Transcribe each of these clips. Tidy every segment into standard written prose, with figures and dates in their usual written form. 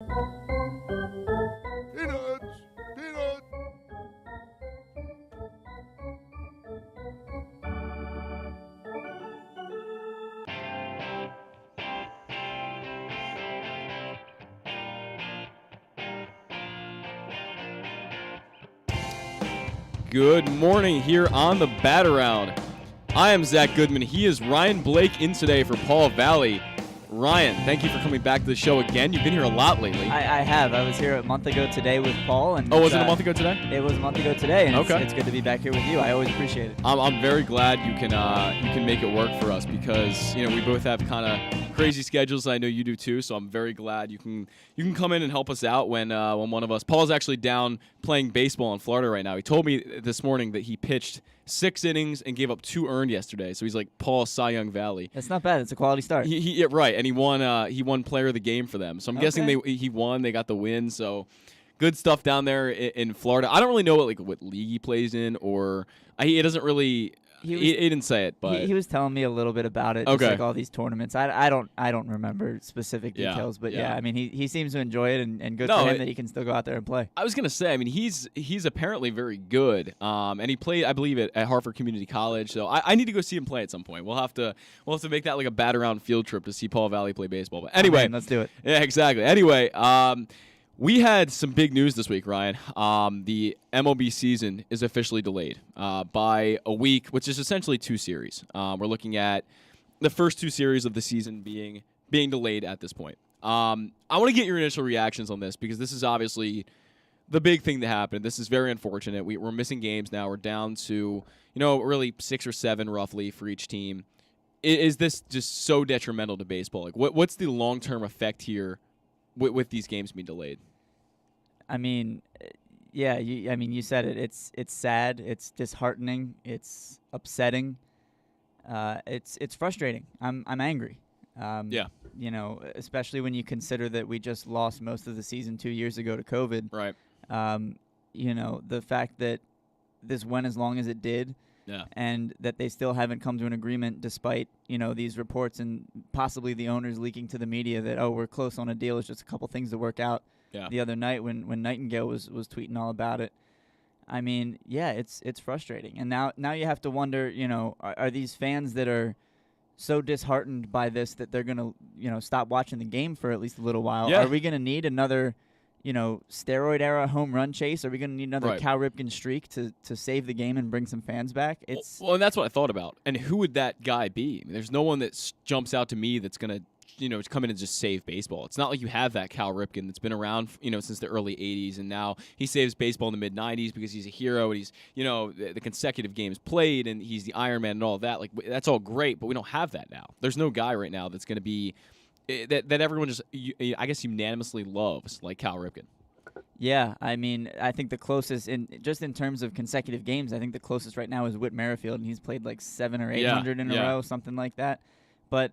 Peanuts! Peanuts! Good morning here on the Bat Around. I am Zach Goodman. He is Ryan Blake in today for Paul Valley. Ryan, thank you for coming back to the show again. You've been here a lot lately. I have. I was here a month ago today with Paul. And was it a month ago today? It was a month ago today, and Okay. it's good to be back here with you. I always appreciate it. I'm very glad you can make it work for us because we both have kind of crazy schedules. I know you do too, so I'm very glad you can come in and help us out when one of us. Paul's actually down playing baseball in Florida right now. He told me this morning that he pitched 6 innings and gave up 2 earned yesterday. So he's like Paul Cy Young Valley. That's not bad. It's a quality start. Yeah, right, and he won player of the game for them. So I'm guessing he won. They got the win. So good stuff down there in Florida. I don't really know what league he plays in, or he doesn't really. He didn't say it, but he was telling me a little bit about it. Okay. Just like all these tournaments. I don't remember specific details, but yeah, I mean he seems to enjoy it, and good for him that he can still go out there and play. I was gonna say, I mean he's apparently very good, and he played, I believe, at Hartford Community College. So I need to go see him play at some point. We'll have to make that like a bat around field trip to see Paul Valley play baseball. But anyway, let's do it. Yeah, exactly. Anyway, we had some big news this week, Ryan. The MLB season is officially delayed by a week, which is essentially 2 series. We're looking at the first 2 series of the season being delayed at this point. I want to get your initial reactions on this because this is obviously the big thing that happened. This is very unfortunate. We're missing games now. We're down to really 6 or 7 roughly for each team. Is this just so detrimental to baseball? Like, what's the long-term effect here with these games being delayed? I mean, yeah, you said it. It's sad. It's disheartening. It's upsetting. It's frustrating. I'm angry. Yeah. Especially when you consider that we just lost most of the season 2 years ago to COVID. Right. The fact that this went as long as it did. Yeah. And that they still haven't come to an agreement despite, these reports and possibly the owners leaking to the media that, we're close on a deal. It's just a couple things to work out. Yeah. The other night when Nightingale was tweeting all about it. I mean, yeah, it's frustrating. And now you have to wonder, are these fans that are so disheartened by this that they're going to, stop watching the game for at least a little while? Yeah. Are we going to need another steroid era home run chase? Are we going to need another Cal Ripken streak to save the game and bring some fans back? Well, and that's what I thought about. And who would that guy be? I mean, there's no one that jumps out to me that's going to come in and just save baseball. It's not like you have that Cal Ripken that's been around, since the early 80s, and now he saves baseball in the mid 90s because he's a hero and he's, the consecutive games played and he's the Iron Man and all that. Like, that's all great, but we don't have that now. There's no guy right now that's going to be that everyone just, I guess, unanimously loves, like Cal Ripken. Yeah, I mean, I think the closest in terms of consecutive games, I think the closest right now is Whit Merrifield, and he's played like 700 or 800 in a row, something like that. But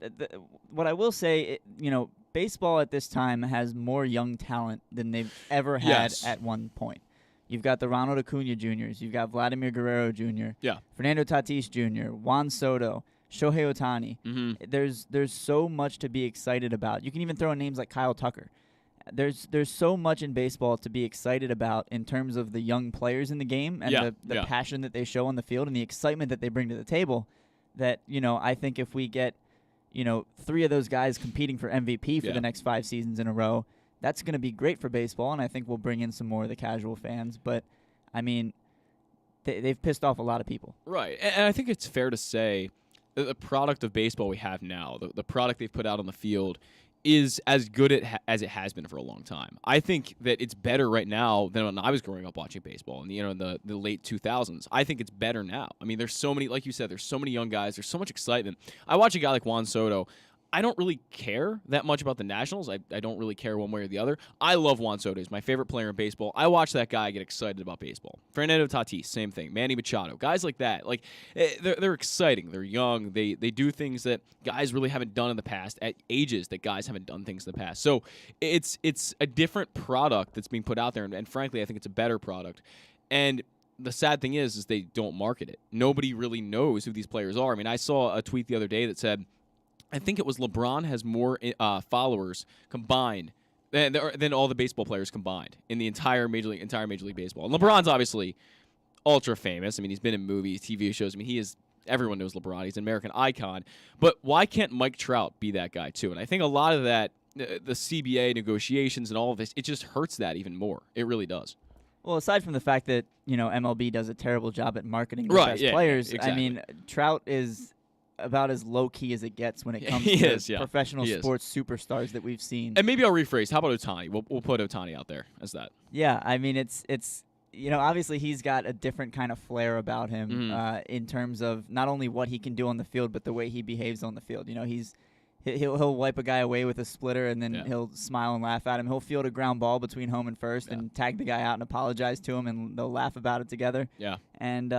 what I will say, baseball at this time has more young talent than they've ever had at one point. You've got the Ronald Acuna Jr.'s. You've got Vladimir Guerrero Jr., Fernando Tatis Jr., Juan Soto, Shohei Ohtani. Mm-hmm. There's so much to be excited about. You can even throw in names like Kyle Tucker. There's so much in baseball to be excited about in terms of the young players in the game and the passion that they show on the field and the excitement that they bring to the table that, I think if we get 3 of those guys competing for MVP for the next 5 seasons in a row, that's going to be great for baseball, and I think we'll bring in some more of the casual fans. But, I mean, they've pissed off a lot of people. Right, and I think it's fair to say that the product of baseball we have now, the product they've put out on the field, is as good as it has been for a long time. I think that it's better right now than when I was growing up watching baseball in the late 2000s. I think it's better now. I mean, there's so many, like you said, there's so many young guys. There's so much excitement. I watch a guy like Juan Soto. I don't really care that much about the Nationals. I don't really care one way or the other. I love Juan Soto. He's my favorite player in baseball. I watch that guy get excited about baseball. Fernando Tatis, same thing. Manny Machado, guys like that. Like, they're exciting. They're young. They do things that guys really haven't done in the past at ages that guys haven't done things in the past. So it's a different product that's being put out there, and frankly, I think it's a better product. And the sad thing is they don't market it. Nobody really knows who these players are. I mean, I saw a tweet the other day that said, I think it was LeBron has more followers combined than all the baseball players combined in the entire Major League Baseball. And LeBron's obviously ultra famous. I mean, he's been in movies, TV shows. I mean, everyone knows LeBron. He's an American icon. But why can't Mike Trout be that guy too? And I think a lot of that, the CBA negotiations and all of this, it just hurts that even more. It really does. Well, aside from the fact that, MLB does a terrible job at marketing the best players, exactly. I mean, Trout is about as low-key as it gets when it comes to professional sports superstars that we've seen. And maybe I'll rephrase. How about Ohtani? We'll put Ohtani out there as that. Yeah, I mean, it's obviously he's got a different kind of flair about him in terms of not only what he can do on the field, but the way he behaves on the field. He'll wipe a guy away with a splitter, and then he'll smile and laugh at him. He'll field a ground ball between home and first and tag the guy out and apologize to him, and they'll laugh about it together. Yeah. And,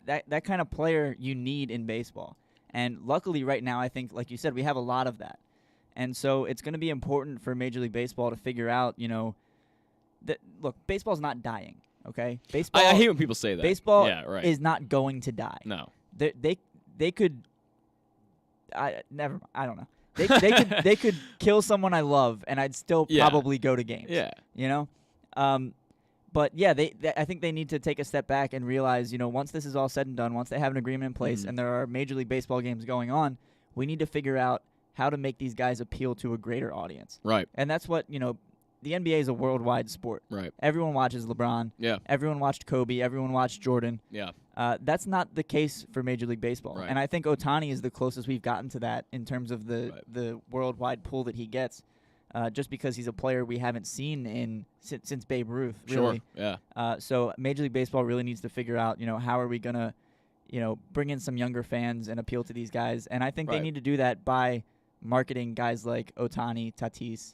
that kind of player you need in baseball. And luckily right now, I think, like you said, we have a lot of that. And so it's going to be important for Major League Baseball to figure out, that, look, baseball's not dying, okay? Baseball. I hate when people say that. Baseball is not going to die. No. They could. I don't know. They could kill someone I love, and I'd still probably go to games. Yeah. But yeah, I think they need to take a step back and realize, once this is all said and done, once they have an agreement in place, and there are Major League Baseball games going on, we need to figure out how to make these guys appeal to a greater audience. Right. And that's what the NBA is a worldwide sport. Right. Everyone watches LeBron. Yeah. Everyone watched Kobe. Everyone watched Jordan. Yeah. That's not the case for Major League Baseball. Right. And I think Ohtani is the closest we've gotten to that in terms of the worldwide pull that he gets, just because he's a player we haven't seen since Babe Ruth, really. Sure, yeah. So Major League Baseball really needs to figure out, how are we going to, bring in some younger fans and appeal to these guys. And I think they need to do that by marketing guys like Ohtani, Tatis,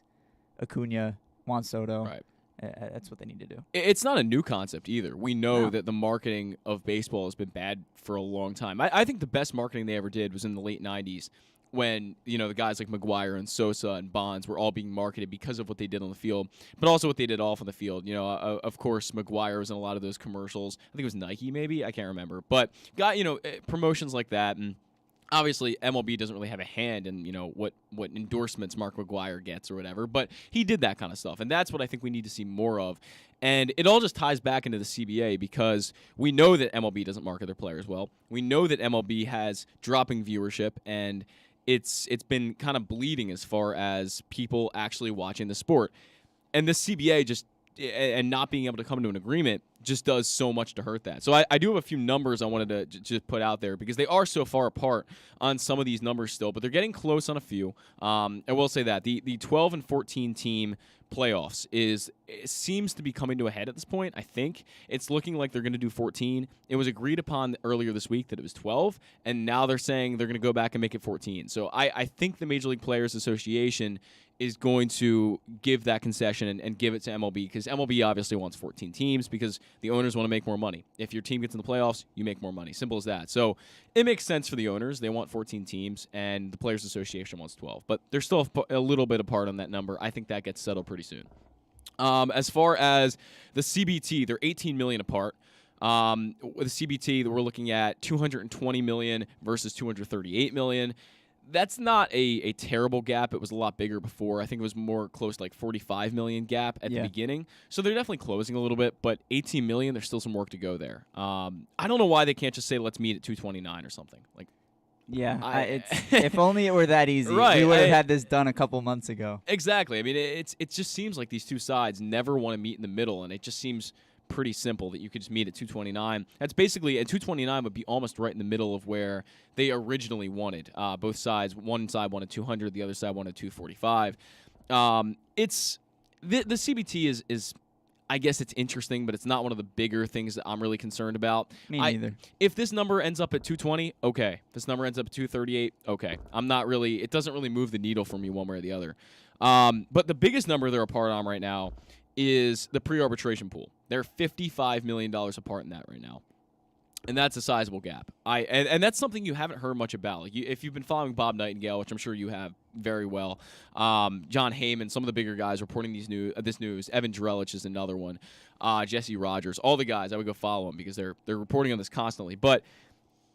Acuna, Juan Soto. Right. That's what they need to do. It's not a new concept either. We know that the marketing of baseball has been bad for a long time. I think the best marketing they ever did was in the late 90s when, the guys like McGuire and Sosa and Bonds were all being marketed because of what they did on the field, but also what they did off on the field. Of course, McGuire was in a lot of those commercials. I think it was Nike maybe. I can't remember. But got, promotions like that, and obviously, MLB doesn't really have a hand in, what endorsements Mark McGuire gets or whatever, but he did that kind of stuff, and that's what I think we need to see more of. And it all just ties back into the CBA because we know that MLB doesn't market their players well. We know that MLB has dropping viewership, and it's been kind of bleeding as far as people actually watching the sport. And the CBA and not being able to come to an agreement just does so much to hurt that. So I do have a few numbers I wanted to just put out there because they are so far apart on some of these numbers still, but they're getting close on a few. I will say that the 12 and 14 team playoffs seems to be coming to a head at this point. I think it's looking like they're going to do 14. It was agreed upon earlier this week that it was 12, and now they're saying they're going to go back and make it 14. So I think the Major League Players Association is going to give that concession and give it to MLB because MLB obviously wants 14 teams because the owners want to make more money. If your team gets in the playoffs, you make more money. Simple as that. So it makes sense for the owners. They want 14 teams, and the Players Association wants 12. But they're still a little bit apart on that number. I think that gets settled pretty soon. As far as the CBT, they're $18 million apart. With the CBT, we're looking at $220 million versus $238 million. That's not a terrible gap. It was a lot bigger before. I think it was more close to like $45 million gap at the beginning. So they're definitely closing a little bit, but $18 million, there's still some work to go there. I don't know why they can't just say, let's meet at 229 or something. Like, if only it were that easy. Right, we would have had this done a couple months ago. Exactly. I mean, it just seems like these two sides never want to meet in the middle, and it just seems pretty simple that you could just meet at 229. That's basically, at 229 would be almost right in the middle of where they originally wanted. Both sides, one side wanted 200, the other side wanted 245. It's the CBT is I guess it's interesting, but it's not one of the bigger things that I'm really concerned about. Me neither. If this number ends up at 220, okay. If this number ends up at 238, okay. It doesn't really move the needle for me one way or the other. But the biggest number they're apart on right now is the pre-arbitration pool. They're $55 million apart in that right now. And that's a sizable gap. And that's something you haven't heard much about. Like if you've been following Bob Nightingale, which I'm sure you have very well, John Heyman, some of the bigger guys reporting this news. Evan Drellich is another one. Jesse Rogers, all the guys, I would go follow them because they're reporting on this constantly. But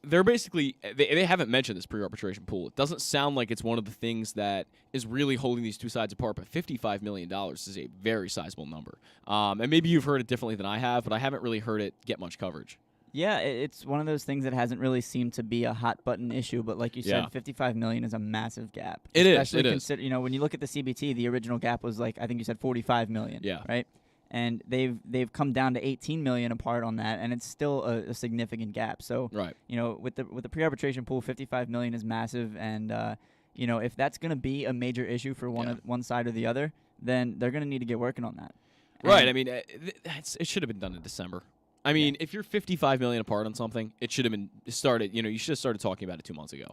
they're basically they haven't mentioned this pre-arbitration pool. It doesn't sound like it's one of the things that is really holding these two sides apart, but $55 million is a very sizable number. And maybe you've heard it differently than I have, but I haven't really heard it get much coverage. Yeah, it's one of those things that hasn't really seemed to be a hot button issue, but like you said, $55 million is a massive gap. It Especially is. You know, when you look at the CBT, the original gap was like, I think you said $45 million. Yeah. Right? And they've come down to $18 million apart on that, and it's still a significant gap. So, you know, with the pre-arbitration pool, $55 million is massive, and you know, if that's going to be a major issue for one side or the other, then they're going to need to get working on that. Right. I mean, it should have been done in December. I mean, if you're $55 million apart on something, it should have been started. You know, you should have started talking about it 2 months ago.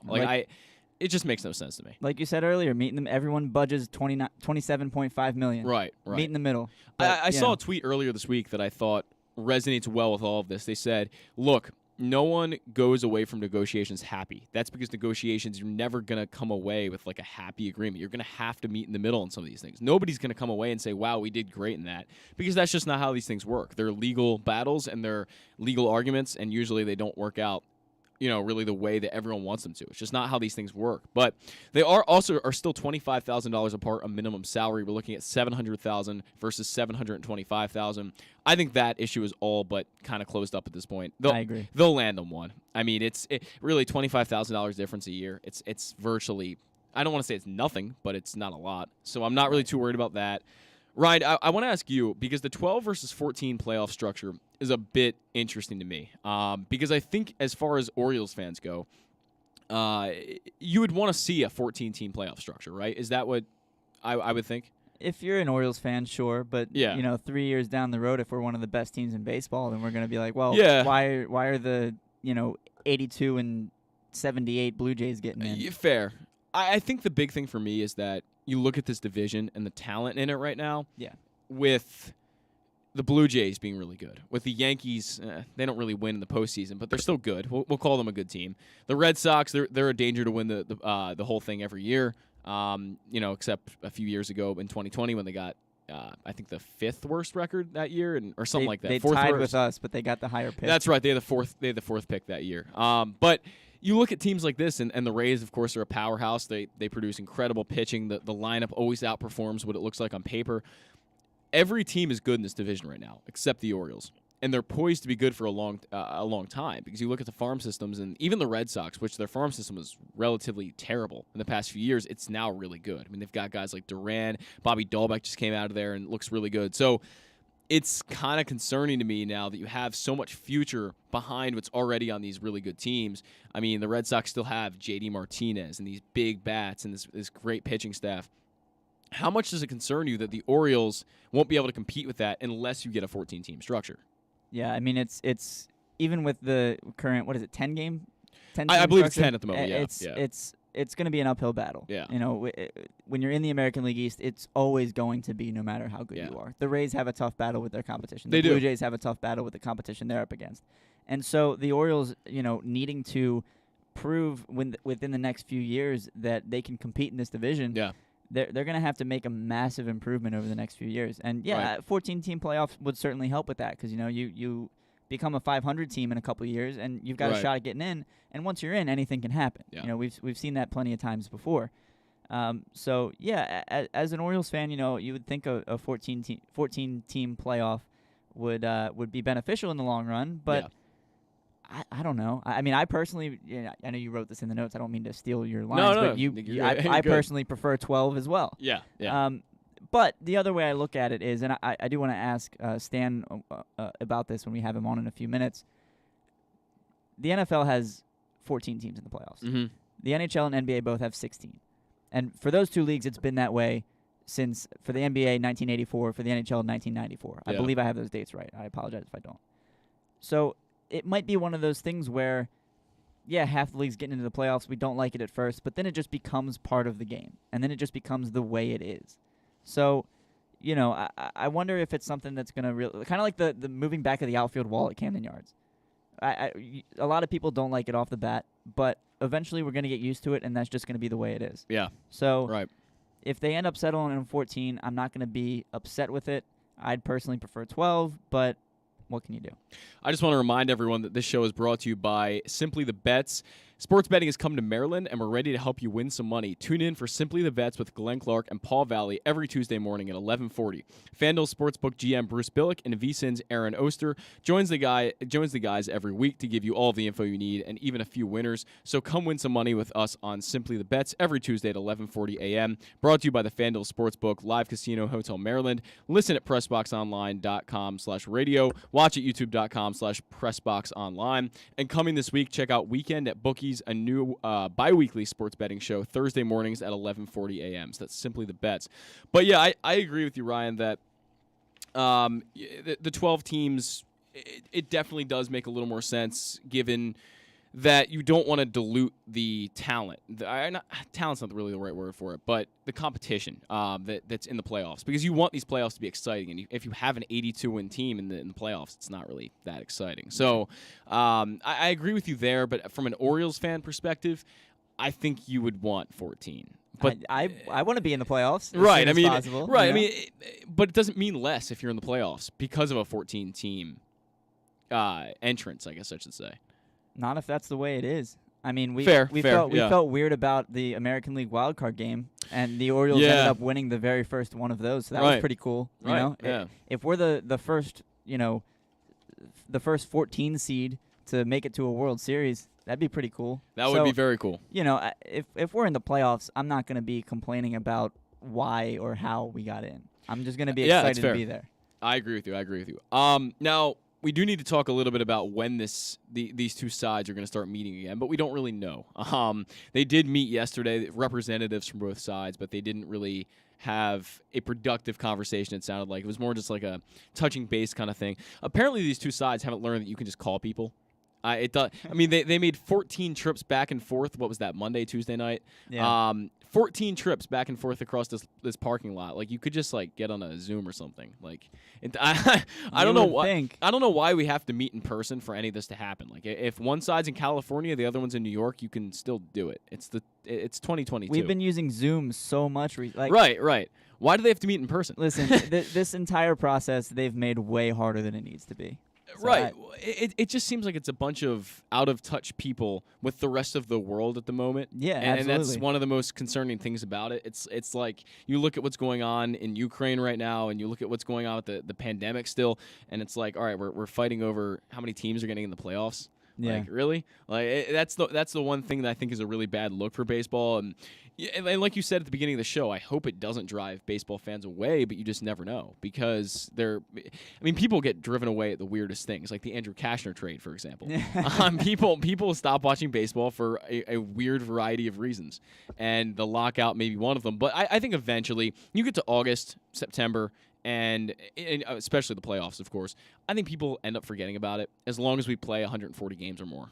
It just makes no sense to me. Like you said earlier, meeting them, everyone budgets $27.5 million. Right. Meet in the middle. I saw a tweet earlier this week that I thought resonates well with all of this. They said, look, no one goes away from negotiations happy. That's because negotiations, you're never going to come away with like a happy agreement. You're going to have to meet in the middle on some of these things. Nobody's going to come away and say, wow, we did great in that, because that's just not how these things work. They're legal battles and they're legal arguments, and usually they don't work out, you know, really the way that everyone wants them to. It's just not how these things work. But they are still $25,000 apart a minimum salary. We're looking at $700,000 versus $725,000. I think that issue is all but kind of closed up at this point. I agree. They'll land on one. I mean, it's really $25,000 difference a year. It's virtually, I don't want to say it's nothing, but it's not a lot. So I'm not really too worried about that. Ryan, I want to ask you, because the 12 versus 14 playoff structure is a bit interesting to me, because I think as far as Orioles fans go, you would want to see a 14-team playoff structure, right? Is that what I would think? If you're an Orioles fan, sure, but you know, 3 years down the road, if we're one of the best teams in baseball, then we're going to be like, well, why are the 82 and 78 Blue Jays getting in? Fair. I think the big thing for me is that you look at this division and the talent in it right now. Yeah. With the Blue Jays being really good. With the Yankees, they don't really win in the postseason, but they're still good. We'll call them a good team. The Red Sox, they're a danger to win the whole thing every year. Except a few years ago in 2020 when they got, I think, the 5th worst record that year, or something like that. They tied with us, but they got the higher pick. That's right. They had the fourth pick that year. But you look at teams like this, and the Rays, of course, are a powerhouse. They produce incredible pitching. The lineup always outperforms what it looks like on paper. Every team is good in this division right now, except the Orioles. And they're poised to be good for a long time, because you look at the farm systems, and even the Red Sox, which their farm system was relatively terrible in the past few years, it's now really good. I mean, they've got guys like Duran, Bobby Dahlbeck just came out of there and looks really good. So it's kind of concerning to me now that you have so much future behind what's already on these really good teams. I mean, the Red Sox still have J.D. Martinez and these big bats and this great pitching staff. How much does it concern you that the Orioles won't be able to compete with that unless you get a 14-team structure? Yeah, I mean, it's even with the current, 10 game? 10 I believe structure? It's 10 at the moment, It's going to be an uphill battle. Yeah. You know, when you're in the American League East, it's always going to be, no matter how good you are. The Rays have a tough battle with their competition. The Blue Jays have a tough battle with the competition they're up against. And so the Orioles, needing to prove within the next few years that they can compete in this division, they're going to have to make a massive improvement over the next few years. And, 14-team playoffs would certainly help with that, because, you become a 500 team in a couple of years, and you've got a shot at getting in. And once you're in, anything can happen. Yeah. We've seen that plenty of times before. As an Orioles fan, you would think a 14-team playoff would be beneficial in the long run, but I don't know. I mean, I personally, I know you wrote this in the notes. I don't mean to steal your lines, but I personally prefer 12 as well. Yeah. But the other way I look at it is, and I do want to ask Stan about this when we have him on in a few minutes. The NFL has 14 teams in the playoffs. Mm-hmm. The NHL and NBA both have 16. And for those two leagues, it's been that way since, for the NBA, 1984, for the NHL, 1994. I believe I have those dates right. I apologize if I don't. So it might be one of those things where, half the league's getting into the playoffs. We don't like it at first, but then it just becomes part of the game. And then it just becomes the way it is. So, I wonder if it's something that's going to really, kind of like the moving back of the outfield wall at Camden Yards. A lot of people don't like it off the bat, but eventually we're going to get used to it, and that's just going to be the way it is. Yeah. So if they end up settling in 14, I'm not going to be upset with it. I'd personally prefer 12, but what can you do? I just want to remind everyone that this show is brought to you by Simply the Bets. Sports betting has come to Maryland, and we're ready to help you win some money. Tune in for Simply the Bets with Glenn Clark and Paul Valley every Tuesday morning at 11:40. FanDuel Sportsbook GM Bruce Billick and VSiN's Aaron Oster joins the guys every week to give you all the info you need and even a few winners. So come win some money with us on Simply the Bets every Tuesday at 11:40 a.m. Brought to you by the FanDuel Sportsbook Live Casino Hotel Maryland. Listen at PressBoxOnline.com/radio. Watch at YouTube.com/PressBoxOnline. And coming this week, check out Weekend at Bookies, a new bi-weekly sports betting show Thursday mornings at 11:40 a.m. So that's Simply the Bets. But yeah, I agree with you, Ryan, that the 12 teams, it definitely does make a little more sense given that you don't want to dilute the talent. Talent's not really the right word for it, but the competition that's in the playoffs, because you want these playoffs to be exciting. And if you have an 82-win team in the playoffs, it's not really that exciting. So I agree with you there, but from an Orioles fan perspective, I think you would want 14. But I want to be in the playoffs, right? As soon as possible, right. You know? But it doesn't mean less if you're in the playoffs because of a 14-team entrance, I guess I should say. Not if that's the way it is. I mean, we fair, felt weird about the American League wildcard game, and the Orioles ended up winning the very first one of those. So that was pretty cool. You know, if we're the first, the first 14 seed to make it to a World Series, that'd be pretty cool. That would be very cool. You know, if we're in the playoffs, I'm not going to be complaining about why or how we got in. I'm just going to be excited to be there. I agree with you. Now, we do need to talk a little bit about when these two sides are going to start meeting again, but we don't really know. They did meet yesterday, representatives from both sides, but they didn't really have a productive conversation, it sounded like. It was more just like a touching base kind of thing. Apparently, these two sides haven't learned that you can just call people. They made 14 trips back and forth. What was that, Monday, Tuesday night? Yeah. 14 trips back and forth across this parking lot. Like, you could just get on a Zoom or something. Like, I don't know why. I don't know why we have to meet in person for any of this to happen. Like, if one side's in California, the other one's in New York, you can still do it. It's 2022. We've been using Zoom so much. Right. Why do they have to meet in person? Listen, this entire process they've made way harder than it needs to be. So right. It just seems like it's a bunch of out-of-touch people with the rest of the world at the moment. Yeah, and absolutely. that's one of the most concerning things about it. It's like you look at what's going on in Ukraine right now, and you look at what's going on with the pandemic still, and it's like, all right, we're fighting over how many teams are getting in the playoffs. Yeah. Like, really? Like, that's the one thing that I think is a really bad look for baseball. And like you said at the beginning of the show, I hope it doesn't drive baseball fans away, but you just never know, because people get driven away at the weirdest things, like the Andrew Kashner trade, for example. People stop watching baseball for a weird variety of reasons, and the lockout may be one of them. But I think eventually you get to August, September, and especially the playoffs, of course, I think people end up forgetting about it as long as we play 140 games or more.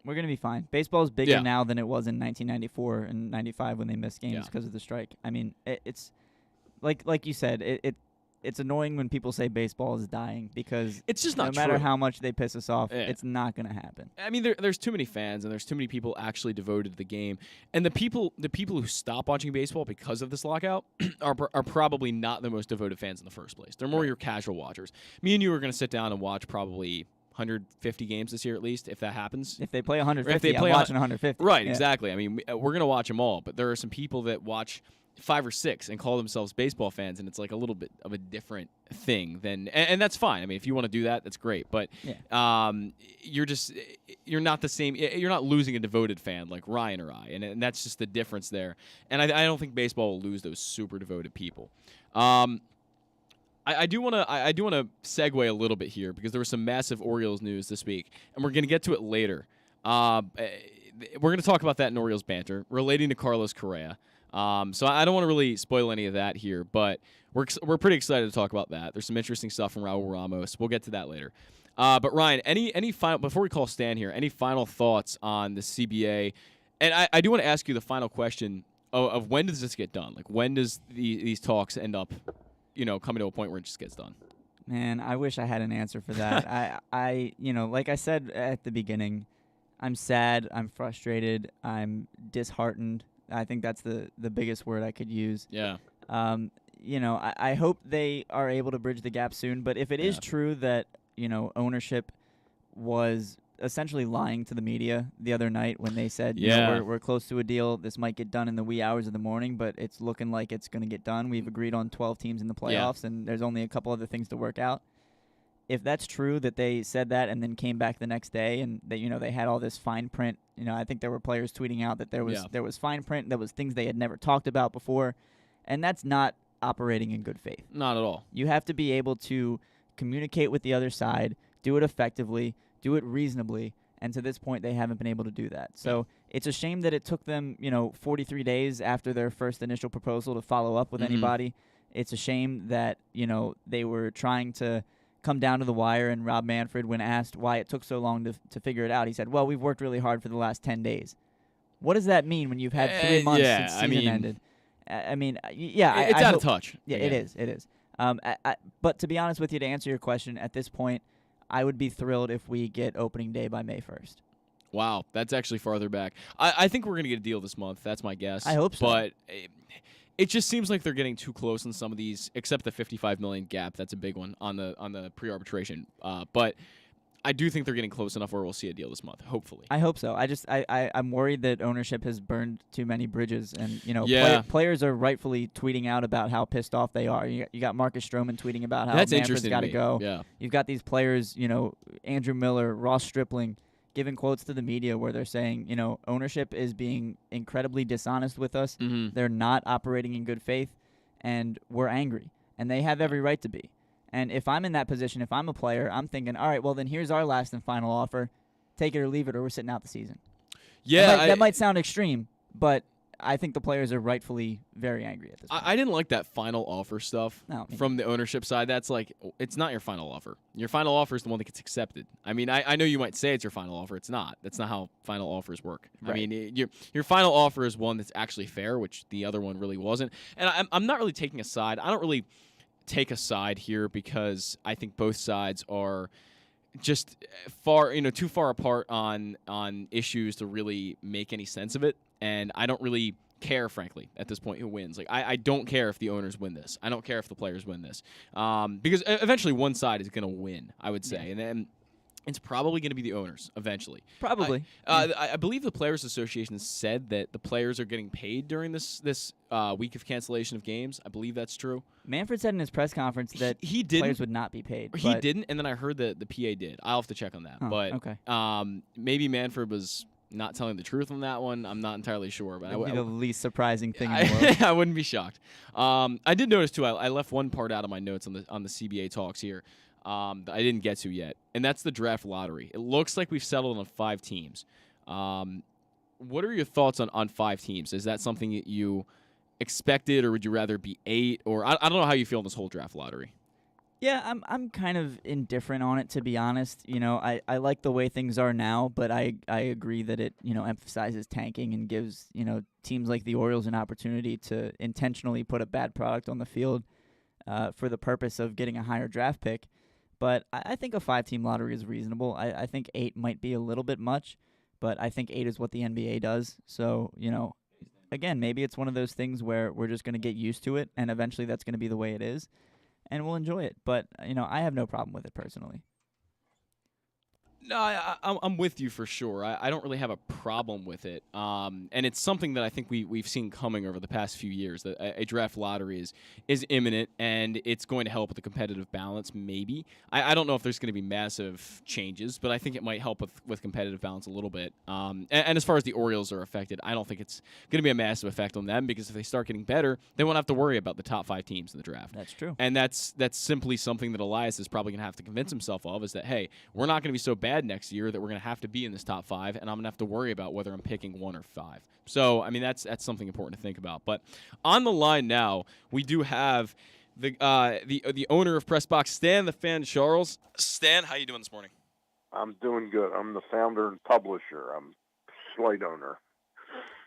We're going to be fine. Baseball is bigger now than it was in 1994 and 95 when they missed games because of the strike. I mean, it's like you said, it's annoying when people say baseball is dying, because it's just not no matter true. how much they piss us off, it's not going to happen. I mean, there's too many fans, and there's too many people actually devoted to the game. And the people who stop watching baseball because of this lockout are probably not the most devoted fans in the first place. They're more your casual watchers. Me and you are going to sit down and watch probably 150 games this year at least, if that happens. If they play 150, I'm watching 150. Right, exactly. I mean, we're going to watch them all, but there are some people that watch 5 or 6 and call themselves baseball fans, and it's like a little bit of a different thing than, and that's fine. I mean, if you want to do that, that's great, but you're not the same. You're not losing a devoted fan like Ryan or I, and that's just the difference there. And I don't think baseball will lose those super devoted people. I do want to segue a little bit here, because there was some massive Orioles news this week, and we're going to get to it later. We're going to talk about that in Orioles banter relating to Carlos Correa. So I don't want to really spoil any of that here, but we're pretty excited to talk about that. There's some interesting stuff from Raul Ramos. We'll get to that later. But Ryan, any final, before we call Stan here, any final thoughts on the CBA? And I do want to ask you the final question of when does this get done? Like, when does these talks end up, coming to a point where it just gets done? Man, I wish I had an answer for that. I like I said at the beginning, I'm sad, I'm frustrated, I'm disheartened. I think that's the biggest word I could use. Yeah. I hope they are able to bridge the gap soon. But if it is true that ownership was essentially lying to the media the other night when they said, we're close to a deal. This might get done in the wee hours of the morning, but it's looking like it's going to get done. We've agreed on 12 teams in the playoffs, and there's only a couple other things to work out. If that's true that they said that and then came back the next day and they had all this fine print, I think there were players tweeting out that there was fine print, there was things they had never talked about before, and that's not operating in good faith. Not at all. You have to be able to communicate with the other side, do it effectively, do it reasonably, and to this point they haven't been able to do that. So it's a shame that it took them, 43 days after their first initial proposal to follow up with anybody. It's a shame that, they were trying to come down to the wire, and Rob Manfred, when asked why it took so long to figure it out, he said, well, we've worked really hard for the last 10 days. What does that mean when you've had 3 months since season ended? It's out of touch. Yeah, it is. But to be honest with you, to answer your question, at this point, I would be thrilled if we get opening day by May 1st. Wow, that's actually farther back. I think we're going to get a deal this month. That's my guess. I hope so. But it just seems like they're getting too close on some of these, except the $55 million gap. That's a big one on the pre-arbitration. But I do think they're getting close enough where we'll see a deal this month, hopefully. I hope so. I'm worried that ownership has burned too many bridges, and players are rightfully tweeting out about how pissed off they are. You got Marcus Stroman tweeting about how Manfred's got to go. Yeah. You've got these players, Andrew Miller, Ross Stripling, giving quotes to the media where they're saying, ownership is being incredibly dishonest with us. They're not operating in good faith, and we're angry, and they have every right to be. And if I'm in that position, if I'm a player, I'm thinking, all right, well, then here's our last and final offer. Take it or leave it, or we're sitting out the season. Yeah. That might sound extreme, but I think the players are rightfully very angry at this point. I didn't like that final offer stuff from the ownership side. That's like, it's not your final offer. Your final offer is the one that gets accepted. I mean, I know you might say it's your final offer. It's not. That's not how final offers work. Right. I mean, your final offer is one that's actually fair, which the other one really wasn't. And I'm not really taking a side. I don't really take a side here because I think both sides are just too far apart on issues to really make any sense of it. And I don't really care, frankly, at this point, who wins. Like, I don't care if the owners win this. I don't care if the players win this. Because eventually one side is going to win, I would say. Yeah. And then it's probably going to be the owners eventually. Probably. I believe the Players Association said that the players are getting paid during this week of cancellation of games. I believe that's true. Manfred said in his press conference that players would not be paid. He didn't, and then I heard that the PA did. I'll have to check on that. Okay. Maybe Manfred was not telling the truth on that one. I'm not entirely sure. But that would be the least surprising thing in the world. I wouldn't be shocked. I did notice, too, I left one part out of my notes on the CBA talks here. That I didn't get to yet, and that's the draft lottery. It looks like we've settled on 5 teams. What are your thoughts on 5 teams? Is that something that you expected, or would you rather be 8? Or I don't know how you feel in this whole draft lottery. Yeah, I'm kind of indifferent on it, to be honest. I like the way things are now, but I agree that it emphasizes tanking and gives teams like the Orioles an opportunity to intentionally put a bad product on the field for the purpose of getting a higher draft pick. But I think a 5-team lottery is reasonable. I think 8 might be a little bit much, but I think 8 is what the NBA does. So, again, maybe it's one of those things where we're just going to get used to it, and eventually that's going to be the way it is, and we'll enjoy it. But, I have no problem with it personally. No, I'm with you for sure. I don't really have a problem with it. And it's something that I think we've seen coming over the past few years, that a draft lottery is imminent, and it's going to help with the competitive balance, maybe. I don't know if there's going to be massive changes, but I think it might help with competitive balance a little bit. And as far as the Orioles are affected, I don't think it's going to be a massive effect on them, because if they start getting better, they won't have to worry about the top 5 teams in the draft. That's true. And that's simply something that Elias is probably going to have to convince himself of, is that, hey, we're not going to be so bad next year that we're going to have to be in this top 5, and I'm going to have to worry about whether I'm picking 1 or 5. So, I mean, that's something important to think about. But on the line now, we do have the owner of Pressbox, Stan the Fan Charles. Stan, how you doing this morning? I'm doing good. I'm the founder and publisher. I'm slate owner.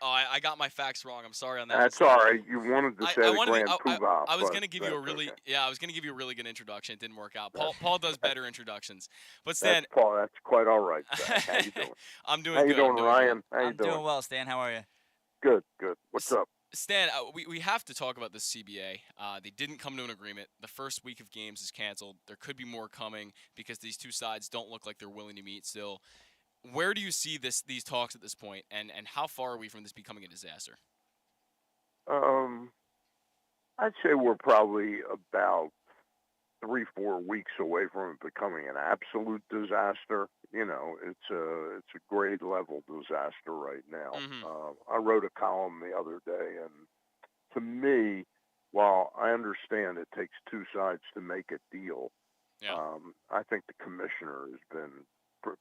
Oh, I got my facts wrong. I'm sorry on that. That's all right. You wanted to say the grand poobah. I was going to give you a really I was going to give you a really good introduction. It didn't work out. Paul does better introductions. But Stan, that's quite all right. How you doing? I'm doing good. How you doing, Ryan? How you doing well, Stan. How are you? Good. What's up? Stan, we have to talk about this CBA. They didn't come to an agreement. The first week of games is canceled. There could be more coming because these two sides don't look like they're willing to meet still. Where do you see these talks at this point, and how far are we from this becoming a disaster? I'd say we're probably about 3-4 weeks away from it becoming an absolute disaster. It's a grade level disaster right now. I wrote a column the other day, and to me, while I understand it takes two sides to make a deal, I think the commissioner has been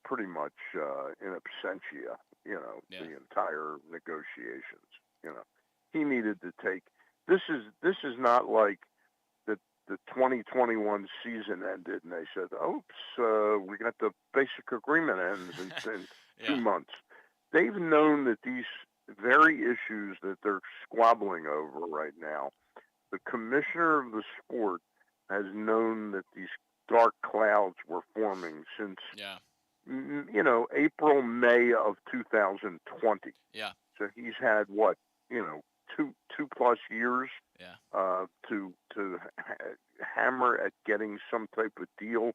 pretty much in absentia. The entire negotiations. He needed to take. This is not like the 2021 season ended and they said, oops, we got the basic agreement ends in 2 months. They've known that these very issues that they're squabbling over right now, the commissioner of the sport has known that these dark clouds were forming since, April, May of 2020. Yeah. So he's had two plus years to hammer at getting some type of deal,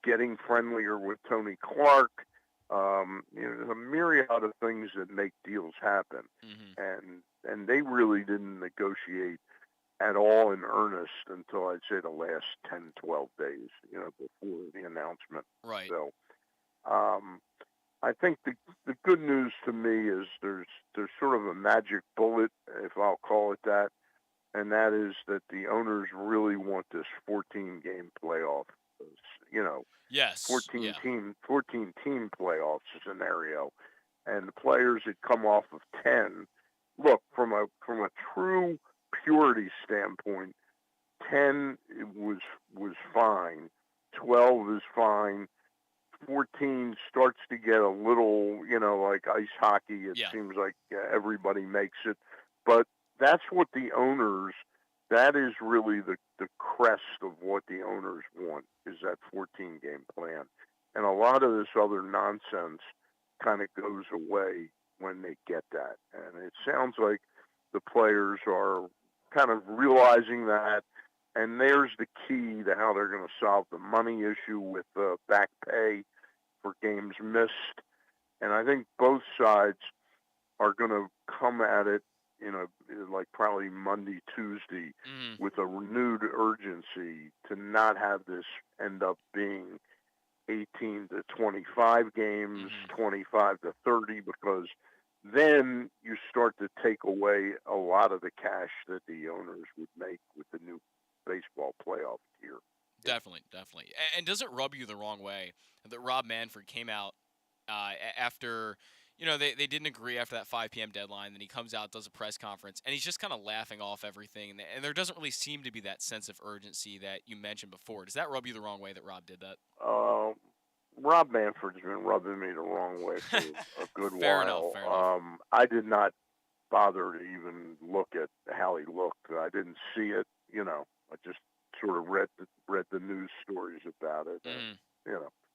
getting friendlier with Tony Clark. There's a myriad of things that make deals happen, and they really didn't negotiate at all in earnest until I'd say the last 10, 12 days, before the announcement. Right. So, I think the good news to me is there's sort of a magic bullet, if I'll call it that, and that is that the owners really want this 14-game playoff, 14 team playoff scenario, and the players that come off of 10. Look, from a true purity standpoint, 10 was fine, 12 is fine. 14 starts to get a little, like ice hockey. It seems like everybody makes it. But that's what the owners, that is really the crest of what the owners want, is that 14-game plan. And a lot of this other nonsense kind of goes away when they get that. And it sounds like the players are kind of realizing that. And there's the key to how they're going to solve the money issue with back pay for games missed. And I think both sides are going to come at it, like probably Monday, Tuesday, with a renewed urgency to not have this end up being 18 to 25 games, 25 to 30, because then you start to take away a lot of the cash that the owners would make with the new baseball playoff tier. Definitely. And does it rub you the wrong way that Rob Manfred came out after, they didn't agree after that 5 p.m. deadline, then he comes out, does a press conference, and he's just kind of laughing off everything, and there doesn't really seem to be that sense of urgency that you mentioned before. Does that rub you the wrong way that Rob did that? Rob Manfred's been rubbing me the wrong way for a good Fair while. enough. I did not bother to even look at how he looked. I didn't see it, I just sort of read the news stories about it. And,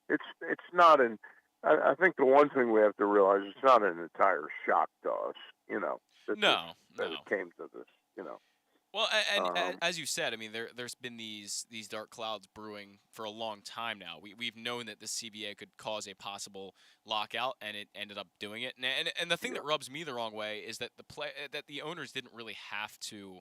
it's not an. I think the one thing we have to realize, it's not an entire shock to us, that it came to this, Well, and as you said, I mean, there's been these dark clouds brewing for a long time now. We've known that the CBA could cause a possible lockout, and it ended up doing it. And the thing that rubs me the wrong way is that the owners didn't really have to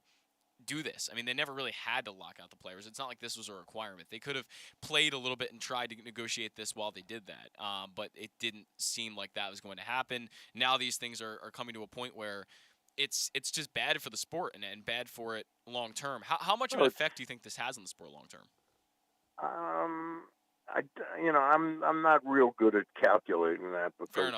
do this. I mean, they never really had to lock out the players. It's not like this was a requirement. They could have played a little bit and tried to negotiate this while they did that, but it didn't seem like that was going to happen. Now these things are coming to a point where it's just bad for the sport and bad for it long term. How much of an effect do you think this has on the sport long term? I'm not real good at calculating that because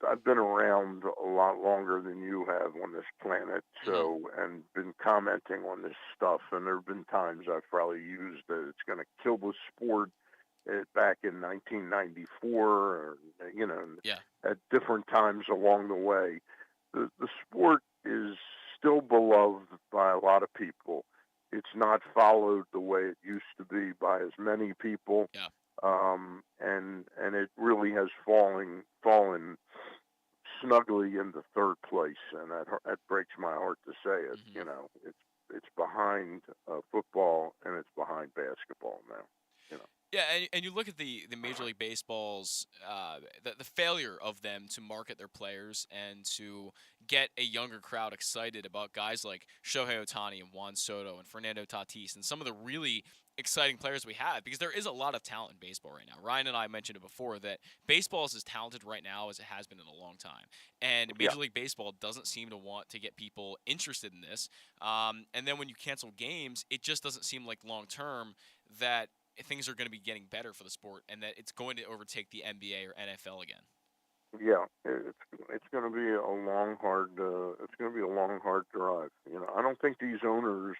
I've been around a lot longer than you have on this planet, so and been commenting on this stuff, and there have been times I've probably used that it's going to kill the sport back in 1994, or at different times along the way. The sport is still beloved by a lot of people. It's not followed the way it used to be by as many people. Yeah. And it really has fallen snugly into third place, and that breaks my heart to say it. Mm-hmm. You know, it's behind football and it's behind basketball now. You know. Yeah, and you look at the Major League Baseball's the failure of them to market their players and to get a younger crowd excited about guys like Shohei Ohtani and Juan Soto and Fernando Tatis and some of the really exciting players we have, because there is a lot of talent in baseball right now. Ryan and I mentioned it before that baseball is as talented right now as it has been in a long time, and Major League Baseball doesn't seem to want to get people interested in this. And then when you cancel games, it just doesn't seem like long term that things are going to be getting better for the sport and that it's going to overtake the NBA or NFL again. Yeah, it's going to be a long, hard drive. You know, I don't think these owners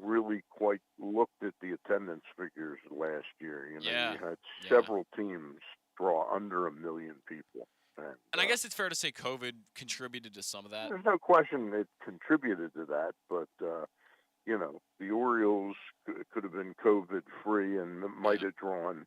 really quite looked at the attendance figures last year. You know, you had several teams draw under 1 million people. And I guess it's fair to say COVID contributed to some of that. There's no question it contributed to that, but you know, the Orioles could have been COVID-free and might have drawn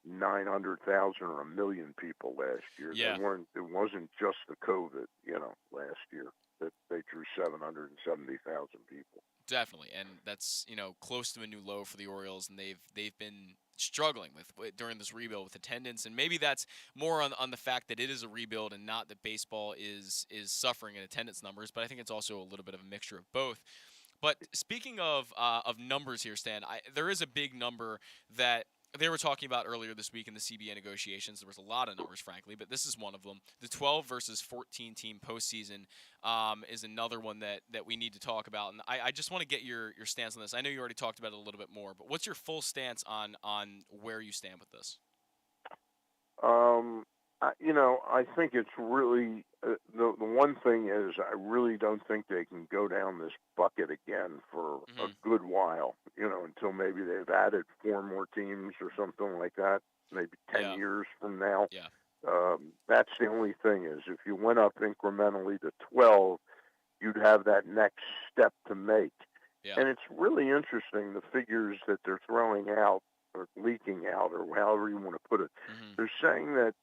900,000 or 1 million people last year. Yeah. It wasn't just the COVID, you know, last year that they drew 770,000 people. Definitely, and that's, you know, close to a new low for the Orioles, and they've been struggling with during this rebuild with attendance, and maybe that's more on the fact that it is a rebuild and not that baseball is suffering in attendance numbers. But I think it's also a little bit of a mixture of both. But speaking of numbers here, Stan, there is a big number that they were talking about earlier this week in the CBA negotiations. There was a lot of numbers, frankly, but this is one of them. The 12 versus 14 team postseason is another one that we need to talk about. And I just want to get your stance on this. I know you already talked about it a little bit more, but what's your full stance on where you stand with this? You know, I think it's really the one thing is I really don't think they can go down this bucket again for a good while. You know, until maybe they've added 4 more teams or something like that. Maybe 10 years from now. Yeah. That's the only thing is if you went up incrementally to 12, you'd have that next step to make. Yeah. And it's really interesting the figures that they're throwing out or leaking out or however you want to put it. They're saying that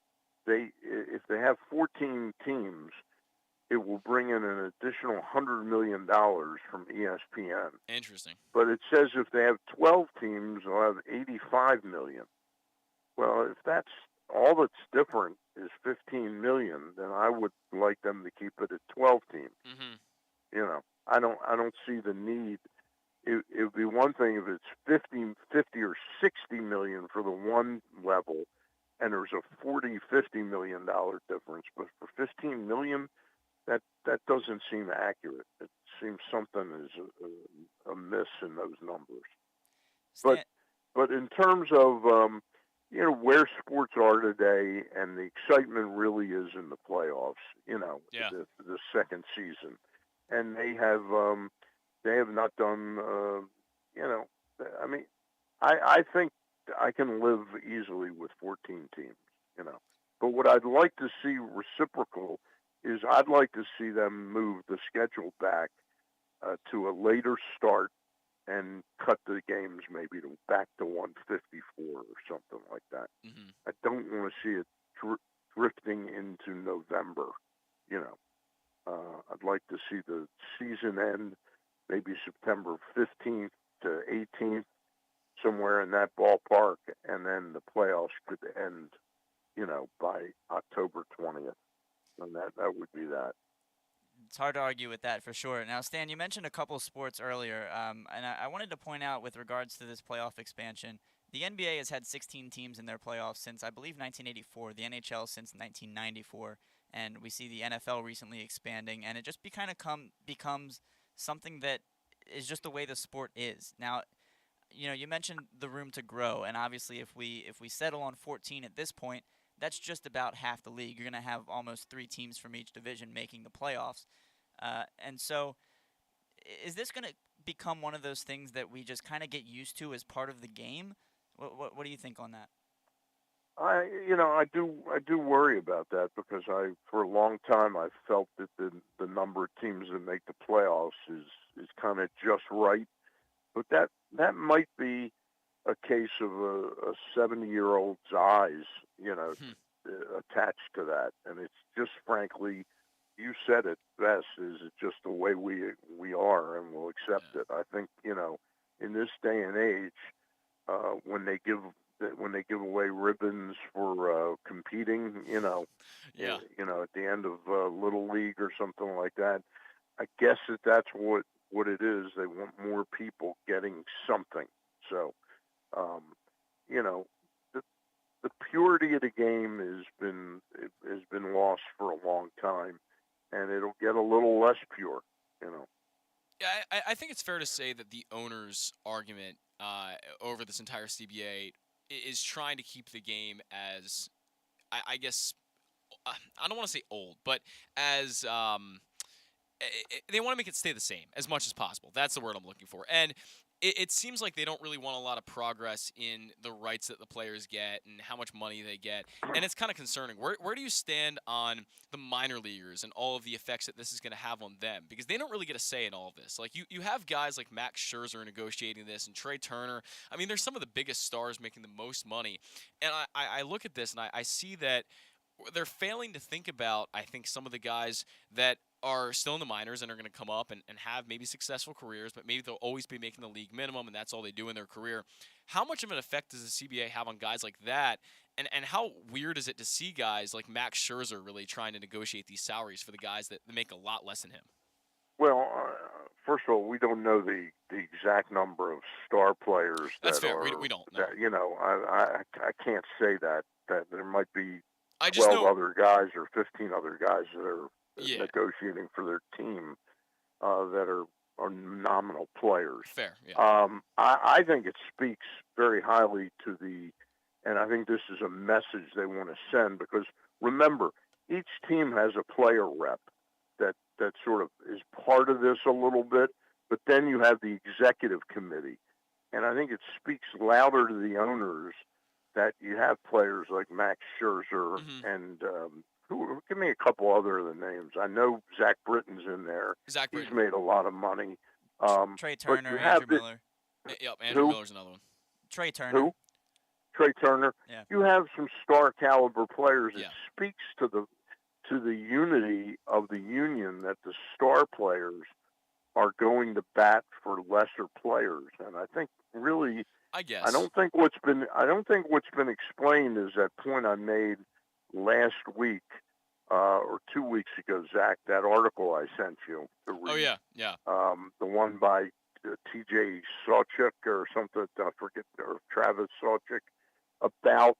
if they have 14 teams, it will bring in an additional $100 million from ESPN. Interesting. But it says if they have 12 teams, they'll have $85 million. Well, if that's all that's different is $15 million, then I would like them to keep it at 12 teams. You know, I don't see the need. It would be one thing if it's 50 or 60 million for the one level, and there's a $40-50 million difference. But for 15 million, that doesn't seem accurate. It seems something is amiss in those numbers. But in terms of you know where sports are today, and the excitement really is in the playoffs. You know, the second season, and they have not done. You know, I mean, I think I can live easily with 14 teams, you know. But what I'd like to see reciprocal is I'd like to see them move the schedule back to a later start and cut the games maybe back to 154 or something like that. I don't want to see it drifting into November, you know. I'd like to see the season end maybe September 15th to 18th, somewhere in that ballpark, and then the playoffs could end, you know, by October 20th. And that would be that. It's hard to argue with that for sure. Now, Stan, you mentioned a couple sports earlier, and I wanted to point out with regards to this playoff expansion, the NBA has had 16 teams in their playoffs since, I believe, 1984, the NHL since 1994, and we see the NFL recently expanding, and it just becomes something that is just the way the sport is. Now, you know, you mentioned the room to grow, and obviously if we settle on 14 at this point, that's just about half the league. You're going to have almost 3 teams from each division making the playoffs. And so is this going to become one of those things that we just kind of get used to as part of the game? What do you think on that? I do worry about that because for a long time I felt that the number of teams that make the playoffs is kind of just right. But that might be a case of a 70-year-old's eyes, you know, attached to that, and it's just frankly, you said it best. Is it just the way we are, and we'll accept it. I think in this day and age, when they give away ribbons for competing, Yeah. at the end of Little League or something like that, I guess that's what it is. They want more people getting something. So, the purity of the game has been lost for a long time, and it'll get a little less pure. Yeah, I think it's fair to say that the owners' argument over this entire CBA is trying to keep the game as, I guess, I don't want to say old, but as they want to make it stay the same as much as possible. That's the word I'm looking for. And it seems like they don't really want a lot of progress in the rights that the players get and how much money they get. And it's kind of concerning. Where do you stand on the minor leaguers and all of the effects that this is going to have on them? Because they don't really get a say in all of this. Like, you have guys like Max Scherzer negotiating this and Trey Turner. I mean, they're some of the biggest stars making the most money. And I look at this and I see that they're failing to think about, I think, some of the guys that are still in the minors and are going to come up and have maybe successful careers, but maybe they'll always be making the league minimum, and that's all they do in their career. How much of an effect does the CBA have on guys like that? And how weird is it to see guys like Max Scherzer really trying to negotiate these salaries for the guys that make a lot less than him? Well, first of all, we don't know the exact number of star players. That's fair. We don't know. That, I can't say that there might be 12 other guys or 15 other guys that are negotiating for their team that are nominal players. Fair, yeah. I think it speaks very highly to and I think this is a message they want to send, because remember, each team has a player rep that sort of is part of this a little bit, but then you have the executive committee, and I think it speaks louder to the owners that you have players like Max Scherzer and give me a couple other of the names. I know Zach Britton's in there. He's made a lot of money. Trey Turner, Andrew Miller. Yep, Andrew Miller's another one. Trey Turner. Who? Trey Turner. Yeah. You have some star caliber players. It speaks to the unity of the union that the star players are going to bat for lesser players, and I think really. I guess. I don't think what's been explained is that point I made last week or 2 weeks ago, Zach. That article I sent you to read. Oh yeah. The one by T.J. Sawchuk or something. I forget, or Travis Sawchuk, about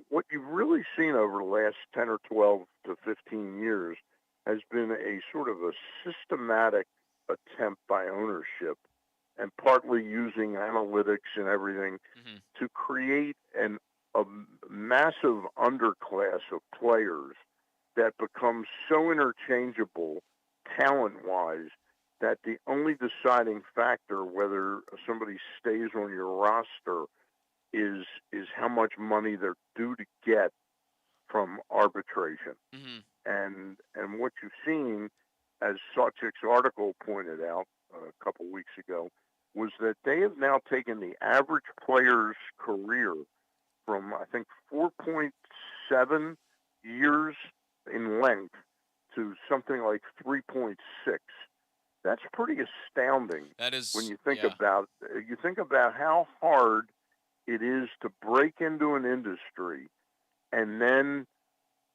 what you've really seen over the last 10 or 12 to 15 years has been a sort of a systematic attempt by ownership, and partly using analytics and everything to create a massive underclass of players that becomes so interchangeable talent-wise that the only deciding factor whether somebody stays on your roster is how much money they're due to get from arbitration. And what you've seen, as Sawchuk's article pointed out a couple weeks ago, was that they have now taken the average player's career from, I think, 4.7 years in length to something like 3.6. That's pretty astounding. That is, when you think about how hard it is to break into an industry, and then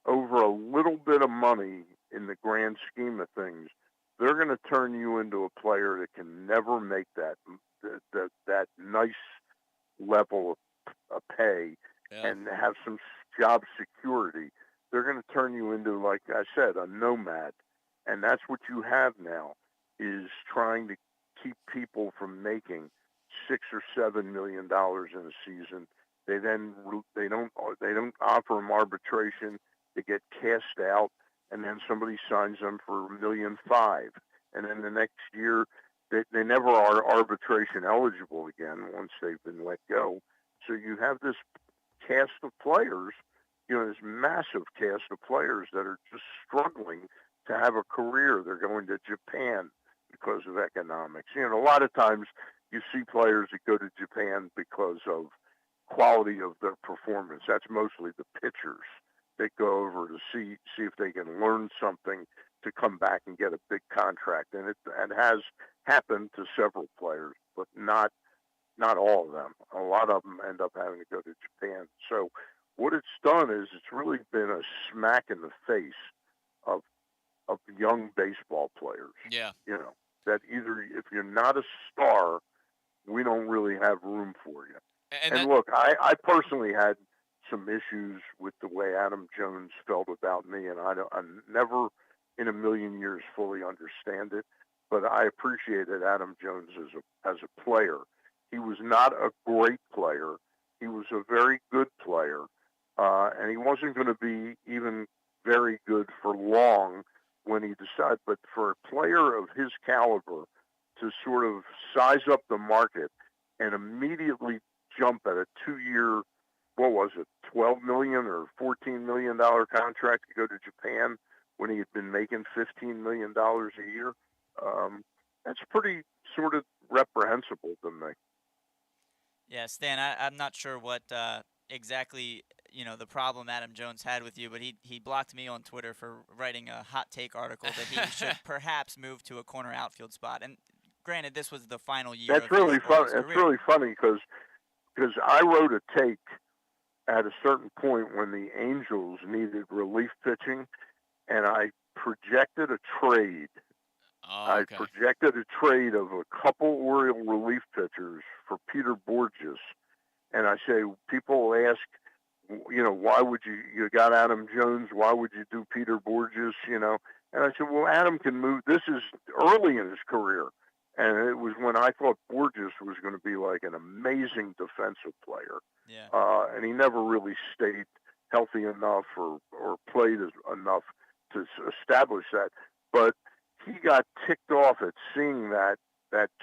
over a little bit of money in the grand scheme of things, they're going to turn you into a player that can never make that nice level of pay and have some job security. They're going to turn you into, like I said, a nomad. And that's what you have now, is trying to keep people from making $6 or $7 million in a season. They don't offer them arbitration. They get cast out, and then somebody signs them for $1.5 million, and then the next year they never are arbitration eligible again once they've been let go. So you have this cast of players, this massive cast of players that are just struggling to have a career. They're going to Japan because of economics. A lot of times you see players that go to Japan because of quality of their performance. That's mostly the pitchers. they go over to see if they can learn something to come back and get a big contract. And it has happened to several players, but not all of them. A lot of them end up having to go to Japan. So what it's done is it's really been a smack in the face of young baseball players. Yeah. That either if you're not a star, we don't really have room for you. And look, I personally had some issues with the way Adam Jones felt about me, and I never in a million years fully understand it. But I appreciated Adam Jones as a player. He was not a great player. He was a very good player, and he wasn't going to be even very good for long when he decided. But for a player of his caliber to sort of size up the market and immediately jump at a 2-year, what was it, $12 million or $14 million contract to go to Japan when he had been making $15 million a year, that's pretty sort of reprehensible to me. Yeah, Stan, I'm not sure what exactly the problem Adam Jones had with you, but he blocked me on Twitter for writing a hot take article that he should perhaps move to a corner outfield spot. And granted, this was the final year. That's really funny. It's really funny because I wrote a take at a certain point when the Angels needed relief pitching, and I projected a trade. Oh, okay. I projected a trade of a couple Oriole relief pitchers for Peter Borges, and I say people ask, why would you got Adam Jones? Why would you do Peter Borges? And I said, well, Adam can move. This is early in his career, and it was when I thought Borges was going to be like an amazing defensive player. Yeah. And he never really stayed healthy enough or played enough to establish that. But he got ticked off at seeing that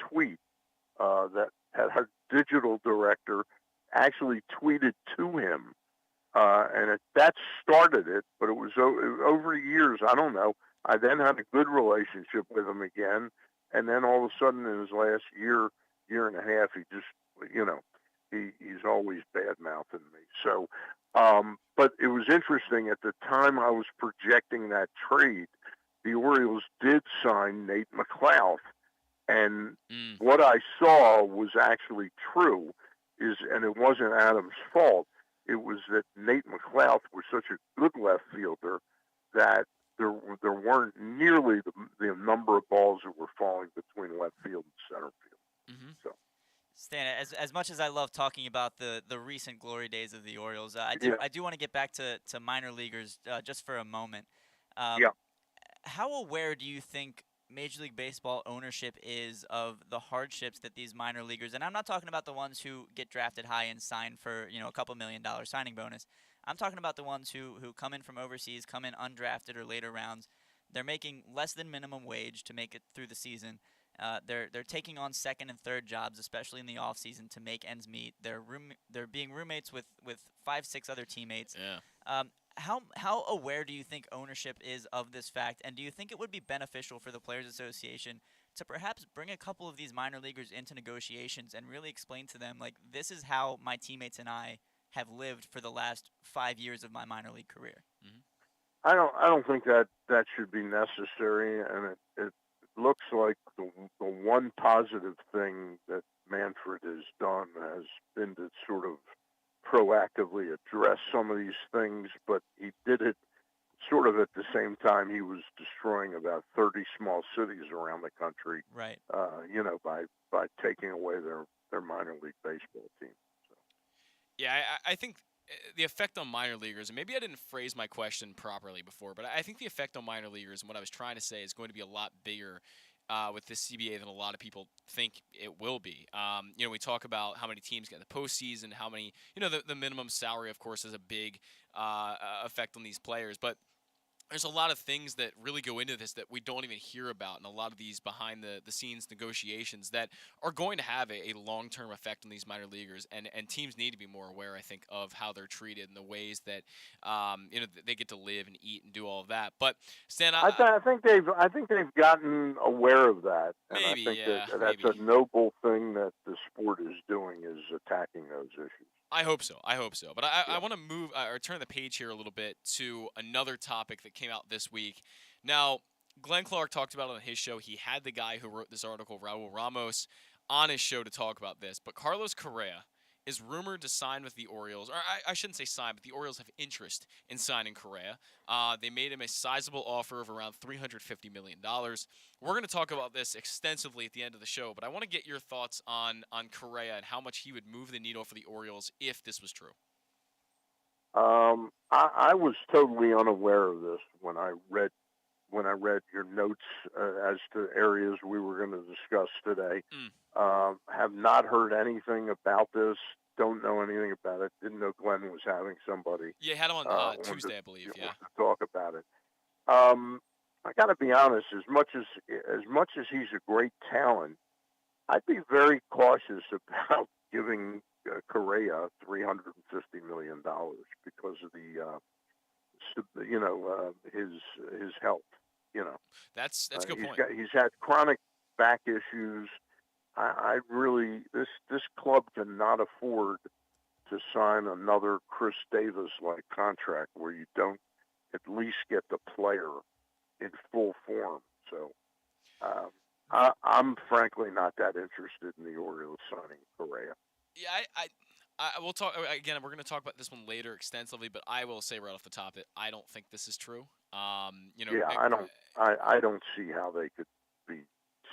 tweet that our digital director actually tweeted to him. And that started it, but it was over years. I don't know. I then had a good relationship with him again. And then all of a sudden in his last year and a half, he just, he's always bad-mouthing me. So, but it was interesting. At the time I was projecting that trade, the Orioles did sign Nate McLouth. And what I saw was actually true, and it wasn't Adam's fault. It was that Nate McLouth was such a good left fielder that there weren't nearly the number of balls that were falling between left field and center field. Mm-hmm. So, Stan, as much as I love talking about the recent glory days of the Orioles, I do want to get back to minor leaguers just for a moment. How aware do you think Major League Baseball ownership is of the hardships that these minor leaguers, and I'm not talking about the ones who get drafted high and sign for a couple $1 million signing bonus. I'm talking about the ones who come in from overseas, come in undrafted or later rounds. They're making less than minimum wage to make it through the season. They're taking on second and third jobs, especially in the off season, to make ends meet. They're being roommates with 5-6 other teammates. Yeah. How aware do you think ownership is of this fact, and do you think it would be beneficial for the Players Association to perhaps bring a couple of these minor leaguers into negotiations and really explain to them, like, this is how my teammates and I have lived for the last 5 years of my minor league career? Mm-hmm. I don't think that should be necessary, and it looks like the one positive thing that Manfred has done has been to sort of proactively address some of these things, but he did it sort of at the same time he was destroying about 30 small cities around the country, right? By taking away their minor league baseball team. So. Yeah, I think the effect on minor leaguers, and maybe I didn't phrase my question properly before, but I think the effect on minor leaguers and what I was trying to say is going to be a lot bigger with this CBA than a lot of people think it will be. We talk about how many teams get in the postseason, how many, the minimum salary, of course, is a big effect on these players. But there's a lot of things that really go into this that we don't even hear about, and a lot of these behind the scenes negotiations that are going to have a long-term effect on these minor leaguers, and teams need to be more aware, I think, of how they're treated and the ways that they get to live and eat and do all of that. But Stan, I think they've gotten aware of that, and maybe, I think yeah, that's maybe. a noble thing that the sport is doing, is attacking those issues. I hope so. But I want to move or turn the page here a little bit to another topic that came out this week. Now, Glenn Clark talked about it on his show. He had the guy who wrote this article, Raul Ramos, on his show to talk about this. But Carlos Correa is rumored to sign with the Orioles. Or I shouldn't say sign, but the Orioles have interest in signing Correa. They made him a sizable offer of around $350 million. We're going to talk about this extensively at the end of the show, but I want to get your thoughts on Correa and how much he would move the needle for the Orioles if this was true. I was totally unaware of this when I read your notes as to areas we were going to discuss today. Have not heard anything about this. Don't know anything about it. Didn't know Glenn was having somebody. Yeah, had him on Tuesday, I believe. Yeah, to talk about it. I got to be honest. As much as he's a great talent, I'd be very cautious about giving Correa $350 million because of his health. That's a good point. He's had chronic back issues. I really this club cannot afford to sign another Chris Davis-like contract where you don't at least get the player in full form. So I'm frankly not that interested in the Orioles signing Correa. Yeah, I will talk again. We're going to talk about this one later extensively, but I will say right off the top that I don't think this is true. I don't see how they could be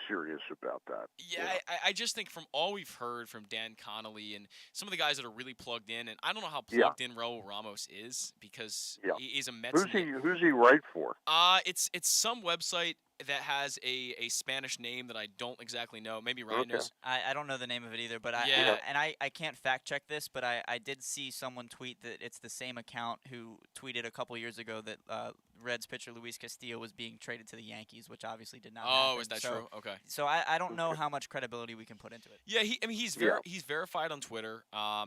serious about that. Yeah, I just think from all we've heard from Dan Connolly and some of the guys that are really plugged in, and I don't know how plugged in Raul Ramos is because he's a Mets. Who's he write for? It's some website that has a Spanish name that I don't exactly know. Maybe Ryan knows. I don't know the name of it either, but I can't fact check this, but I did see someone tweet that it's the same account who tweeted a couple years ago that Reds pitcher Luis Castillo was being traded to the Yankees, which obviously did not happen. Oh, is that true? Okay. So I don't know how much credibility we can put into it. Yeah, he's verified on Twitter.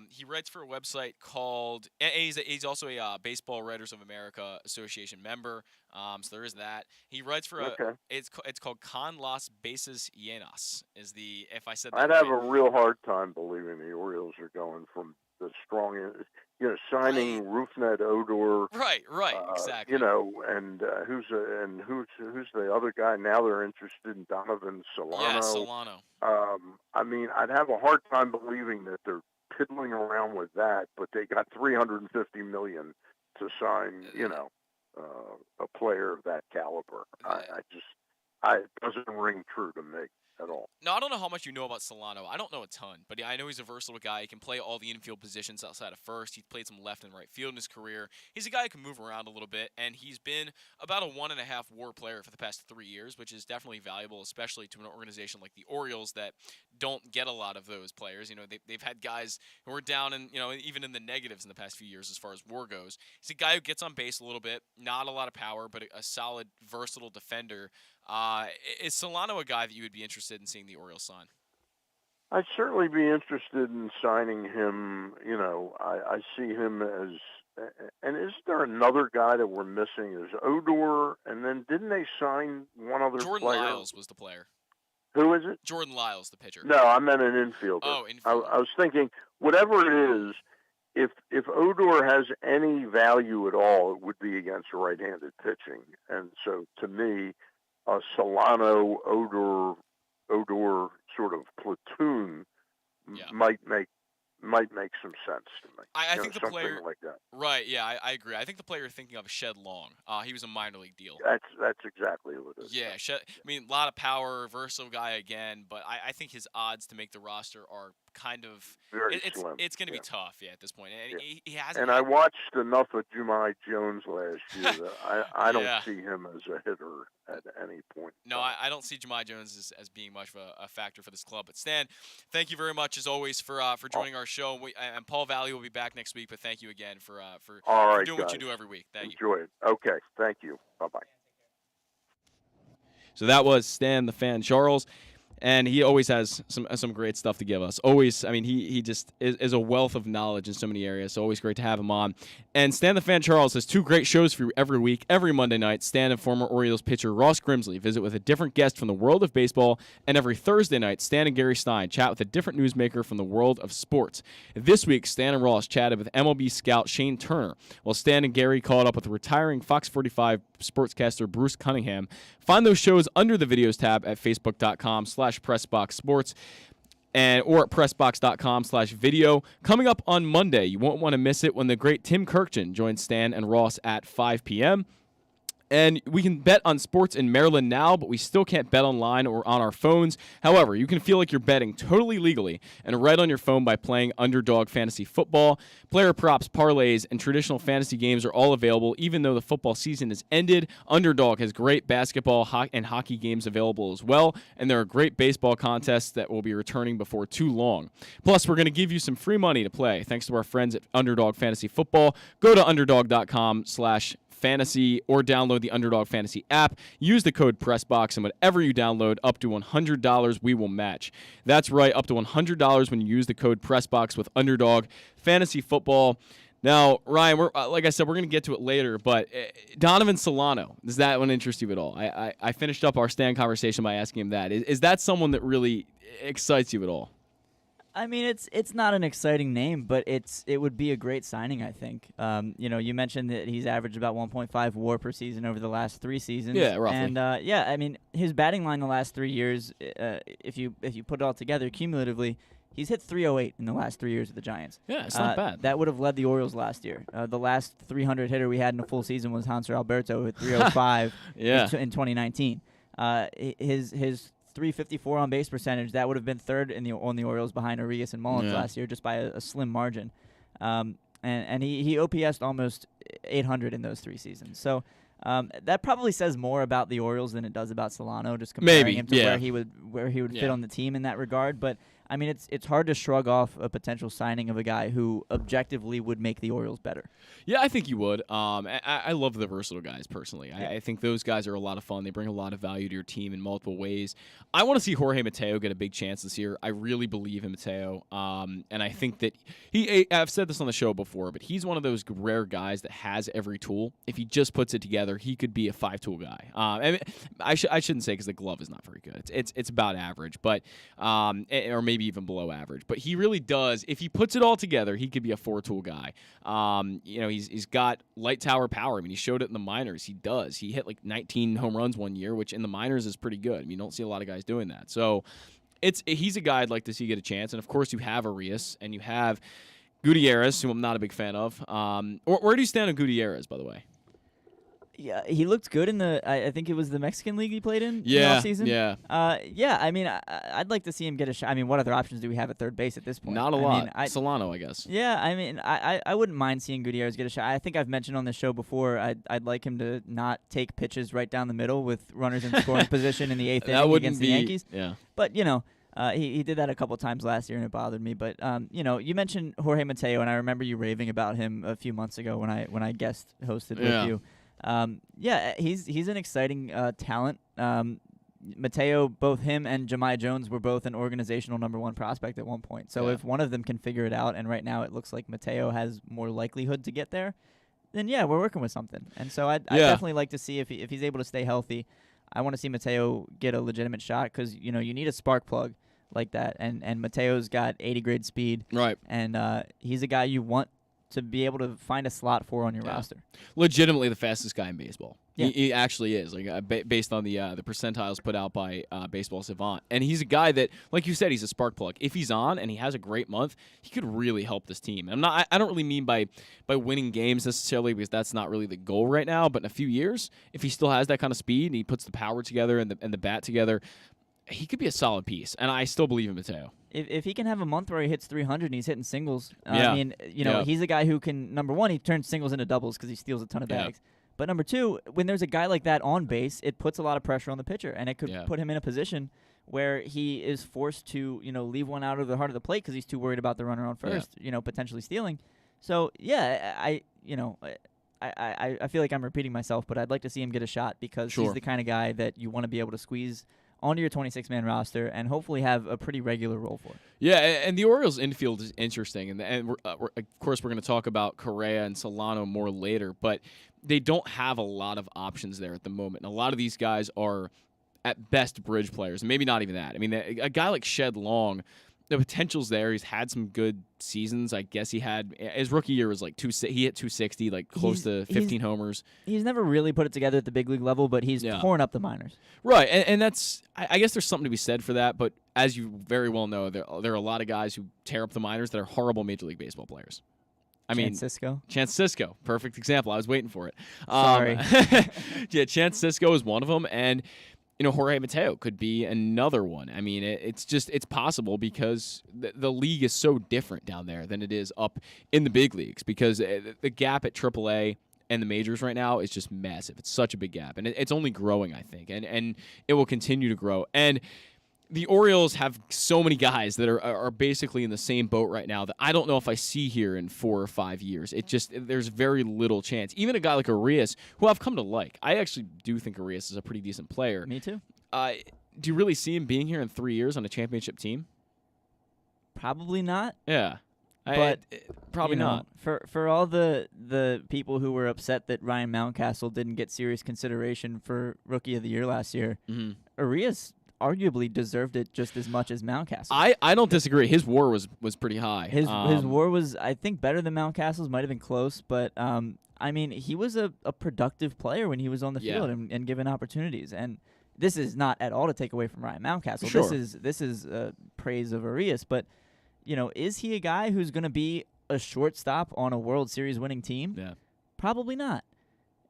He writes for a website called. And he's also a Baseball Writers of America Association member. So there is that. He writes for it's called Con Las Bases Llenas. If I said that I'd right. have a real hard time believing the Orioles are going from the strong, signing Rougned Odor. Right, exactly. And who's the other guy? Now they're interested in Donovan Solano. Yeah, Solano. I mean, I'd have a hard time believing that they're piddling around with that, but they got $350 million to sign, a player of that caliber. It doesn't ring true to me at all. No, I don't know how much you know about Solano. I don't know a ton, but I know he's a versatile guy. He can play all the infield positions outside of first. He's played some left and right field in his career. He's a guy who can move around a little bit, and he's been about a 1.5 WAR player for the past 3 years, which is definitely valuable, especially to an organization like the Orioles that don't get a lot of those players. They've had guys who are down in, even in the negatives in the past few years as far as WAR goes. He's a guy who gets on base a little bit, not a lot of power, but a solid, versatile defender. Is Solano a guy that you would be interested in seeing the Orioles sign? I'd certainly be interested in signing him. I see him as. And is there another guy that we're missing? Is Odor, and then didn't they sign one other Jordan player? Lyles was the player. Who is it? Jordan Lyles, the pitcher. No, I meant an infielder. Oh, infielder. I was thinking, whatever it is, if Odor has any value at all, it would be against right-handed pitching. And so, to me, a Solano Odor sort of platoon might make some sense to me. I think the player like that. Right, yeah, I agree. I think the player you're thinking of is Shed Long. He was a minor league deal. That's exactly what it is. Yeah, a lot of power, versatile guy again, but I think his odds to make the roster are kind of Very it's slim. it's going to be tough, at this point. And he hasn't. And I watched enough of Jahmai Jones last year that I don't see him as a hitter at any point. No, I don't see Jahmai Jones as being much of a factor for this club. But Stan, thank you very much as always for joining our show. And Paul Valley will be back next week. But thank you again for doing what you do every week. Thank you. Enjoy it. Okay, thank you. Bye-bye. So that was Stan the Fan Charles. And he always has some great stuff to give us. Always, I mean, he just is a wealth of knowledge in so many areas. So always great to have him on. And Stan the Fan Charles has 2 great shows for you every week. Every Monday night, Stan and former Orioles pitcher Ross Grimsley visit with a different guest from the world of baseball. And every Thursday night, Stan and Gary Stein chat with a different newsmaker from the world of sports. This week, Stan and Ross chatted with MLB scout Shane Turner, while Stan and Gary caught up with retiring Fox 45 sportscaster Bruce Cunningham. Find those shows under the videos tab at facebook.com/PressBoxSports or at pressbox.com/video. Coming up on Monday, you won't want to miss it when the great Tim Kirkjian joins Stan and Ross at 5 p.m. And we can bet on sports in Maryland now, but we still can't bet online or on our phones. However, you can feel like you're betting totally legally and right on your phone by playing Underdog Fantasy Football. Player props, parlays, and traditional fantasy games are all available, even though the football season is ended. Underdog has great basketball and hockey games available as well, and there are great baseball contests that will be returning before too long. Plus, we're going to give you some free money to play, thanks to our friends at Underdog Fantasy Football. Go to underdog.com/fantasy or download the Underdog Fantasy app. Use the code PRESSBOX, and whatever you download, up to $100 we will match. That's right, up to $100 when you use the code PRESSBOX with Underdog Fantasy Football. Now, Ryan, like I said, we're going to get to it later, but Donovan Solano, does that one interest you at all? I finished up our Stan conversation by asking him that. Is that someone that really excites you at all? I mean, it's not an exciting name, but it would be a great signing, I think. You mentioned that he's averaged about 1.5 WAR per season over the last 3 seasons. Yeah, roughly. And I mean, his batting line the last 3 years, if you put it all together cumulatively, he's hit 308 in the last 3 years of the Giants. Yeah, it's not bad. That would have led the Orioles last year. The last 300 hitter we had in a full season was Hanser Alberto at 305 in 2019. His 354 on base percentage, that would have been third on the Orioles behind Arias and Mullins last year, just by a slim margin. And he OPS'd almost 800 in those 3 seasons. So that probably says more about the Orioles than it does about Solano, just comparing him to where he would fit on the team in that regard. But I mean, it's hard to shrug off a potential signing of a guy who objectively would make the Orioles better. Yeah, I think you would. I love the versatile guys personally. I think those guys are a lot of fun. They bring a lot of value to your team in multiple ways. I want to see Jorge Mateo get a big chance this year. I really believe in Mateo, and I think that I've said this on the show before, but he's one of those rare guys that has every tool. If he just puts it together, he could be a 5-tool guy. I shouldn't say, because the glove is not very good. It's about average, but or maybe even below average. But he really does. If he puts it all together, he could be a 4-tool guy. He's got light tower power. I mean, he showed it in the minors. He does. He hit like 19 home runs one year, which in the minors is pretty good. I mean, you don't see a lot of guys doing that. So he's a guy I'd like to see get a chance. And of course, you have Arias and you have Gutierrez, who I'm not a big fan of. Where do you stand on Gutierrez, by the way? Yeah, he looked good in I think it was the Mexican League he played in the offseason. Yeah. I mean, I'd like to see him get a shot. I mean, what other options do we have at third base at this point? Not a lot. Solano, I guess. Yeah, I mean, I wouldn't mind seeing Gutierrez get a shot. I think I've mentioned on the show before, I'd like him to not take pitches right down the middle with runners in scoring position in the 8th inning against the Yankees. Yeah. But, he did that a couple times last year, and it bothered me. But you mentioned Jorge Mateo, and I remember you raving about him a few months ago when I guest hosted with you. He's an exciting talent. Mateo, both him and Jahmai Jones were both an organizational number 1 prospect at one point. So if one of them can figure it out, and right now it looks like Mateo has more likelihood to get there, then we're working with something. And so I'd definitely like to see if he's able to stay healthy. I want to see Mateo get a legitimate shot because you need a spark plug like that, and Mateo's got 80 grade speed, right? And he's a guy you want to be able to find a slot for on your roster. Legitimately the fastest guy in baseball. Yeah. He actually is, based on the percentiles put out by Baseball Savant. And he's a guy that, like you said, he's a spark plug. If he's on and he has a great month, he could really help this team. I don't really mean by winning games necessarily, because that's not really the goal right now. But in a few years, if he still has that kind of speed and he puts the power together and the bat together, he could be a solid piece, and I still believe in Mateo. If he can have a month where he hits 300 and he's hitting singles, Yeah. I mean, he's a guy who can, number one, he turns singles into doubles because he steals a ton of bags. But number two, when there's a guy like that on base, it puts a lot of pressure on the pitcher, and it could put him in a position where he is forced to, leave one out of the heart of the plate because he's too worried about the runner on first, potentially stealing. So, I feel like I'm repeating myself, but I'd like to see him get a shot because he's the kind of guy that you want to be able to squeeze onto your 26-man roster and hopefully have a pretty regular role for. Yeah, and the Orioles infield is interesting, and we're, of course we're going to talk about Correa and Solano more later, but they don't have a lot of options there at the moment. And a lot of these guys are at best bridge players, and maybe not even that. I mean, a guy like Shed Long, the potential's there. He's had some good seasons. I guess his rookie year was like he hit 260, like close to 15 homers. He's never really put it together at the big league level, but he's torn up the minors. Right, and that's I guess there's something to be said for that. But as you very well know, there are a lot of guys who tear up the minors that are horrible Major League Baseball players. Chance Sisco, perfect example. I was waiting for it. Sorry. Chance Sisco is one of them, and Jorge Mateo could be another one. I mean, it's possible because the league is so different down there than it is up in the big leagues because the gap at AAA and the majors right now is just massive. It's such a big gap, and it's only growing, I think, and it will continue to grow. And the Orioles have so many guys that are basically in the same boat right now that I don't know if I see here in 4 or 5 years. There's very little chance. Even a guy like Arias, who I've come to like. I actually do think Arias is a pretty decent player. Me too. Do you really see him being here in 3 years on a championship team? Probably not. Yeah. But probably not. For all the people who were upset that Ryan Mountcastle didn't get serious consideration for Rookie of the Year last year, Arias arguably deserved it just as much as Mountcastle. I don't disagree. His WAR was pretty high. His WAR was, I think, better than Mountcastle's. Might have been close, but I mean, he was a productive player when he was on the field and given opportunities. And this is not at all to take away from Ryan Mountcastle. Sure. This is praise of Arias, but is he a guy who's going to be a shortstop on a World Series winning team? Yeah, probably not.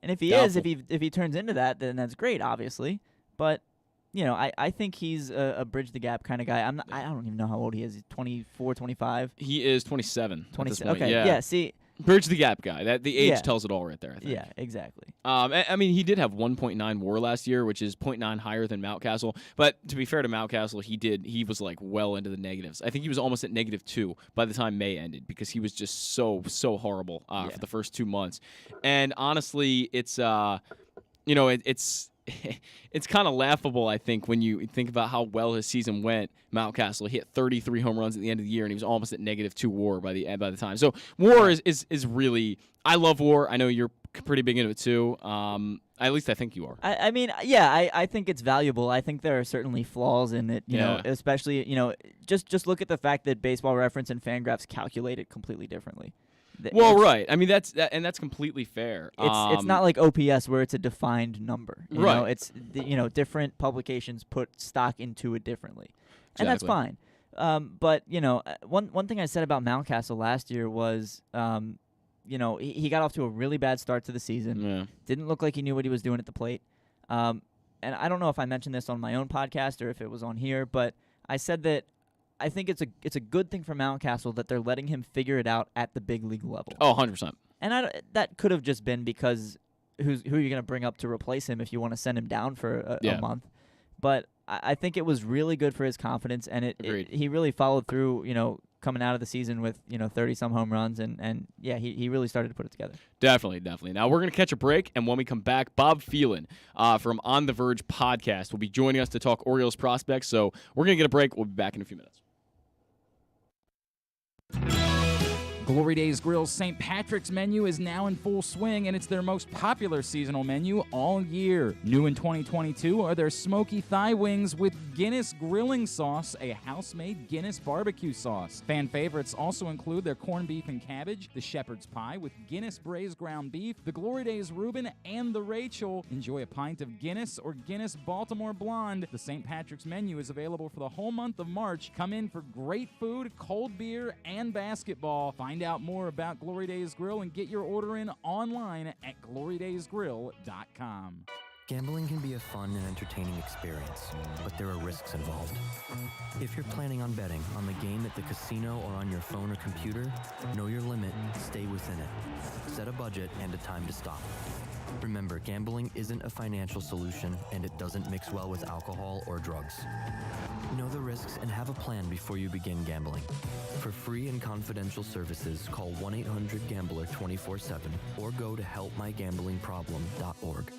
And if he Doubtful. is, if he turns into that, then that's great, obviously. But I think he's a bridge the gap kind of guy. I don't even know how old he is. He's 24, 25. He is 27. 27. Okay. Yeah. See, bridge the gap guy. That the age tells it all right there, I think. Yeah, exactly. I mean, he did have 1.9 WAR last year, which is 0.9 higher than Mountcastle. But to be fair to Mountcastle, he was like well into the negatives. I think he was almost at -2 by the time May ended because he was just so horrible for the first 2 months. And honestly, it's it's kind of laughable, I think, when you think about how well his season went. Mountcastle hit 33 home runs at the end of the year, and he was almost at -2 WAR by the time. So WAR is really. I love WAR. I know you're pretty big into it too. At least I think you are. I mean, I think it's valuable. I think there are certainly flaws in it. You know, especially just look at the fact that Baseball Reference and Fangraphs calculate it completely differently. Well, right. I mean, that's completely fair. It's not like OPS where it's a defined number. You know, it's different publications put stock into it differently, and that's fine. But one thing I said about Mountcastle last year was, he got off to a really bad start to the season. Yeah. Didn't look like he knew what he was doing at the plate. And I don't know if I mentioned this on my own podcast or if it was on here, but I said that I think it's a good thing for Mountcastle that they're letting him figure it out at the big league level. Oh, 100%. And that could have just been because who are you going to bring up to replace him if you want to send him down for a month? But I think it was really good for his confidence, and he really followed through, coming out of the season with 30-some home runs, and he really started to put it together. Definitely. Now we're going to catch a break, and when we come back, Bob Phelan from On the Verge podcast will be joining us to talk Orioles prospects. So we're going to get a break. We'll be back in a few minutes. Glory Days Grill's St. Patrick's menu is now in full swing, and it's their most popular seasonal menu all year. New in 2022 are their smoky thigh wings with Guinness grilling sauce, a house-made Guinness barbecue sauce. Fan favorites also include their corned beef and cabbage, the shepherd's pie with Guinness braised ground beef, the Glory Days Reuben, and the Rachel. Enjoy a pint of Guinness or Guinness Baltimore Blonde. The St. Patrick's menu is available for the whole month of March. Come in for great food, cold beer, and basketball. Find out more about Glory Days Grill and get your order in online at glorydaysgrill.com. Gambling can be a fun and entertaining experience, but there are risks involved. If you're planning on betting on the game at the casino or on your phone or computer, know your limit, stay within it. Set a budget and a time to stop. Remember, gambling isn't a financial solution, and it doesn't mix well with alcohol or drugs. Know the risks and have a plan before you begin gambling. For free and confidential services, call 1-800-GAMBLER 24/7 or go to helpmygamblingproblem.org.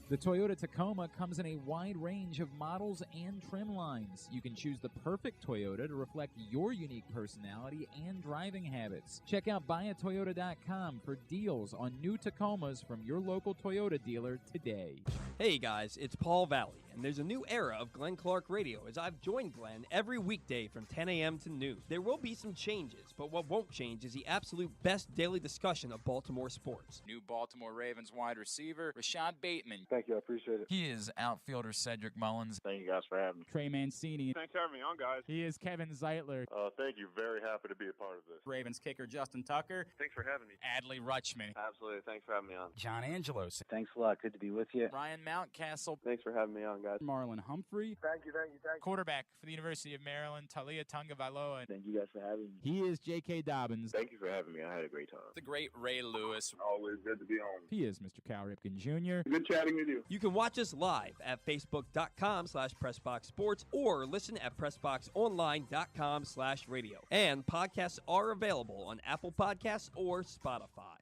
The Toyota Tacoma comes in a wide range of models and trim lines. You can choose the perfect Toyota to reflect your unique personality and driving habits. Check out buyatoyota.com for deals on new Tacomas from your local Toyota dealer today. Hey guys, it's Paul Valley, and there's a new era of Glenn Clark Radio as I've joined Glenn every weekday from 10 a.m. to noon. There will be some changes, but what won't change is the absolute best daily discussion of Baltimore sports. New Baltimore Ravens wide receiver, Rashad Bateman. Thank you, I appreciate it. He is outfielder Cedric Mullins. Thank you guys for having me. Trey Mancini. Thanks for having me on, guys. He is Kevin Zeitler. Thank you. Very happy to be a part of this. Ravens kicker Justin Tucker. Thanks for having me. Adley Rutschman. Absolutely. Thanks for having me on. John Angelos. Thanks a lot. Good to be with you. Ryan Mountcastle. Thanks for having me on, guys. Marlon Humphrey. Thank you. Quarterback for the University of Maryland, Talia Tungavailoa. Thank you guys for having me. He is J.K. Dobbins. Thank you for having me. I had a great time. The great Ray Lewis. Always good to be on. He is Mr. Cal Ripken Jr. Good chatting with you. You can watch us live at facebook.com/PressBoxSports or listen at PressBoxOnline.com/radio. And podcasts are available on Apple Podcasts or Spotify.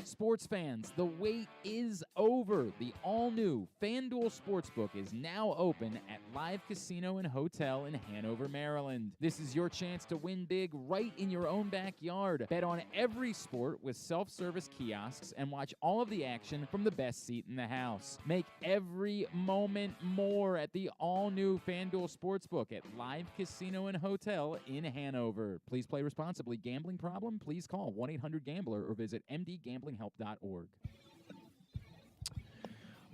Sports fans, the wait is over. The all-new FanDuel Sportsbook is now open at Live Casino and Hotel in Hanover, Maryland. This is your chance to win big right in your own backyard. Bet on every sport with self-service kiosks and watch all of the action from the best seat in the house. Make every moment more at the all-new FanDuel Sportsbook at Live Casino and Hotel in Hanover. Please play responsibly. Gambling problem? Please call 1-800-GAMBLER or visit mdgamblinghelp.org.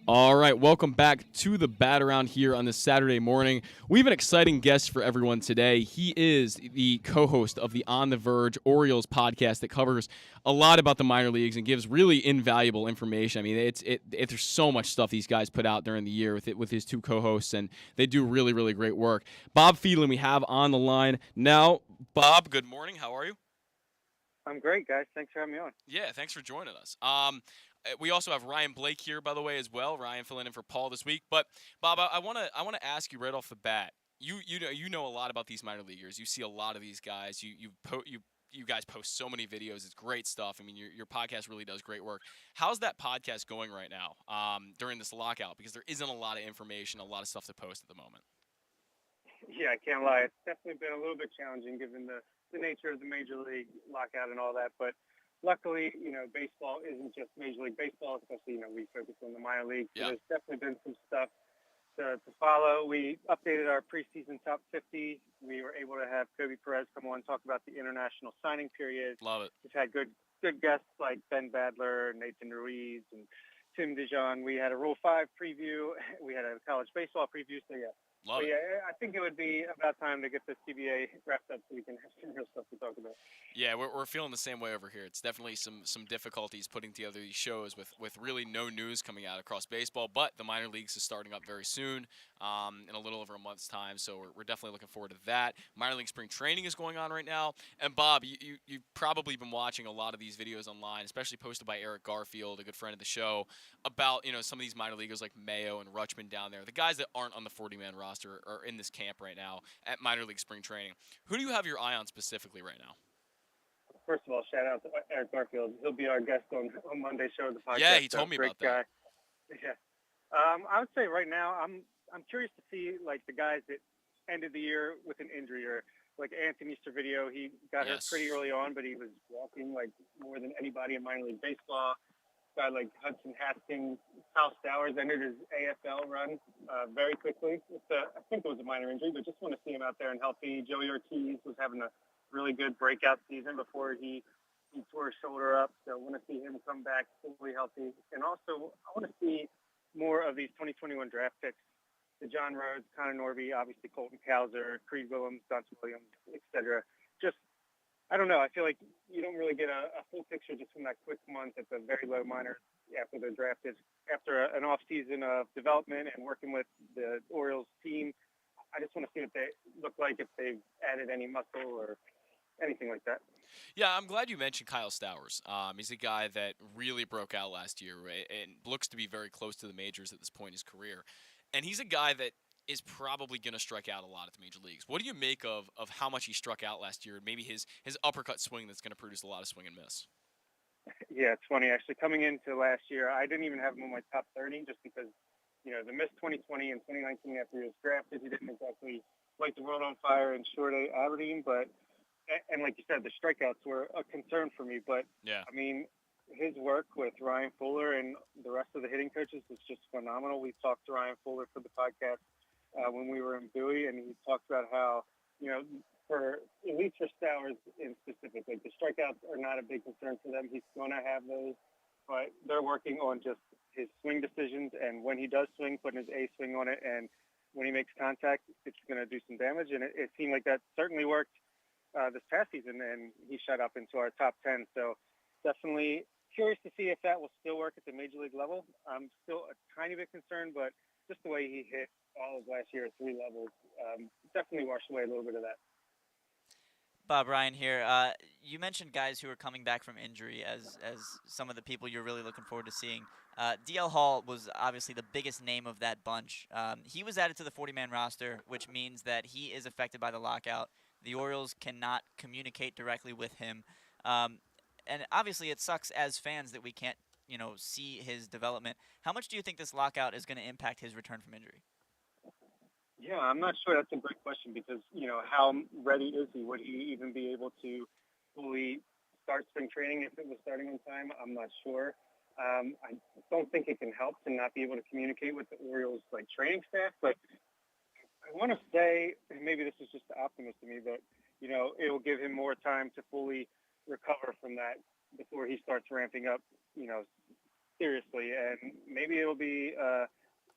All right, welcome back to the Bat Around here on this Saturday morning. We have an exciting guest for everyone today. He is the co-host of the On the Verge Orioles podcast that covers a lot about the minor leagues and gives really invaluable information. I mean, there's so much stuff these guys put out during the year with his two co-hosts, and they do really, really great work. Bob Phelan we have on the line now. Bob, good morning. How are you? I'm great, guys. Thanks for having me on. Yeah, thanks for joining us. We also have Ryan Blake here, by the way, as well. Ryan filling in for Paul this week. But Bob, I want to ask you right off the bat. You know a lot about these minor leaguers. You see a lot of these guys. You guys post so many videos. It's great stuff. I mean, your podcast really does great work. How's that podcast going right now during this lockout? Because there isn't a lot of information, a lot of stuff to post at the moment. Yeah, I can't lie. It's definitely been a little bit challenging given the nature of the Major League lockout and all that. But luckily, baseball isn't just Major League Baseball, especially, we focus on the minor leagues. So there's definitely been some stuff to follow. We updated our preseason top 50. We were able to have Kobe Perez come on and talk about the international signing period. Love it. We've had good guests like Ben Badler, Nathan Ruiz, and Tim Dijon. We had a Rule 5 preview. We had a college baseball preview. So, yeah. Love it. Yeah, I think it would be about time to get the CBA wrapped up so we can have some real stuff to talk about. Yeah, we're feeling the same way over here. It's definitely some difficulties putting together these shows with really no news coming out across baseball, but the minor leagues is starting up very soon in a little over a month's time, so we're definitely looking forward to that. Minor league spring training is going on right now, and Bob, you've probably been watching a lot of these videos online, especially posted by Eric Garfield, a good friend of the show, about some of these minor leaguers like Mayo and Rutschman down there, the guys that aren't on the 40-man roster are in this camp right now at minor league spring training. Who do you have your eye on specifically right now? First of all, shout out to Eric Garfield. He'll be our guest on Monday's show of the podcast. Yeah, he told me about that. Yeah. I would say right now I'm curious to see the guys that ended the year with an injury, or like Anthony Servideo. He got hurt pretty early on, but he was walking more than anybody in minor league baseball. Guy like Hudson Haskins, Kyle Stowers entered his AFL run very quickly. I think it was a minor injury, but just want to see him out there and healthy. Joey Ortiz was having a really good breakout season before he tore his shoulder up. So I want to see him come back fully healthy. And also, I want to see more of these 2021 draft picks. The John Rhodes, Connor Norby, obviously Colton Cowser, Creed Willems, Dante Williams, etc. Just I don't know. I feel like you don't really get a full picture just from that quick month at the very low minors after they're drafted. After an off season of development and working with the Orioles team, I just want to see what they look like, if they've added any muscle or anything like that. Yeah, I'm glad you mentioned Kyle Stowers. He's a guy that really broke out last year, right, and looks to be very close to the majors at this point in his career. And he's a guy that is probably going to strike out a lot at the major leagues. What do you make of how much he struck out last year, and maybe his uppercut swing that's going to produce a lot of swing and miss? Yeah, it's funny. Actually, coming into last year, I didn't even have him on my top 30 just because, the missed 2020 and 2019 after he was drafted, he didn't exactly light the world on fire in short A Aberdeen, but and like you said, the strikeouts were a concern for me. But, yeah, I mean, his work with Ryan Fuller and the rest of the hitting coaches was just phenomenal. We talked to Ryan Fuller for the podcast when we were in Bowie, and he talked about how, for at least for Stowers in specific, like the strikeouts are not a big concern for them. He's going to have those, but they're working on just his swing decisions, and when he does swing, putting his A swing on it, and when he makes contact, it's going to do some damage. And it seemed like that certainly worked this past season, and he shot up into our top 10. So definitely curious to see if that will still work at the major league level. I'm still a tiny bit concerned, but just the way he hit all of last year at 3 levels definitely washed away a little bit of that. Bob, Ryan here. You mentioned guys who are coming back from injury as some of the people you're really looking forward to seeing. DL Hall was obviously the biggest name of that bunch. He was added to the 40-man roster, which means that he is affected by the lockout. The Orioles cannot communicate directly with him. And obviously it sucks as fans that we can't, see his development. How much do you think this lockout is going to impact his return from injury? Yeah, I'm not sure. That's a great question because, how ready is he? Would he even be able to fully start spring training if it was starting on time? I'm not sure. I don't think it can help to not be able to communicate with the Orioles, training staff. But I want to say, and maybe this is just the optimist to me, but, it will give him more time to fully recover from that before he starts ramping up, seriously. And maybe it'll be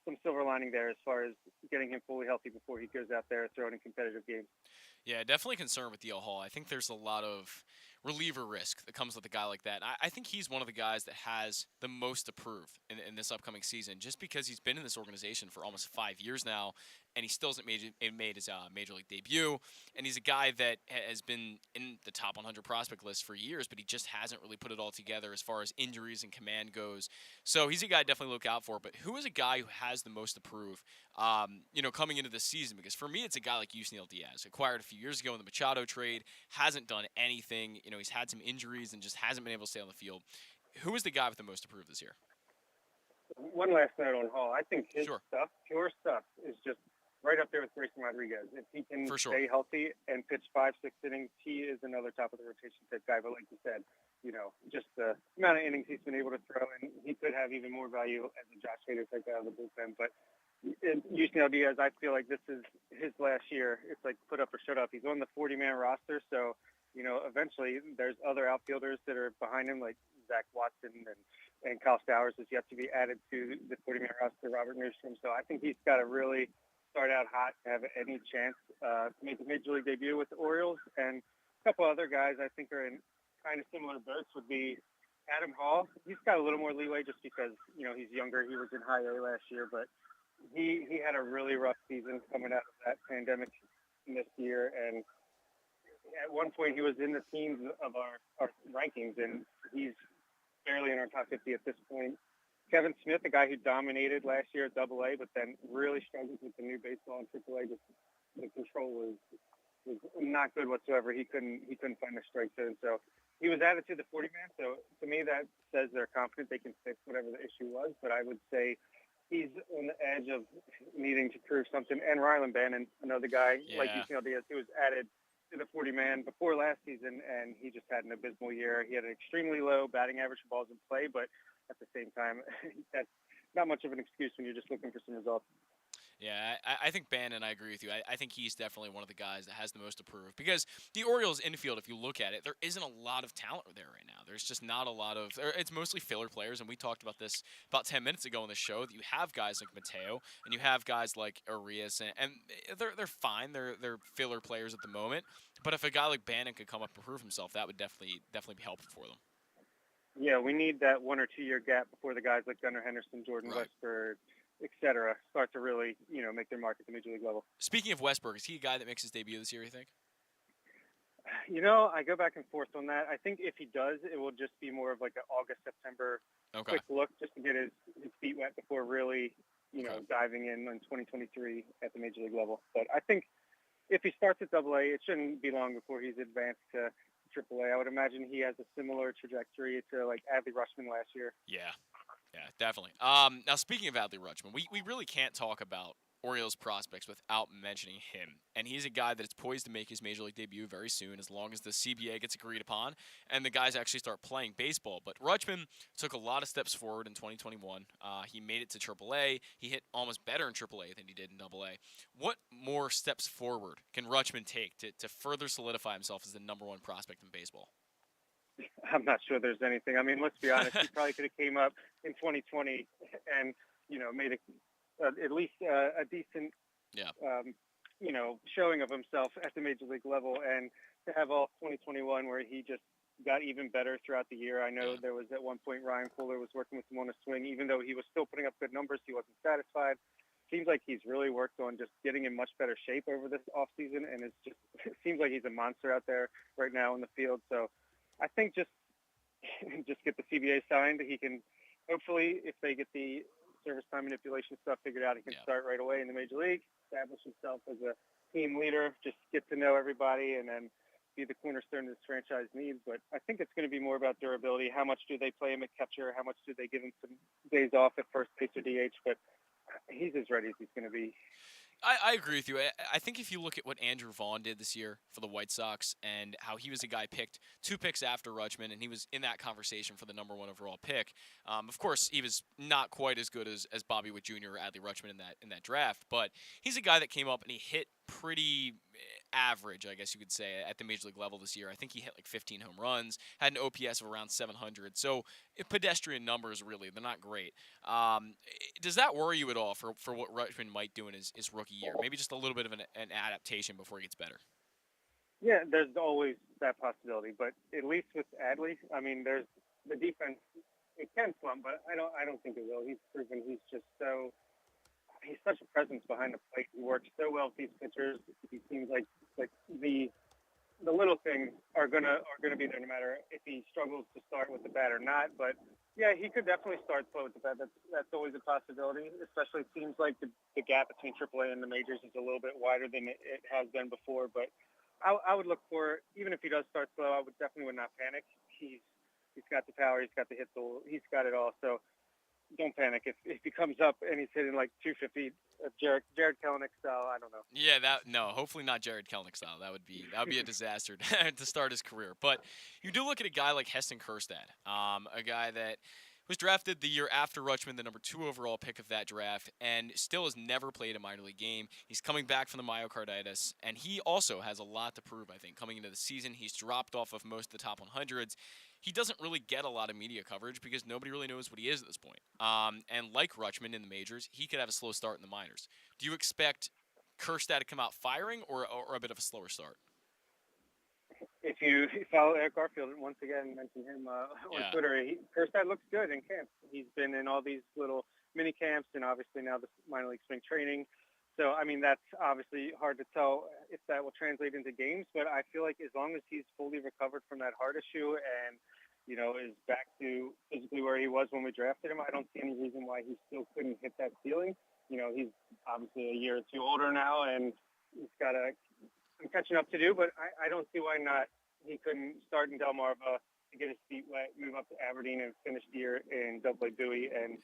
some silver lining there as far as getting him fully healthy before he goes out there throwing in competitive games. Yeah, definitely concerned with DL Hall. I think there's a lot of reliever risk that comes with a guy like that. I think he's one of the guys that has the most to prove in this upcoming season, just because he's been in this organization for almost 5 years now, and he still hasn't made his major league debut. And he's a guy that has been in the top 100 prospect list for years, but he just hasn't really put it all together as far as injuries and command goes. So he's a guy to definitely look out for. But who is a guy who has the most to prove, coming into this season? Because for me, it's a guy like Yusniel Diaz, acquired a few years ago in the Machado trade, hasn't done anything. He's had some injuries and just hasn't been able to stay on the field. Who is the guy with the most to prove this year? One last note on Hall. I think his stuff, pure stuff, is just right up there with Grayson Rodriguez. If he can stay healthy and pitch 5-6 innings, he is another top of the rotation type guy. But like you said, just the amount of innings he's been able to throw, and he could have even more value as a Josh Hader type out of the bullpen. But Yusniel Diaz, I feel like this is his last year. It's like put up or shut up. He's on the 40-man roster, so eventually there's other outfielders that are behind him, like Zach Watson and Kyle Stowers is yet to be added to the 40-man roster, Robert Newstrom. So I think he's got to really start out hot to have any chance to make a major league debut with the Orioles. And a couple other guys I think are in kind of similar boats would be Adam Hall. He's got a little more leeway just because, he's younger. He was in high A last year, but he had a really rough season coming out of that pandemic this year. And at one point he was in the teams of our rankings, and he's barely in our top 50 at this point. Kevin Smith, a guy who dominated last year at AA, but then really struggled with the new baseball in AAA. Just the control was not good whatsoever. He couldn't find a strike zone. So he was added to the 40-man. So to me, that says they're confident they can fix whatever the issue was. But I would say he's on the edge of needing to prove something. And Rylan Bannon, another guy like Yusniel Diaz, who was added to the 40-man before last season, and he just had an abysmal year. He had an extremely low batting average for balls in play, but at the same time, that's not much of an excuse when you're just looking for some results. Yeah, I think Bannon, I agree with you. I think he's definitely one of the guys that has the most to prove because the Orioles infield, if you look at it, there isn't a lot of talent there right now. There's just not a lot of – it's mostly filler players, and we talked about this about 10 minutes ago on the show, that you have guys like Mateo and you have guys like Arias, and they're fine. They're filler players at the moment. But if a guy like Bannon could come up and prove himself, that would definitely be helpful for them. Yeah, we need that 1 or 2 year gap before the guys like Gunnar Henderson, Jordan Westberg, et cetera, start to really, make their mark at the major league level. Speaking of Westberg, is he a guy that makes his debut this year, you think? I go back and forth on that. I think if he does, it will just be more of like an August, September quick look just to get his feet wet before really, diving in 2023 at the major league level. But I think if he starts at AA, it shouldn't be long before he's advanced to AAA. I would imagine he has a similar trajectory to like Adley Rutschman last year. Yeah, definitely. Now, speaking of Adley Rutschman, we really can't talk about Orioles prospects without mentioning him. And he's a guy that is poised to make his major league debut very soon, as long as the CBA gets agreed upon and the guys actually start playing baseball. But Rutschman took a lot of steps forward in 2021. He made it to AAA. He hit almost better in AAA than he did in AA. What more steps forward can Rutschman take to further solidify himself as the #1 prospect in baseball? I'm not sure there's anything. I mean, let's be honest. He probably could have came up in 2020 and, made at least a decent, showing of himself at the major league level. And to have all 2021 where he just got even better throughout the year. I know there was at one point Ryan Fuller was working with him on a swing. Even though he was still putting up good numbers, he wasn't satisfied. Seems like he's really worked on just getting in much better shape over this offseason. And it seems like he's a monster out there right now in the field. So I think just get the CBA signed. He can hopefully, if they get the service time manipulation stuff figured out, he can start right away in the major league, establish himself as a team leader, just get to know everybody, and then be the cornerstone this franchise needs. But I think it's going to be more about durability. How much do they play him at catcher? How much do they give him some days off at first base or DH? But he's as ready as he's going to be. I agree with you. I think if you look at what Andrew Vaughn did this year for the White Sox and how he was a guy picked 2 picks after Rutschman, and he was in that conversation for the #1 overall pick. Of course, he was not quite as good as Bobby Witt Jr. or Adley Rutschman in that draft, but he's a guy that came up and he hit pretty average, I guess you could say, at the major league level this year. I think he hit like 15 home runs, had an OPS of around 700. So pedestrian numbers, really, they're not great. Does that worry you at all for what Rutschman might do in his rookie year? Maybe just a little bit of an adaptation before he gets better. Yeah, there's always that possibility. But at least with Adley, I mean, there's the defense. It can slump, but I don't think it will. He's proven he's such a presence behind the plate. He works so well with these pitchers. He seems like the little things are gonna be there no matter if he struggles to start with the bat or not. But yeah, he could definitely start slow with the bat. That's always a possibility. Especially it seems like the gap between AAA and the majors is a little bit wider than it has been before. But I would look for, even if he does start slow, I would not panic. He's got the power, he's got the hit tool, he's got it all. So don't panic if he comes up and he's hitting like 250, Jared Kelenic style. I don't know. Yeah, hopefully not Jared Kelenic style. That would be a disaster to start his career. But you do look at a guy like Heston Kjerstad, a guy that was drafted the year after Rutschman, the #2 overall pick of that draft, and still has never played a minor league game. He's coming back from the myocarditis, and he also has a lot to prove, I think, coming into the season. He's dropped off of most of the top 100s. He doesn't really get a lot of media coverage because nobody really knows what he is at this point. And like Rutschman in the majors, he could have a slow start in the minors. Do you expect Kjerstad to come out firing or a bit of a slower start? If you follow Eric Garfield, once again, mention him on Twitter, Kjerstad looks good in camp. He's been in all these little mini camps and obviously now the minor league spring training. So, I mean, that's obviously hard to tell if that will translate into games, but I feel like as long as he's fully recovered from that heart issue and, is back to physically where he was when we drafted him, I don't see any reason why he still couldn't hit that ceiling. He's obviously a year or two older now and he's got some catching up to do, but I don't see why not. He couldn't start in Delmarva to get his feet wet, move up to Aberdeen and finish the year in Double-A Dewey and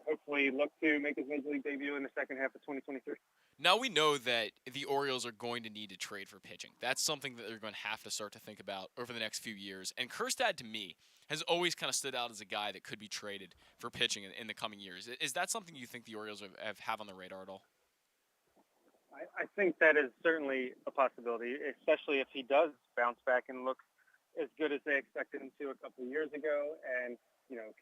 hopefully look to make his major league debut in the second half of 2023. Now we know that the Orioles are going to need to trade for pitching. That's something that they're going to have to start to think about over the next few years. And Kjerstad, to me, has always kind of stood out as a guy that could be traded for pitching in the coming years. Is that something you think the Orioles have on the radar at all? I think that is certainly a possibility, especially if he does bounce back and look as good as they expected him to a couple of years ago. And,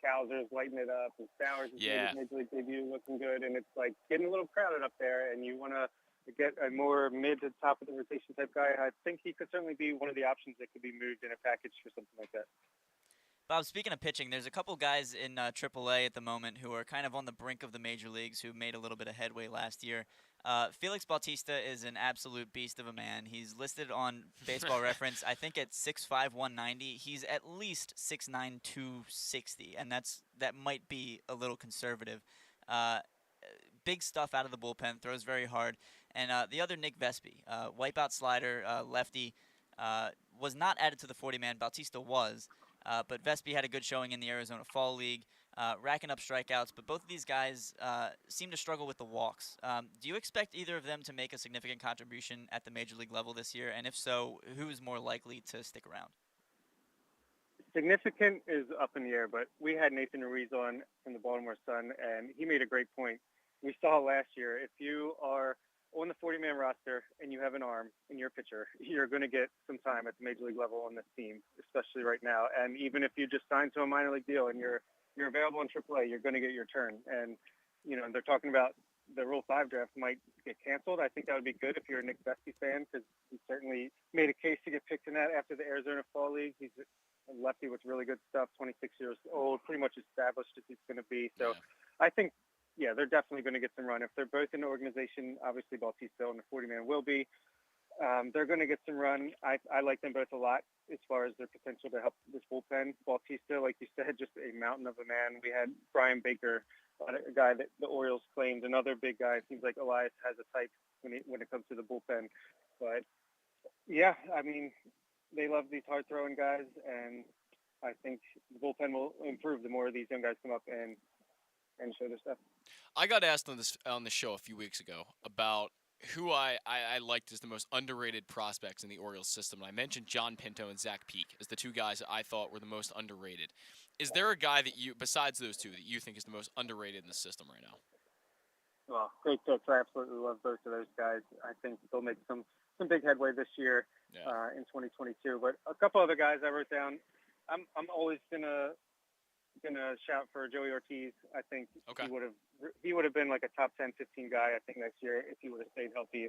Cowser's lighting it up, and Stowers is made his Major League debut looking good. And it's like getting a little crowded up there, and you want to get a more mid to top of the rotation type guy. I think he could certainly be one of the options that could be moved in a package for something like that. Bob, speaking of pitching, there's a couple guys in AAA at the moment who are kind of on the brink of the major leagues who made a little bit of headway last year. Felix Bautista is an absolute beast of a man. He's listed on Baseball Reference, I think at 6'5", 190. He's at least 6'9", 260, and that might be a little conservative. Big stuff out of the bullpen, throws very hard. And the other, Nick Vespi, wipeout slider, lefty, was not added to the 40-man. Bautista was. But Vespi had a good showing in the Arizona Fall League, racking up strikeouts. But both of these guys seem to struggle with the walks. Do you expect either of them to make a significant contribution at the Major League level this year? And if so, who is more likely to stick around? Significant is up in the air, but we had Nathan Ruiz on from the Baltimore Sun, and he made a great point. We saw last year, if you are on the 40-man roster and you have an arm and you're a pitcher, you're going to get some time at the Major League level on this team, especially right now. And even if you just signed to a minor league deal and you're available in AAA, you're going to get your turn. And, they're talking about the Rule 5 draft might get canceled. I think that would be good if you're a Nick Vespi fan, because he certainly made a case to get picked in that after the Arizona Fall League. He's a lefty with really good stuff, 26 years old, pretty much established as he's going to be. So I think, they're definitely going to get some run. If they're both in the organization, obviously Bautista and the 40-man will be. They're going to get some run. I like them both a lot as far as their potential to help this bullpen. Bautista, like you said, just a mountain of a man. We had Brian Baker, a guy that the Orioles claimed, another big guy. It seems like Elias has a type when it comes to the bullpen. But, they love these hard-throwing guys, and I think the bullpen will improve the more these young guys come up and show their stuff. I got asked on the show a few weeks ago about who I liked as the most underrated prospects in the Orioles system. And I mentioned John Pinto and Zach Peak as the two guys that I thought were the most underrated. Is there a guy that you, besides those two, that you think is the most underrated in the system right now? Well, great picks. I absolutely love both of those guys. I think they'll make some big headway this year in 2022. But a couple other guys I wrote down. I'm always gonna shout for Joey Ortiz. I think he would have been like a top 10, 15 guy, I think, next year if he would have stayed healthy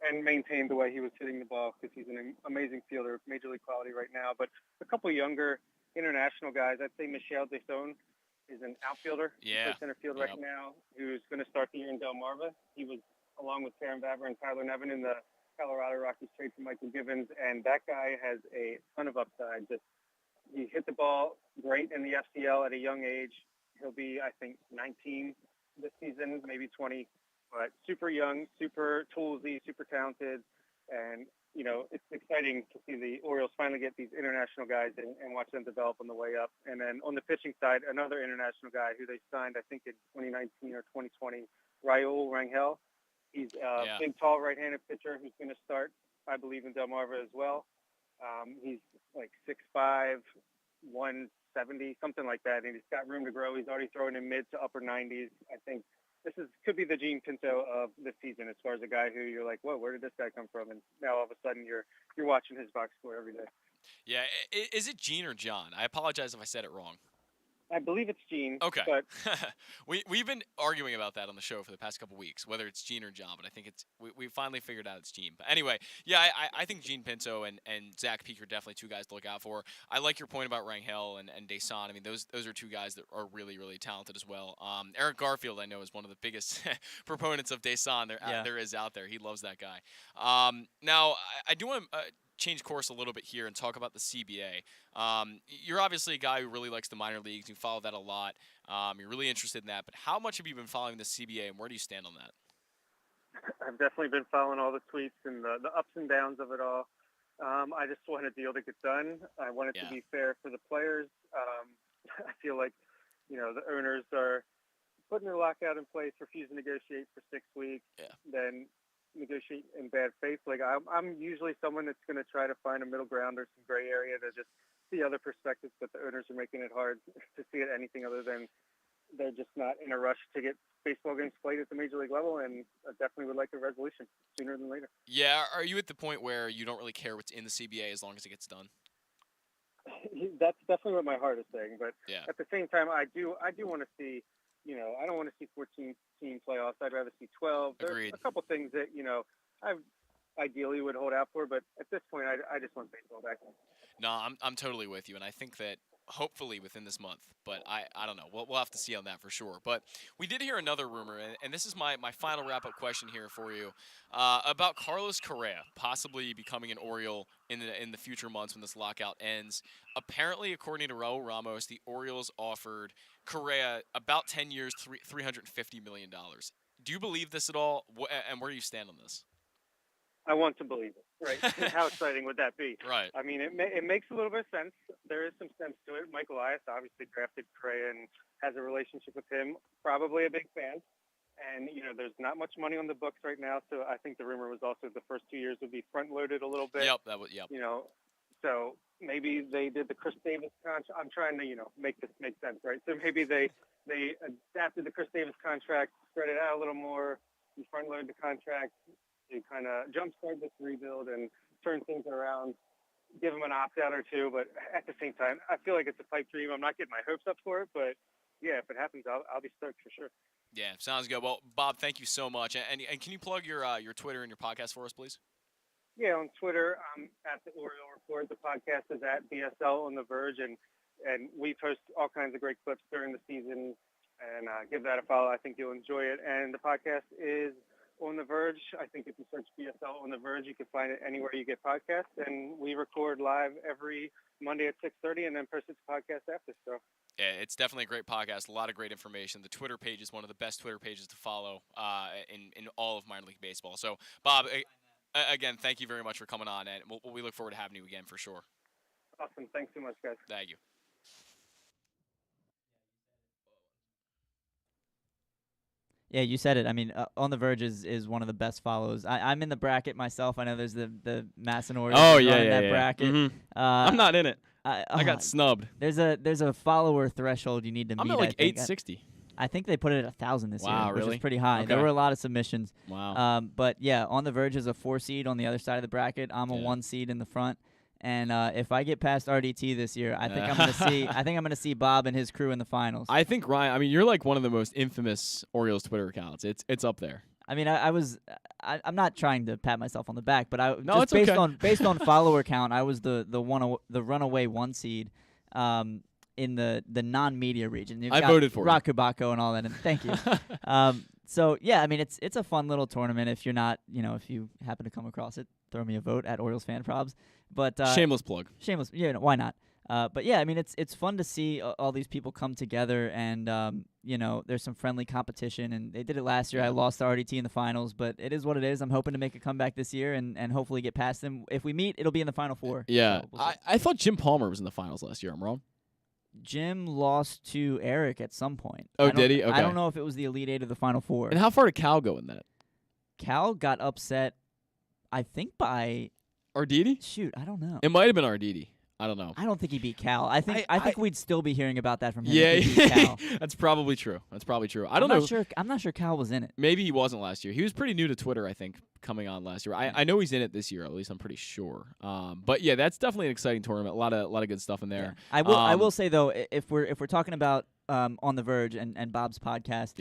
and maintained the way he was hitting the ball, because he's an amazing fielder, major league quality right now. But a couple younger international guys, I'd say Michel Deson is an outfielder, center field right now, who's going to start the year in Delmarva. He was, along with Karen Baver and Tyler Nevin, in the Colorado Rockies trade for Michael Givens, and that guy has a ton of upside. He hit the ball great in the FCL at a young age. He'll be, I think, 19 this season, maybe 20, but super young, super toolsy, super talented. And, it's exciting to see the Orioles finally get these international guys and watch them develop on the way up. And then on the pitching side, another international guy who they signed, I think, in 2019 or 2020, Raul Rangel. He's a big, tall right-handed pitcher who's going to start, I believe, in Delmarva as well. He's like 6'5", 170, something like that, and he's got room to grow. He's already throwing in mid to upper 90s. I think this could be the Gene Pinto of this season, as far as a guy who you're like, whoa, where did this guy come from? And now all of a sudden you're watching his box score every day. Yeah, is it Gene or John? I apologize if I said it wrong. I believe it's Gene. Okay. But we've been arguing about that on the show for the past couple weeks, whether it's Gene or John, but I think we finally figured out it's Gene. But anyway, I think Gene Pinto and Zach Peak are definitely two guys to look out for. I like your point about Rangel and Deson. I mean, those are two guys that are really, really talented as well. Eric Garfield, I know, is one of the biggest proponents of Deson there is out there. He loves that guy. Now, I do want to change course a little bit here and talk about the CBA. You're obviously a guy who really likes the minor leagues. You follow that a lot. You're really interested in that. But how much have you been following the CBA, and where do you stand on that? I've definitely been following all the tweets and the ups and downs of it all. I just want a deal to get done. I want it to be fair for the players. I feel like, the owners are putting their lockout in place, refuse to negotiate for 6 weeks, then negotiate in bad faith. Like I'm usually someone that's going to try to find a middle ground or some gray area to just see other perspectives, but the owners are making it hard to see it anything other than they're just not in a rush to get baseball games played at the major league level, and I definitely would like a resolution sooner than later. Yeah, are you at the point where you don't really care what's in the CBA as long as it gets done? That's definitely what my heart is saying, but yeah. At the same time, I do want to see, I don't want to see 14-team playoffs. I'd rather see 12. Agreed. There's a couple things that, I ideally would hold out for, but at this point, I just want baseball back. No, I'm totally with you, and I think that hopefully within this month, but I don't know. We'll have to see on that for sure. But we did hear another rumor, and this is my final wrap-up question here for you, about Carlos Correa possibly becoming an Oriole in the future months when this lockout ends. Apparently, according to Raul Ramos, the Orioles offered Correa about 10 years, $350 million. Do you believe this at all, and where do you stand on this? I want to believe it, right? How exciting would that be? Right. I mean, it makes a little bit of sense. There is some sense to it. Mike Elias obviously drafted Correa and has a relationship with him, probably a big fan. And, there's not much money on the books right now, so I think the rumor was also the first 2 years would be front-loaded a little bit. Yep, that would, yep. So maybe they did the Chris Davis contract. I'm trying to, make this make sense, right? So maybe they adapted the Chris Davis contract, spread it out a little more, and front-loaded the contract to kind of jumpstart this rebuild and turn things around, give them an opt-out or two. But at the same time, I feel like it's a pipe dream. I'm not getting my hopes up for it, but, yeah, if it happens, I'll be stoked for sure. Yeah, sounds good. Well, Bob, thank you so much. And can you plug your Twitter and your podcast for us, please? Yeah, on Twitter, I'm at the Oriole Report. The podcast is at BSL on the Verge, and we post all kinds of great clips during the season. And give that a follow. I think you'll enjoy it. And the podcast is on the Verge. I think if you search BSL on the Verge, you can find it anywhere you get podcasts. And we record live every Monday at 6:30, and then post it to podcast after. So. Yeah, it's definitely a great podcast. A lot of great information. The Twitter page is one of the best Twitter pages to follow in all of minor league baseball. So, Bob, again, thank you very much for coming on, and we look forward to having you again for sure. Awesome. Thanks so much, guys. Thank you. Yeah, you said it. I mean, On the Verge is one of the best follows. I'm in the bracket myself. I know there's the Masson Orioles. Oh, in yeah. that bracket. Mm-hmm. I'm not in it. I got snubbed. There's a follower threshold you need to meet. I'm at like 860. I think they put it at 1,000 this year, which really? is pretty high. Okay. There were a lot of submissions. Wow. But yeah, On the Verge is a 4 seed on the other side of the bracket. I'm a 1 seed in the front. And if I get past RDT this year, I think I'm gonna see Bob and his crew in the finals. I think Ryan. I mean, you're like one of the most infamous Orioles Twitter accounts. It's up there. I mean, I'm not trying to pat myself on the back, but it's based on follower count, I was the runaway 1 seed in the non-media region. I voted for Rock Kubako and all that. And thank you. So yeah, I mean, it's a fun little tournament. If you're not, if you happen to come across it, throw me a vote at Orioles Fan Probs. But shameless plug. Shameless. Yeah, why not? But yeah, I mean, it's fun to see all these people come together, and there's some friendly competition. And they did it last year. I lost to RDT in the finals, but it is what it is. I'm hoping to make a comeback this year and hopefully get past them. If we meet, it'll be in the Final Four. Yeah, so we'll I thought Jim Palmer was in the finals last year. I'm wrong. Jim lost to Eric at some point. Oh, did he? Okay. I don't know if it was the Elite Eight of the Final Four. And how far did Cal go in that? Cal got upset, I think, by Arditi? Shoot, I don't know. It might have been Arditi. I don't know. I don't think he beat Cal. I think we'd still be hearing about that from him. Yeah, if he beat Cal. That's probably true. I don't know. I'm not sure Cal was in it. Maybe he wasn't last year. He was pretty new to Twitter, I think, coming on last year. I know he's in it this year. At least I'm pretty sure. But yeah, that's definitely an exciting tournament. A lot of good stuff in there. Yeah. I will say though, if we're talking about On the Verge and Bob's podcast,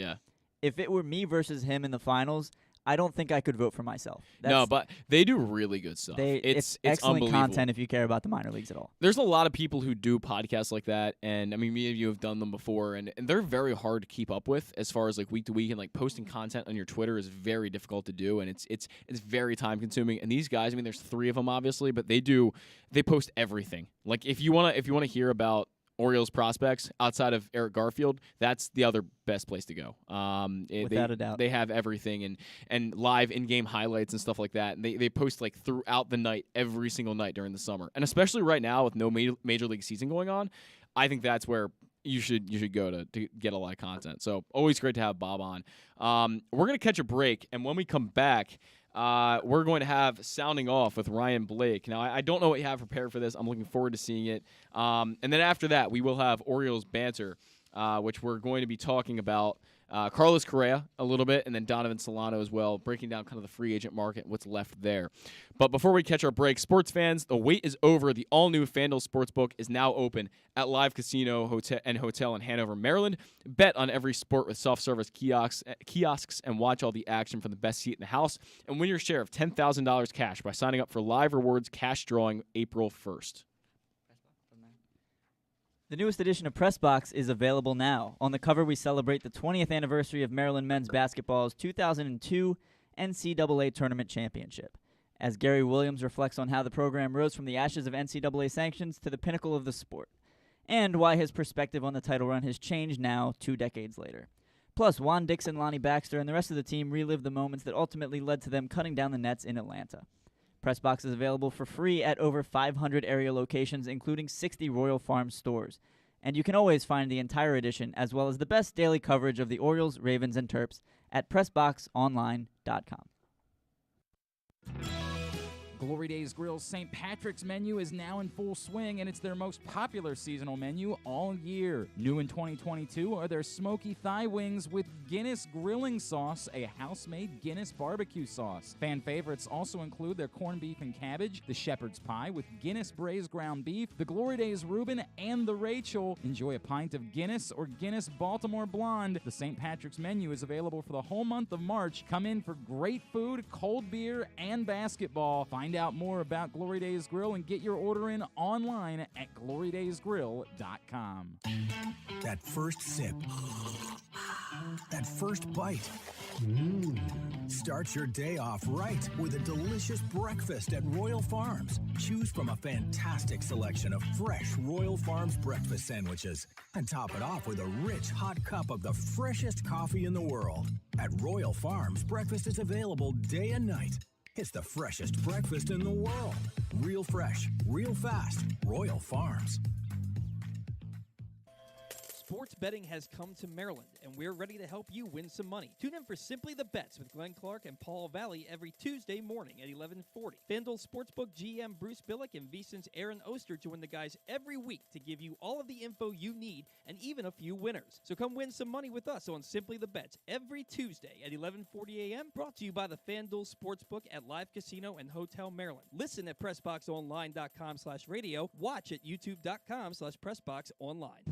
if it were me versus him in the finals, I don't think I could vote for myself. No, but they do really good stuff. It's excellent content if you care about the minor leagues at all. There's a lot of people who do podcasts like that, and I mean, many of you have done them before, and they're very hard to keep up with as far as like week to week, and like posting content on your Twitter is very difficult to do, and it's very time consuming. And these guys, I mean, there's 3 of them obviously, but they post everything. Like if you wanna hear about Orioles prospects outside of Eric Garfield, that's the other best place to go. Without a doubt. They have everything and live in-game highlights and stuff like that. And they post like throughout the night, every single night during the summer. And especially right now with no major league season going on, I think that's where you should go to get a lot of content. So always great to have Bob on. We're going to catch a break, and when we come back, we're going to have Sounding Off with Ryan Blake. Now, I don't know what you have prepared for this. I'm looking forward to seeing it. And then after that, we will have Orioles banter which we're going to be talking about Carlos Correa a little bit, and then Donovan Solano as well, breaking down kind of the free agent market, what's left there. But before we catch our break, sports fans, the wait is over. The all-new FanDuel Sportsbook is now open at Live Casino Hotel in Hanover, Maryland. Bet on every sport with self-service kiosks and watch all the action from the best seat in the house, and win your share of $10,000 cash by signing up for Live Rewards cash drawing April 1st. The newest edition of PressBox is available now. On the cover, we celebrate the 20th anniversary of Maryland men's basketball's 2002 NCAA Tournament Championship, as Gary Williams reflects on how the program rose from the ashes of NCAA sanctions to the pinnacle of the sport, and why his perspective on the title run has changed now 2 decades later. Plus, Juan Dixon, Lonnie Baxter, and the rest of the team relive the moments that ultimately led to them cutting down the nets in Atlanta. PressBox is available for free at over 500 area locations, including 60 Royal Farms stores. And you can always find the entire edition, as well as the best daily coverage of the Orioles, Ravens, and Terps at PressBoxOnline.com. Glory Days Grill's St. Patrick's menu is now in full swing, and it's their most popular seasonal menu all year. New in 2022 are their smoky thigh wings with Guinness grilling sauce, a house-made Guinness barbecue sauce. Fan favorites also include their corned beef and cabbage, the shepherd's pie with Guinness braised ground beef, the Glory Days Reuben, and the Rachel. Enjoy a pint of Guinness or Guinness Baltimore Blonde. The St. Patrick's menu is available for the whole month of March. Come in for great food, cold beer, and basketball. Find out more about Glory Days Grill and get your order in online at glorydaysgrill.com. That first sip. That first bite. Start your day off right with a delicious breakfast at Royal Farms. Choose from a fantastic selection of fresh Royal Farms breakfast sandwiches and top it off with a rich hot cup of the freshest coffee in the world. At Royal Farms, breakfast is available day and night. It's the freshest breakfast in the world. Real fresh, real fast. Royal Farms. Sports betting has come to Maryland, and we're ready to help you win some money. Tune in for Simply the Bets with Glenn Clark and Paul Valley every Tuesday morning at 11:40. FanDuel Sportsbook GM Bruce Billick and VSiN's Aaron Oster join the guys every week to give you all of the info you need and even a few winners. So come win some money with us on Simply the Bets every Tuesday at 11:40 a.m. Brought to you by the FanDuel Sportsbook at Live Casino and Hotel Maryland. Listen at PressBoxOnline.com/radio. Watch at YouTube.com/PressBoxOnline.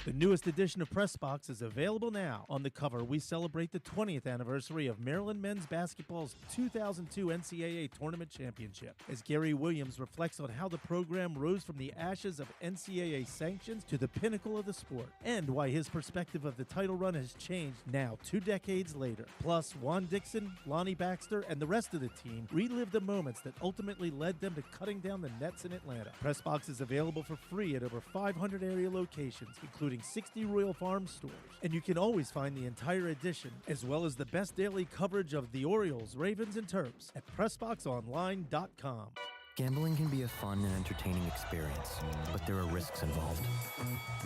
The newest edition of PressBox is available now. On the cover, we celebrate the 20th anniversary of Maryland men's basketball's 2002 NCAA Tournament Championship, as Gary Williams reflects on how the program rose from the ashes of NCAA sanctions to the pinnacle of the sport, and why his perspective of the title run has changed now 2 decades later. Plus, Juan Dixon, Lonnie Baxter, and the rest of the team relive the moments that ultimately led them to cutting down the nets in Atlanta. PressBox is available for free at over 500 area locations, including 60 Royal Farms stores. And you can always find the entire edition, as well as the best daily coverage of the Orioles, Ravens, and Terps at PressBoxOnline.com. Gambling can be a fun and entertaining experience, but there are risks involved.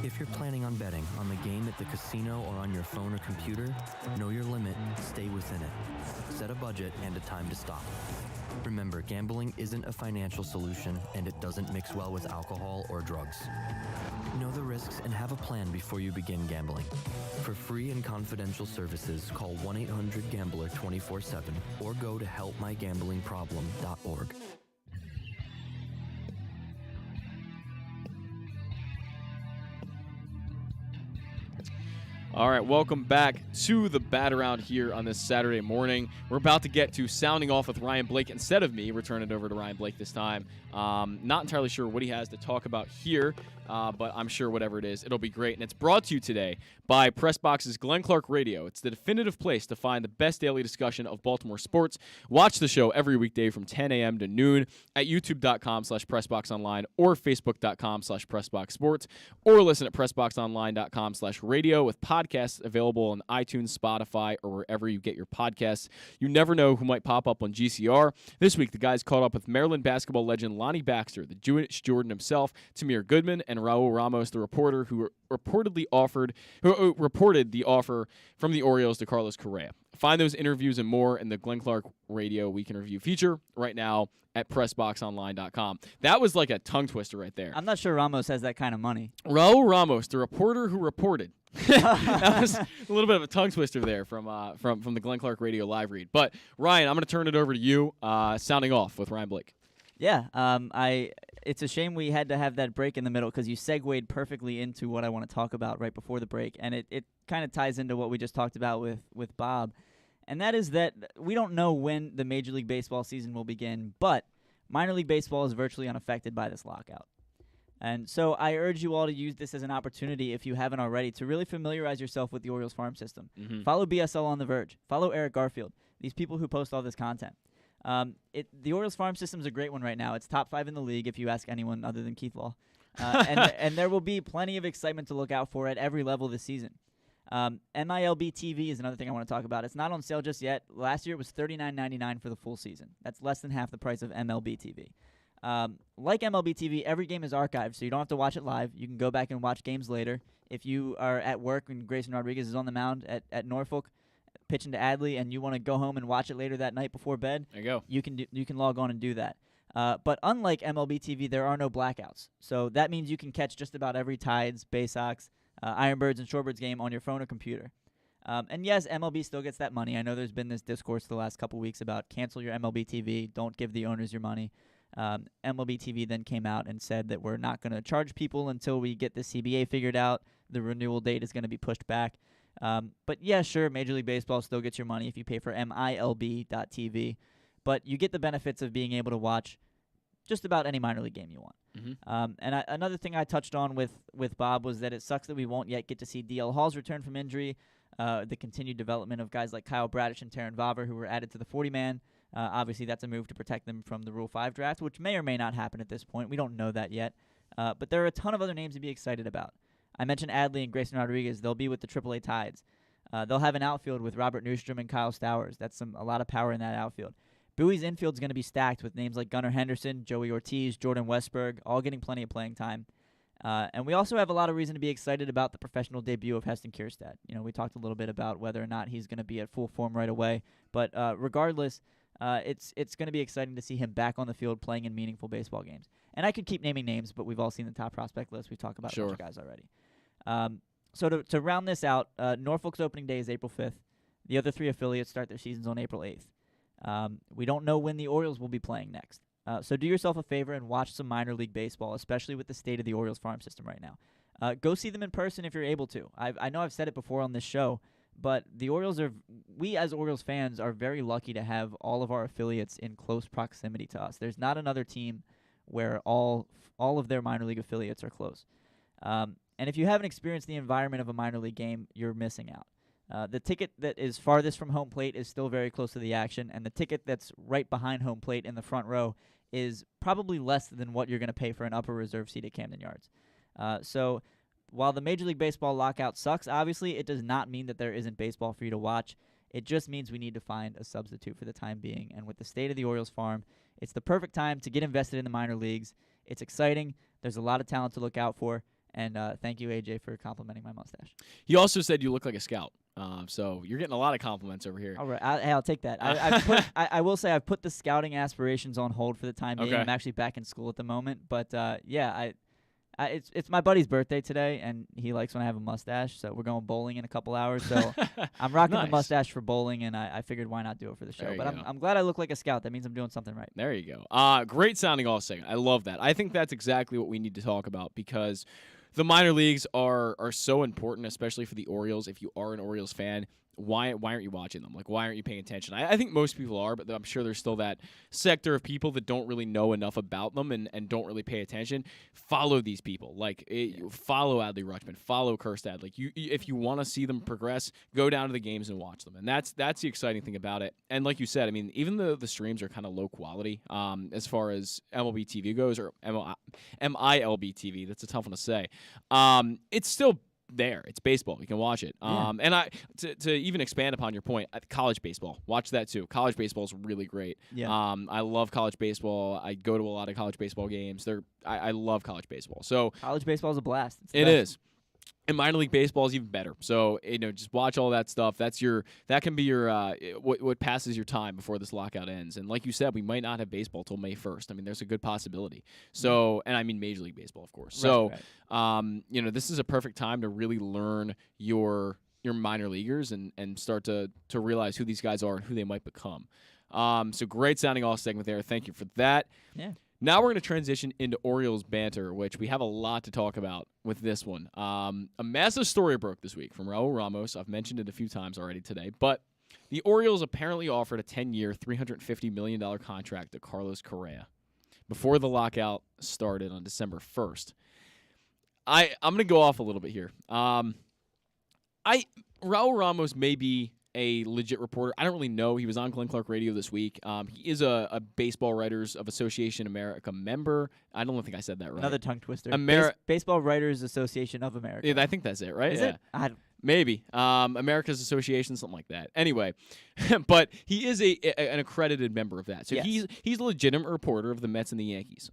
If you're planning on betting on the game at the casino or on your phone or computer, know your limit, stay within it. Set a budget and a time to stop. Remember, gambling isn't a financial solution, and it doesn't mix well with alcohol or drugs. Know the risks and have a plan before you begin gambling. For free and confidential services, call 1-800-GAMBLER 24/7 or go to helpmygamblingproblem.org. All right, welcome back to the Bat Around here on this Saturday morning. We're about to get to sounding off with Ryan Blake instead of me. Return it over to Ryan Blake this time. Not entirely sure what he has to talk about here, but I'm sure whatever it is, it'll be great. And it's brought to you today by PressBox's Glenn Clark Radio. It's the definitive place to find the best daily discussion of Baltimore sports. Watch the show every weekday from 10 a.m. to noon at youtube.com/PressBoxOnline or facebook.com/PressBoxSports, or listen at PressBoxOnline.com/radio with podcasts available on iTunes, Spotify, or wherever you get your podcasts. You never know who might pop up on GCR. This week, the guys caught up with Maryland basketball legend Lonnie Baxter, the Jewish Jordan himself, Tamir Goodman, and Raul Ramos, the reporter who reported the offer from the Orioles to Carlos Correa. Find those interviews and more in the Glenn Clark Radio Week in Review feature right now at PressBoxOnline.com. That was like a tongue twister right there. I'm not sure Ramos has that kind of money. Raul Ramos, the reporter who reported. That was a little bit of a tongue twister there from the Glenn Clark Radio live read. But Ryan, I'm going to turn it over to you, sounding off with Ryan Blake. Yeah, it's a shame we had to have that break in the middle because you segued perfectly into what I want to talk about right before the break, and it kind of ties into what we just talked about with Bob, and that is that we don't know when the Major League Baseball season will begin, but minor league baseball is virtually unaffected by this lockout. And so I urge you all to use this as an opportunity, if you haven't already, to really familiarize yourself with the Orioles farm system. Mm-hmm. Follow BSL on The Verge. Follow Eric Garfield, these people who post all this content. The Orioles farm system is a great one right now. It's top 5 in the league if you ask anyone other than Keith Law. And there will be plenty of excitement to look out for at every level this season. MILB TV is another thing I want to talk about. It's not on sale just yet. Last year it was $39.99 for the full season. That's less than half the price of MLB TV. Like MLB TV, every game is archived, so you don't have to watch it live. You can go back and watch games later. If you are at work and Grayson Rodriguez is on the mound at Norfolk, pitching to Adley, and you want to go home and watch it later that night before bed, there you go. You can log on and do that. But unlike MLB TV, there are no blackouts. So that means you can catch just about every Tides, Bay Sox, Ironbirds, and Shorebirds game on your phone or computer. And yes, MLB still gets that money. I know there's been this discourse the last couple weeks about cancel your MLB TV, don't give the owners your money. MLB TV then came out and said that we're not going to charge people until we get the CBA figured out. The renewal date is going to be pushed back. But yeah, sure, Major League Baseball still gets your money if you pay for MILB.TV. But you get the benefits of being able to watch just about any minor league game you want. Mm-hmm. And another thing I touched on with Bob was that it sucks that we won't yet get to see DL Hall's return from injury, the continued development of guys like Kyle Bradish and Taron Vaver, who were added to the 40-man. Obviously, that's a move to protect them from the Rule 5 draft, which may or may not happen at this point. We don't know that yet. But there are a ton of other names to be excited about. I mentioned Adley and Grayson Rodriguez. They'll be with the AAA Tides. They'll have an outfield with Robert Newstrom and Kyle Stowers. That's a lot of power in that outfield. Bowie's infield is going to be stacked with names like Gunnar Henderson, Joey Ortiz, Jordan Westberg, all getting plenty of playing time. And we also have a lot of reason to be excited about the professional debut of Heston Kjerstad. You know, we talked a little bit about whether or not he's going to be at full form right away. But regardless, it's going to be exciting to see him back on the field playing in meaningful baseball games. And I could keep naming names, but we've all seen the top prospect list. We've talked about a bunch of guys already. So to round this out, Norfolk's opening day is April 5th. The other 3 affiliates start their seasons on April 8th. We don't know when the Orioles will be playing next. So do yourself a favor and watch some minor league baseball, especially with the state of the Orioles farm system right now. Go see them in person if you're able to. I know I've said it before on this show, but the Orioles we as Orioles fans are very lucky to have all of our affiliates in close proximity to us. There's not another team where all of their minor league affiliates are close. And if you haven't experienced the environment of a minor league game, you're missing out. The ticket that is farthest from home plate is still very close to the action, and the ticket that's right behind home plate in the front row is probably less than what you're going to pay for an upper reserve seat at Camden Yards. So while the Major League Baseball lockout sucks, obviously it does not mean that there isn't baseball for you to watch. It just means we need to find a substitute for the time being. And with the state of the Orioles farm, it's the perfect time to get invested in the minor leagues. It's exciting. There's a lot of talent to look out for. And thank you, AJ, for complimenting my mustache. He also said you look like a scout. So you're getting a lot of compliments over here. All right, I'll take that. I will say I've put the scouting aspirations on hold for the time being. I'm actually back in school at the moment. But, it's my buddy's birthday today, and he likes when I have a mustache. So we're going bowling in a couple hours. So I'm rocking the mustache for bowling, and I figured why not do it for the show. But I'm glad I look like a scout. That means I'm doing something right. There you go. Great sounding all segment. I love that. I think that's exactly what we need to talk about because the minor leagues are so important, especially for the Orioles. If you are an Orioles fan, why aren't you watching them? Like, why aren't you paying attention? I think most people are, but I'm sure there's still that sector of people that don't really know enough about them and don't really pay attention. Follow these people. Like, follow Adley Rutschman. Follow Kjerstad. Like, if you want to see them progress, go down to the games and watch them. And that's the exciting thing about it. And like you said, I mean, even the streams are kind of low quality as far as MLB TV goes, or MILB TV. That's a tough one to say. It's still there. It's baseball. You can watch it. And to even expand upon your point, college baseball. Watch that too. College baseball is really great. Yeah. I love college baseball. I go to a lot of college baseball games. I love college baseball. So college baseball is a blast. It is. And minor league baseball is even better. So, just watch all that stuff. That can be your what passes your time before this lockout ends. And like you said, we might not have baseball till May 1st. I mean, there's a good possibility. So, and I mean Major League Baseball, of course. Right. This is a perfect time to really learn your minor leaguers and start to realize who these guys are and who they might become. So great sounding off segment there. Thank you for that. Yeah. Now we're going to transition into Orioles banter, which we have a lot to talk about with this one. A massive story broke this week from Raul Ramos. I've mentioned it a few times already today, but the Orioles apparently offered a 10-year, $350 million contract to Carlos Correa before the lockout started on December 1st. I'm going to go off a little bit here. Raul Ramos may be a legit reporter. I don't really know. He was on Glenn Clark Radio this week. He is a Baseball Writers of Association America member. I don't think I said that right. Another tongue twister. Baseball Writers Association of America. Yeah, I think that's it, right? Is it? Maybe. America's Association, something like that. Anyway, but he is an accredited member of that. So yes. He's a legitimate reporter of the Mets and the Yankees.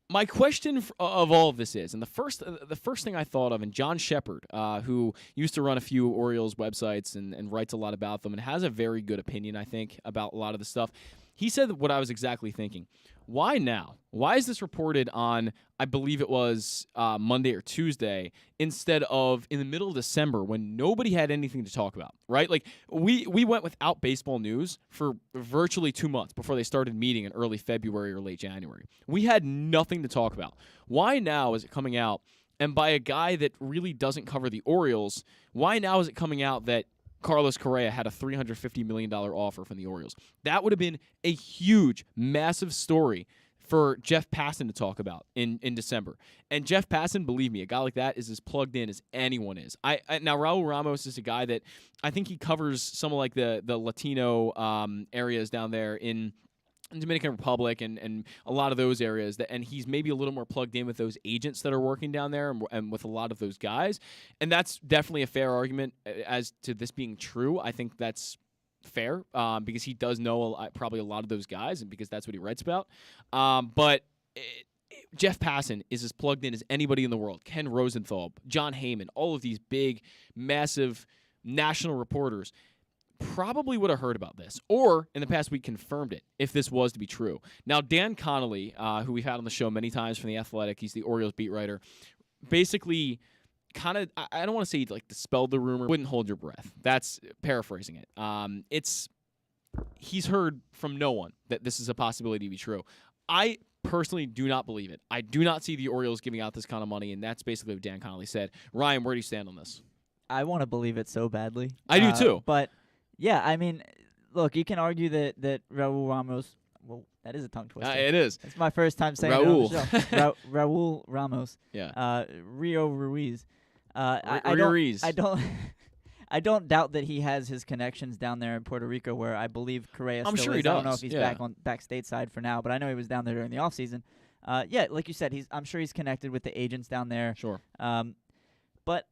My question of all of this is, and the first thing I thought of, and John Shepard, who used to run a few Orioles websites and writes a lot about them and has a very good opinion, I think, about a lot of the stuff, he said what I was exactly thinking. Why now? Why is this reported on, I believe it was Monday or Tuesday, instead of in the middle of December when nobody had anything to talk about, right? Like, we went without baseball news for virtually 2 months before they started meeting in early February or late January. We had nothing to talk about. Why now is it coming out, and by a guy that really doesn't cover the Orioles, why now is it coming out that Carlos Correa had a $350 million offer from the Orioles? That would have been a huge, massive story for Jeff Passan to talk about in December. And Jeff Passan, believe me, a guy like that is as plugged in as anyone is. Now, Raul Ramos is a guy that I think he covers some of like the Latino areas down there in Dominican Republic and a lot of those areas, and he's maybe a little more plugged in with those agents that are working down there and with a lot of those guys. And that's definitely a fair argument as to this being true. I think that's fair because he does know probably a lot of those guys and because that's what he writes about. But Jeff Passan is as plugged in as anybody in the world. Ken Rosenthal, John Heyman, all of these big, massive national reporters probably would have heard about this, or in the past week confirmed it if this was to be true. Now, Dan Connolly, who we've had on the show many times from The Athletic, he's the Orioles beat writer, basically kind of, I don't want to say like dispelled the rumor, wouldn't hold your breath. That's paraphrasing it. He's heard from no one that this is a possibility to be true. I personally do not believe it. I do not see the Orioles giving out this kind of money, and that's basically what Dan Connolly said. Ryan, where do you stand on this? I want to believe it so badly. I do too. But yeah, I mean, look, you can argue that Raul Ramos. Well, that is a tongue twister. It is. It's my first time saying Raul. it on the show. Raul Ramos. Yeah. Rio Ruiz. Ruiz. I don't doubt that he has his connections down there in Puerto Rico, where I believe Correa still sure is. He does. I don't know if he's back stateside for now, but I know he was down there during the off season. Yeah, like you said, I'm sure he's connected with the agents down there. Sure. But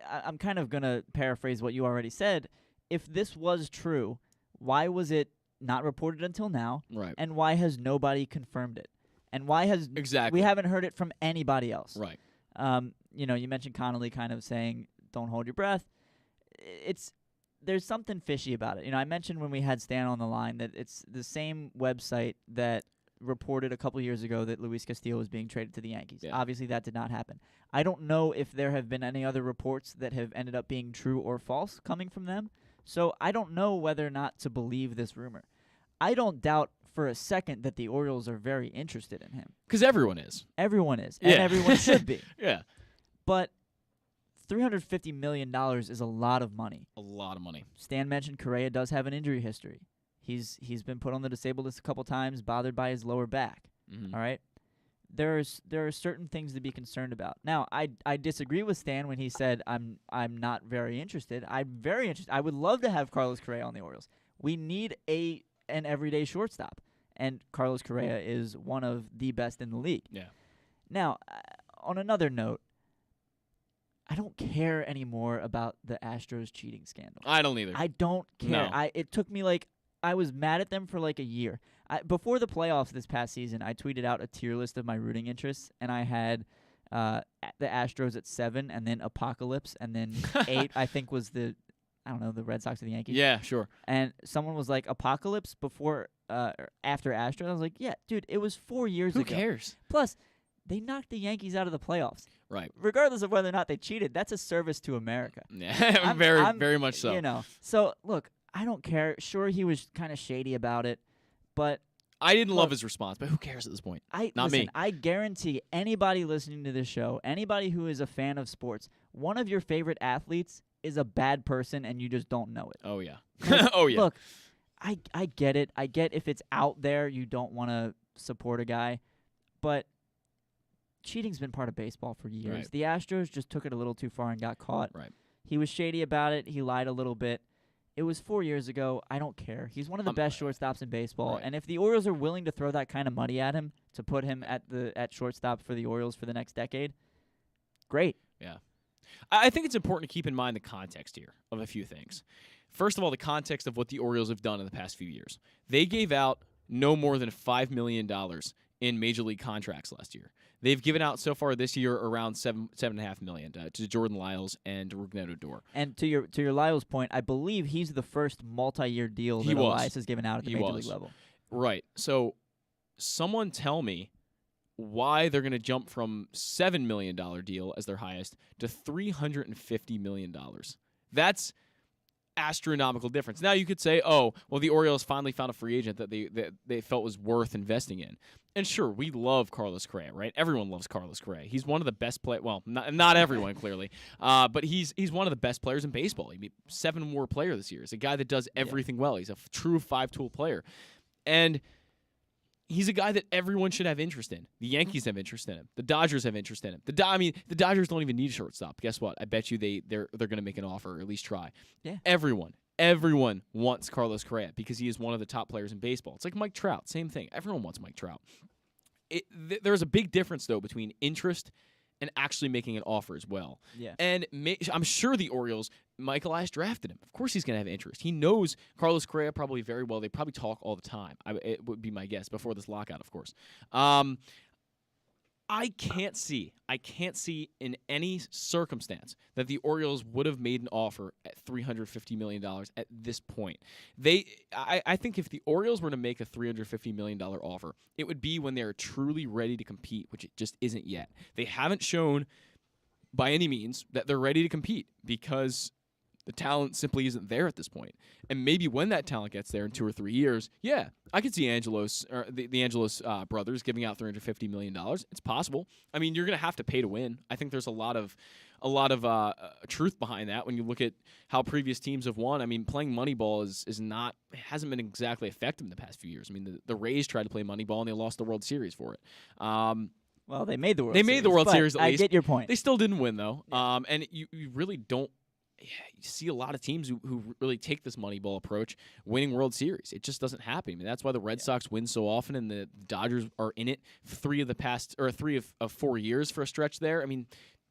I'm kind of gonna paraphrase what you already said. If this was true, why was it not reported until now? Right. And why has nobody confirmed it? And why has we haven't heard it from anybody else? Right. You mentioned Connolly kind of saying, "Don't hold your breath." There's something fishy about it. I mentioned when we had Stan on the line that it's the same website that reported a couple years ago that Luis Castillo was being traded to the Yankees. Yeah. Obviously, that did not happen. I don't know if there have been any other reports that have ended up being true or false coming from them. So I don't know whether or not to believe this rumor. I don't doubt for a second that the Orioles are very interested in him. Because everyone is. Everyone is. And everyone should be. Yeah. But $350 million is a lot of money. A lot of money. Stan mentioned Correa does have an injury history. He's been put on the disabled list a couple times, bothered by his lower back. Mm-hmm. All right? There are certain things to be concerned about. Now, I disagree with Stan when he said I'm not very interested. I'm very interested. I would love to have Carlos Correa on the Orioles. We need an everyday shortstop, and Carlos Correa is one of the best in the league. Yeah. Now, on another note, I don't care anymore about the Astros cheating scandal. I don't either. I don't care. No. It took me I was mad at them for like a year. Before the playoffs this past season, I tweeted out a tier list of my rooting interests, and I had the Astros at 7, and then Apocalypse, and then 8, I think, was the Red Sox or the Yankees. Yeah, sure. And someone was like, Apocalypse before or after Astros. I was like, yeah, dude, it was 4 years ago. Who cares? Plus, they knocked the Yankees out of the playoffs. Right. Regardless of whether or not they cheated, that's a service to America. Yeah, very much so. You know. So, look, I don't care. Sure, he was kind of shady about it, but I didn't love his response, but who cares at this point? Not me. I guarantee anybody listening to this show, anybody who is a fan of sports, one of your favorite athletes is a bad person and you just don't know it. Oh, yeah. Oh, yeah. Look, I get it. I get if it's out there, you don't want to support a guy, but cheating's been part of baseball for years. Right. The Astros just took it a little too far and got caught. Right. He was shady about it. He lied a little bit. It was 4 years ago. I don't care. He's one of the best shortstops in baseball. Right. And if the Orioles are willing to throw that kind of money at him to put him at shortstop for the Orioles for the next decade, great. Yeah. I think it's important to keep in mind the context here of a few things. First of all, the context of what the Orioles have done in the past few years. They gave out no more than $5 million in major league contracts last year. They've given out so far this year around $7.5 million to Jordan Lyles and Rougned Odor. And to your Lyles point, I believe he's the first multi-year deal that Elias has given out at the major league level. Right. So someone tell me why they're going to jump from $7 million deal as their highest to $350 million. That's astronomical difference. Now you could say, oh, well, the Orioles finally found a free agent that they felt was worth investing in. And sure, we love Carlos Correa, right? Everyone loves Carlos Correa. He's one of the best players. Well, not everyone, clearly. But he's one of the best players in baseball. He's a 7-WAR player this year. He's a guy that does everything well. He's a true 5-tool player. And he's a guy that everyone should have interest in. The Yankees have interest in him. The Dodgers have interest in him. The Dodgers don't even need a shortstop. Guess what? I bet you they're going to make an offer or at least try. Yeah. Everyone wants Carlos Correa because he is one of the top players in baseball. It's like Mike Trout. Same thing. Everyone wants Mike Trout. There's a big difference, though, between interest and actually making an offer as well. Yeah. And I'm sure the Orioles, Mike Elias drafted him. Of course he's going to have interest. He knows Carlos Correa probably very well. They probably talk all the time. It would be my guess before this lockout, of course. I can't see in any circumstance that the Orioles would have made an offer at $350 million at this point. I think if the Orioles were to make a $350 million offer, it would be when they're truly ready to compete, which it just isn't yet. They haven't shown by any means that they're ready to compete because the talent simply isn't there at this point. And maybe when that talent gets there in 2 or 3 years, yeah, I could see the Angelos brothers giving out $350 million. It's possible. I mean, you're going to have to pay to win. I think there's a lot of truth behind that when you look at how previous teams have won. I mean, playing Moneyball hasn't been exactly effective in the past few years. I mean, the Rays tried to play Moneyball and they lost the World Series for it. Well, they made the World Series. They made the World Series at least. I get your point. They still didn't win, though. Yeah. And you really don't. You see a lot of teams who really take this Moneyball approach winning World Series. It just doesn't happen. I mean, that's why the Red Sox win so often, and the Dodgers are in it 3 of 4 years for a stretch there. I mean,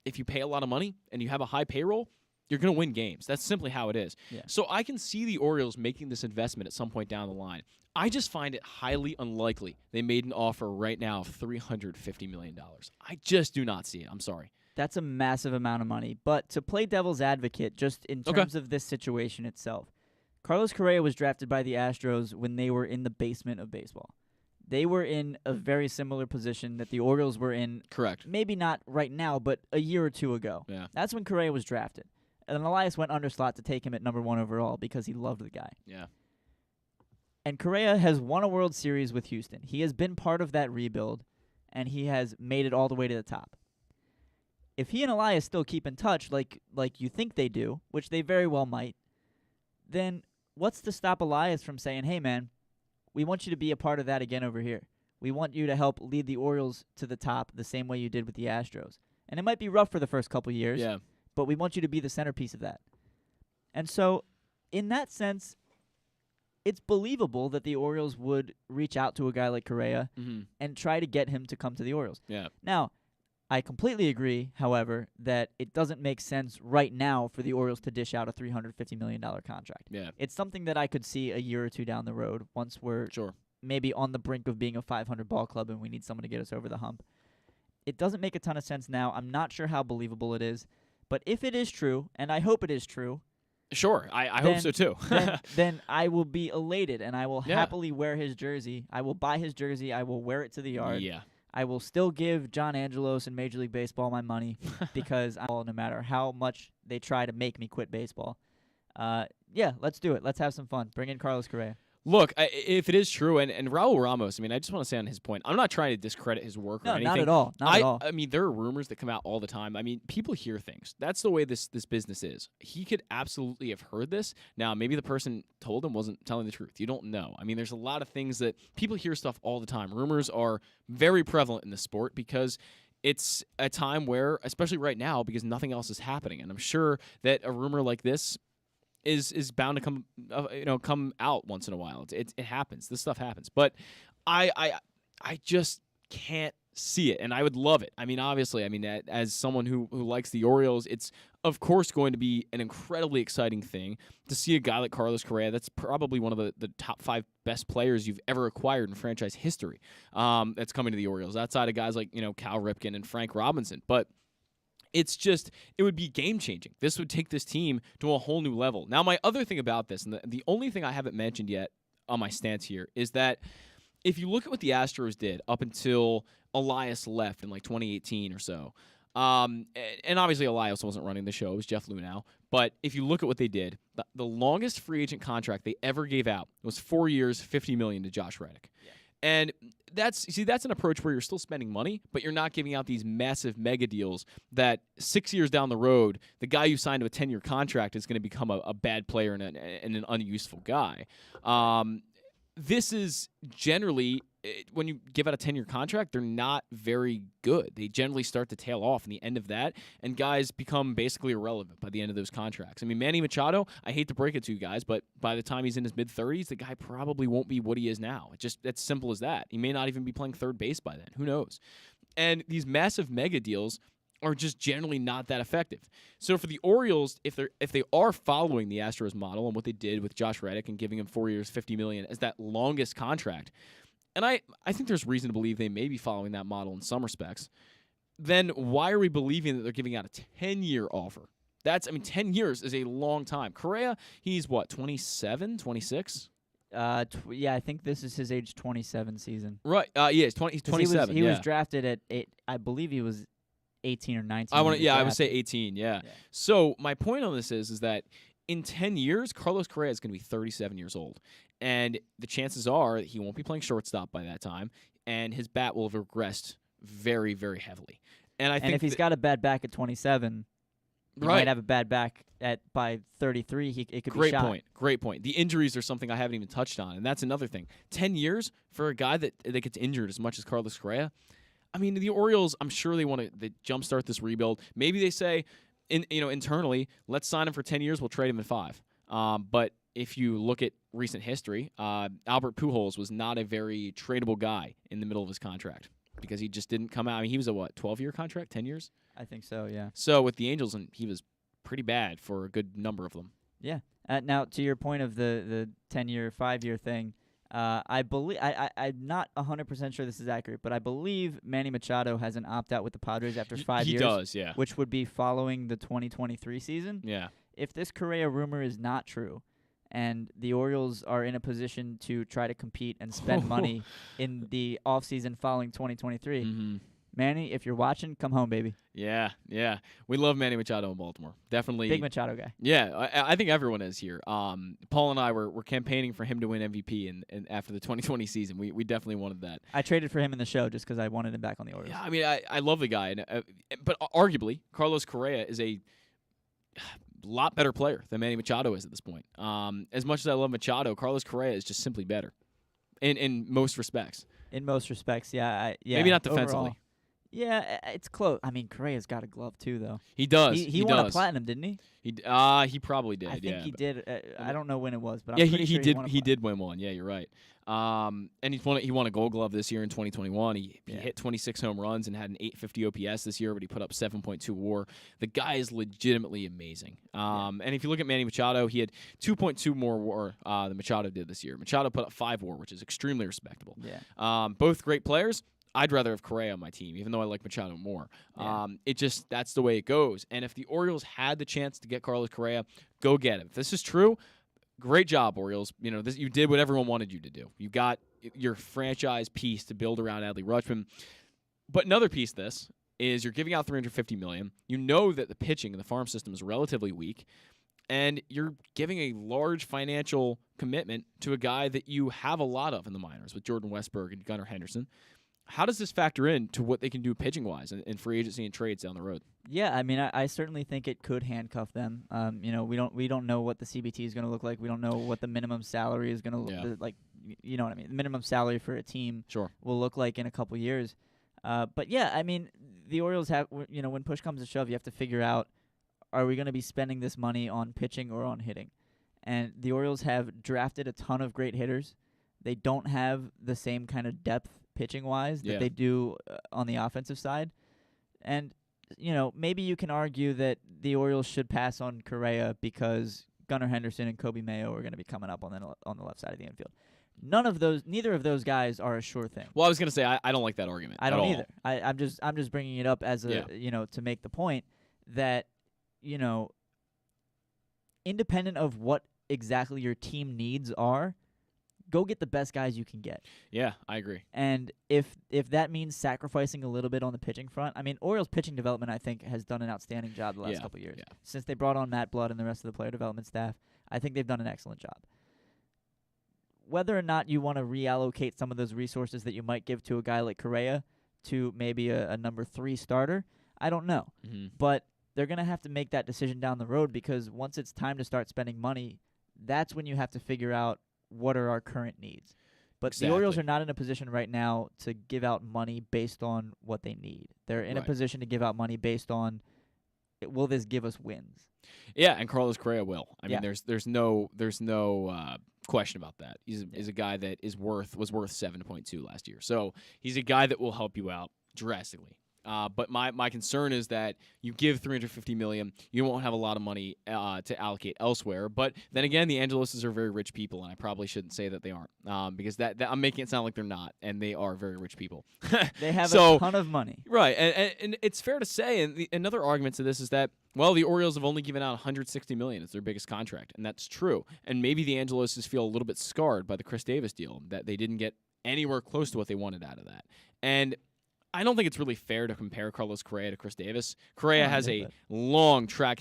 if you pay a lot of money and you have a high payroll, you're going to win games. That's simply how it is. Yeah. So I can see the Orioles making this investment at some point down the line. I just find it highly unlikely they made an offer right now of $350 million. I just do not see it. I'm sorry. That's a massive amount of money. But to play devil's advocate, just in terms of this situation itself, Carlos Correa was drafted by the Astros when they were in the basement of baseball. They were in a very similar position that the Orioles were in. Correct. Maybe not right now, but a year or two ago. Yeah. That's when Correa was drafted. And Elias went under slot to take him at number 1 overall because he loved the guy. Yeah. And Correa has won a World Series with Houston. He has been part of that rebuild, and he has made it all the way to the top. If he and Elias still keep in touch like you think they do, which they very well might, then what's to stop Elias from saying, hey, man, we want you to be a part of that again over here. We want you to help lead the Orioles to the top the same way you did with the Astros. And it might be rough for the first couple years, but we want you to be the centerpiece of that. And so, in that sense, it's believable that the Orioles would reach out to a guy like Correa and try to get him to come to the Orioles. Yeah. Now, I completely agree, however, that it doesn't make sense right now for the Orioles to dish out a $350 million contract. Yeah. It's something that I could see a year or two down the road once we're maybe on the brink of being a 500 ball club and we need someone to get us over the hump. It doesn't make a ton of sense now. I'm not sure how believable it is. But if it is true, and I hope it is true, sure, I hope so too. then I will be elated, and I will happily wear his jersey. I will buy his jersey. I will wear it to the yard. Yeah. I will still give John Angelos and Major League Baseball my money because no matter how much they try to make me quit baseball. Let's do it. Let's have some fun. Bring in Carlos Correa. Look, if it is true, and Raul Ramos, I mean, I just want to say on his point, I'm not trying to discredit his work or anything. Not at all. Not at all. I mean, there are rumors that come out all the time. I mean, people hear things. That's the way this business is. He could absolutely have heard this. Now, maybe the person told him wasn't telling the truth. You don't know. I mean, there's a lot of things that people hear stuff all the time. Rumors are very prevalent in the sport because it's a time where, especially right now, because nothing else is happening. And I'm sure that a rumor like this is bound to come out once in a while. It happens. This stuff happens. But I just can't see it, and I would love it. I mean, obviously, as someone who likes the Orioles, it's of course going to be an incredibly exciting thing to see a guy like Carlos Correa. That's probably one of the top 5 best players you've ever acquired in franchise history. That's coming to the Orioles, outside of guys like Cal Ripken and Frank Robinson, but. It would be game-changing. This would take this team to a whole new level. Now, my other thing about this, and the only thing I haven't mentioned yet on my stance here, is that if you look at what the Astros did up until Elias left in like 2018 or so, and obviously Elias wasn't running the show, it was Jeff Luhnow, but if you look at what they did, the longest free agent contract they ever gave out was 4 years, $50 million to Josh Reddick. Yeah. And that's an approach where you're still spending money, but you're not giving out these massive mega deals that 6 years down the road, the guy you signed to a 10-year contract is going to become a bad player and an unuseful guy. This is generally, when you give out a 10-year contract, they're not very good. They generally start to tail off in the end of that, and guys become basically irrelevant by the end of those contracts. I mean, Manny Machado, I hate to break it to you guys, but by the time he's in his mid-30s, the guy probably won't be what he is now. It's simple as that. He may not even be playing third base by then. Who knows? And these massive mega deals are just generally not that effective. So for the Orioles, if they are following the Astros model and what they did with Josh Reddick and giving him 4 years, $50 million as that longest contract, and I think there's reason to believe they may be following that model in some respects, then why are we believing that they're giving out a 10-year offer? 10 years is a long time. Correa, he's what, 27, 26? I think this is his age 27 season. Right. He's 27. He was drafted at 8. I believe he was 18 or 19. I would say 18, yeah. So my point on this is that in 10 years, Carlos Correa is going to be 37 years old. And the chances are that he won't be playing shortstop by that time, and his bat will have regressed very, very heavily. And I think if he's got a bad back at 27, he might have a bad back by 33. It could be shot. Great point. The injuries are something I haven't even touched on, and that's another thing. 10 years for a guy that gets injured as much as Carlos Correa. I mean, the Orioles, I'm sure they want to jumpstart this rebuild. Maybe they say, internally, let's sign him for 10 years. We'll trade him in 5. But if you look at recent history, Albert Pujols was not a very tradable guy in the middle of his contract because he just didn't come out. I mean, he was a 12-year contract, 10 years? I think so, yeah. So with the Angels, and he was pretty bad for a good number of them. Yeah. Now, to your point of the 10-year, 5-year thing, I believe I'm not 100% sure this is accurate, but I believe Manny Machado has an opt-out with the Padres after 5 years. He does, yeah. Which would be following the 2023 season. Yeah. If this Correa rumor is not true, and the Orioles are in a position to try to compete and spend money in the offseason following 2023, Manny, if you're watching, come home, baby. Yeah. We love Manny Machado in Baltimore. Definitely. Big Machado guy. Yeah, I think everyone is here. Paul and I were campaigning for him to win MVP and after the 2020 season. We definitely wanted that. I traded for him in the show just because I wanted him back on the Orioles. Yeah, I mean, I love the guy. But arguably, Carlos Correa is a lot better player than Manny Machado is at this point. As much as I love Machado, Carlos Correa is just simply better in most respects. In most respects, yeah. Maybe not defensively. Overall. Yeah, it's close. I mean, Correa's got a glove too, though. He does. He won a platinum, didn't he? He probably did. I think he did. I don't know when it was, but yeah, I'm pretty sure he won he did win one. Yeah, you're right. And he won a Gold Glove this year in 2021. He hit 26 home runs and had an 850 OPS this year, but he put up 7.2 WAR. The guy is legitimately amazing. And if you look at Manny Machado, he had 2.2 more WAR than Machado did this year. Machado put up 5 WAR, which is extremely respectable. Yeah. Both great players. I'd rather have Correa on my team, even though I like Machado more. Yeah. That's the way it goes. And if the Orioles had the chance to get Carlos Correa, go get him. If this is true, great job, Orioles. You did what everyone wanted you to do. You got your franchise piece to build around Adley Rutschman. But another piece of this is you're giving out $350 million. You know that the pitching in the farm system is relatively weak, and you're giving a large financial commitment to a guy that you have a lot of in the minors with Jordan Westburg and Gunnar Henderson. How does this factor in to what they can do pitching-wise in free agency and trades down the road? Yeah, I mean, I certainly think it could handcuff them. We don't know what the CBT is going to look like. We don't know what the minimum salary is going to look like. You know what I mean? The minimum salary for a team will look like in a couple years. But yeah, I mean, the Orioles have, when push comes to shove, you have to figure out, are we going to be spending this money on pitching or on hitting? And the Orioles have drafted a ton of great hitters. They don't have the same kind of depth pitching-wise that they do on the offensive side. And, maybe you can argue that the Orioles should pass on Correa because Gunnar Henderson and Kobe Mayo are going to be coming up on the left side of the infield. Neither of those guys are a sure thing. Well, I was going to say I don't like that argument. I don't either. I'm just bringing it up as to make the point that independent of what exactly your team needs are, go get the best guys you can get. Yeah, I agree. And if that means sacrificing a little bit on the pitching front, I mean, Orioles pitching development, I think, has done an outstanding job the last couple of years. Yeah. Since they brought on Matt Blood and the rest of the player development staff, I think they've done an excellent job. Whether or not you want to reallocate some of those resources that you might give to a guy like Correa to maybe a number 3 starter, I don't know. Mm-hmm. But they're going to have to make that decision down the road, because once it's time to start spending money, that's when you have to figure out what are our current needs. But the Orioles are not in a position right now to give out money based on what they need. They're in a position to give out money based on, will this give us wins? Yeah, and Carlos Correa will. I mean, there's no question about that. He's a guy that was worth 7.2 last year. So he's a guy that will help you out drastically. But my concern is that you give $350 million, you won't have a lot of money to allocate elsewhere. But then again, the Angeloses are very rich people, and I probably shouldn't say that they aren't, because that I'm making it sound like they're not, and they are very rich people. They have a ton of money, right? And it's fair to say, and another argument to this is that, well, the Orioles have only given out $160 million. It's their biggest contract, and that's true. And maybe the Angeloses feel a little bit scarred by the Chris Davis deal, that they didn't get anywhere close to what they wanted out of that. And I don't think it's really fair to compare Carlos Correa to Chris Davis. Correa has a long track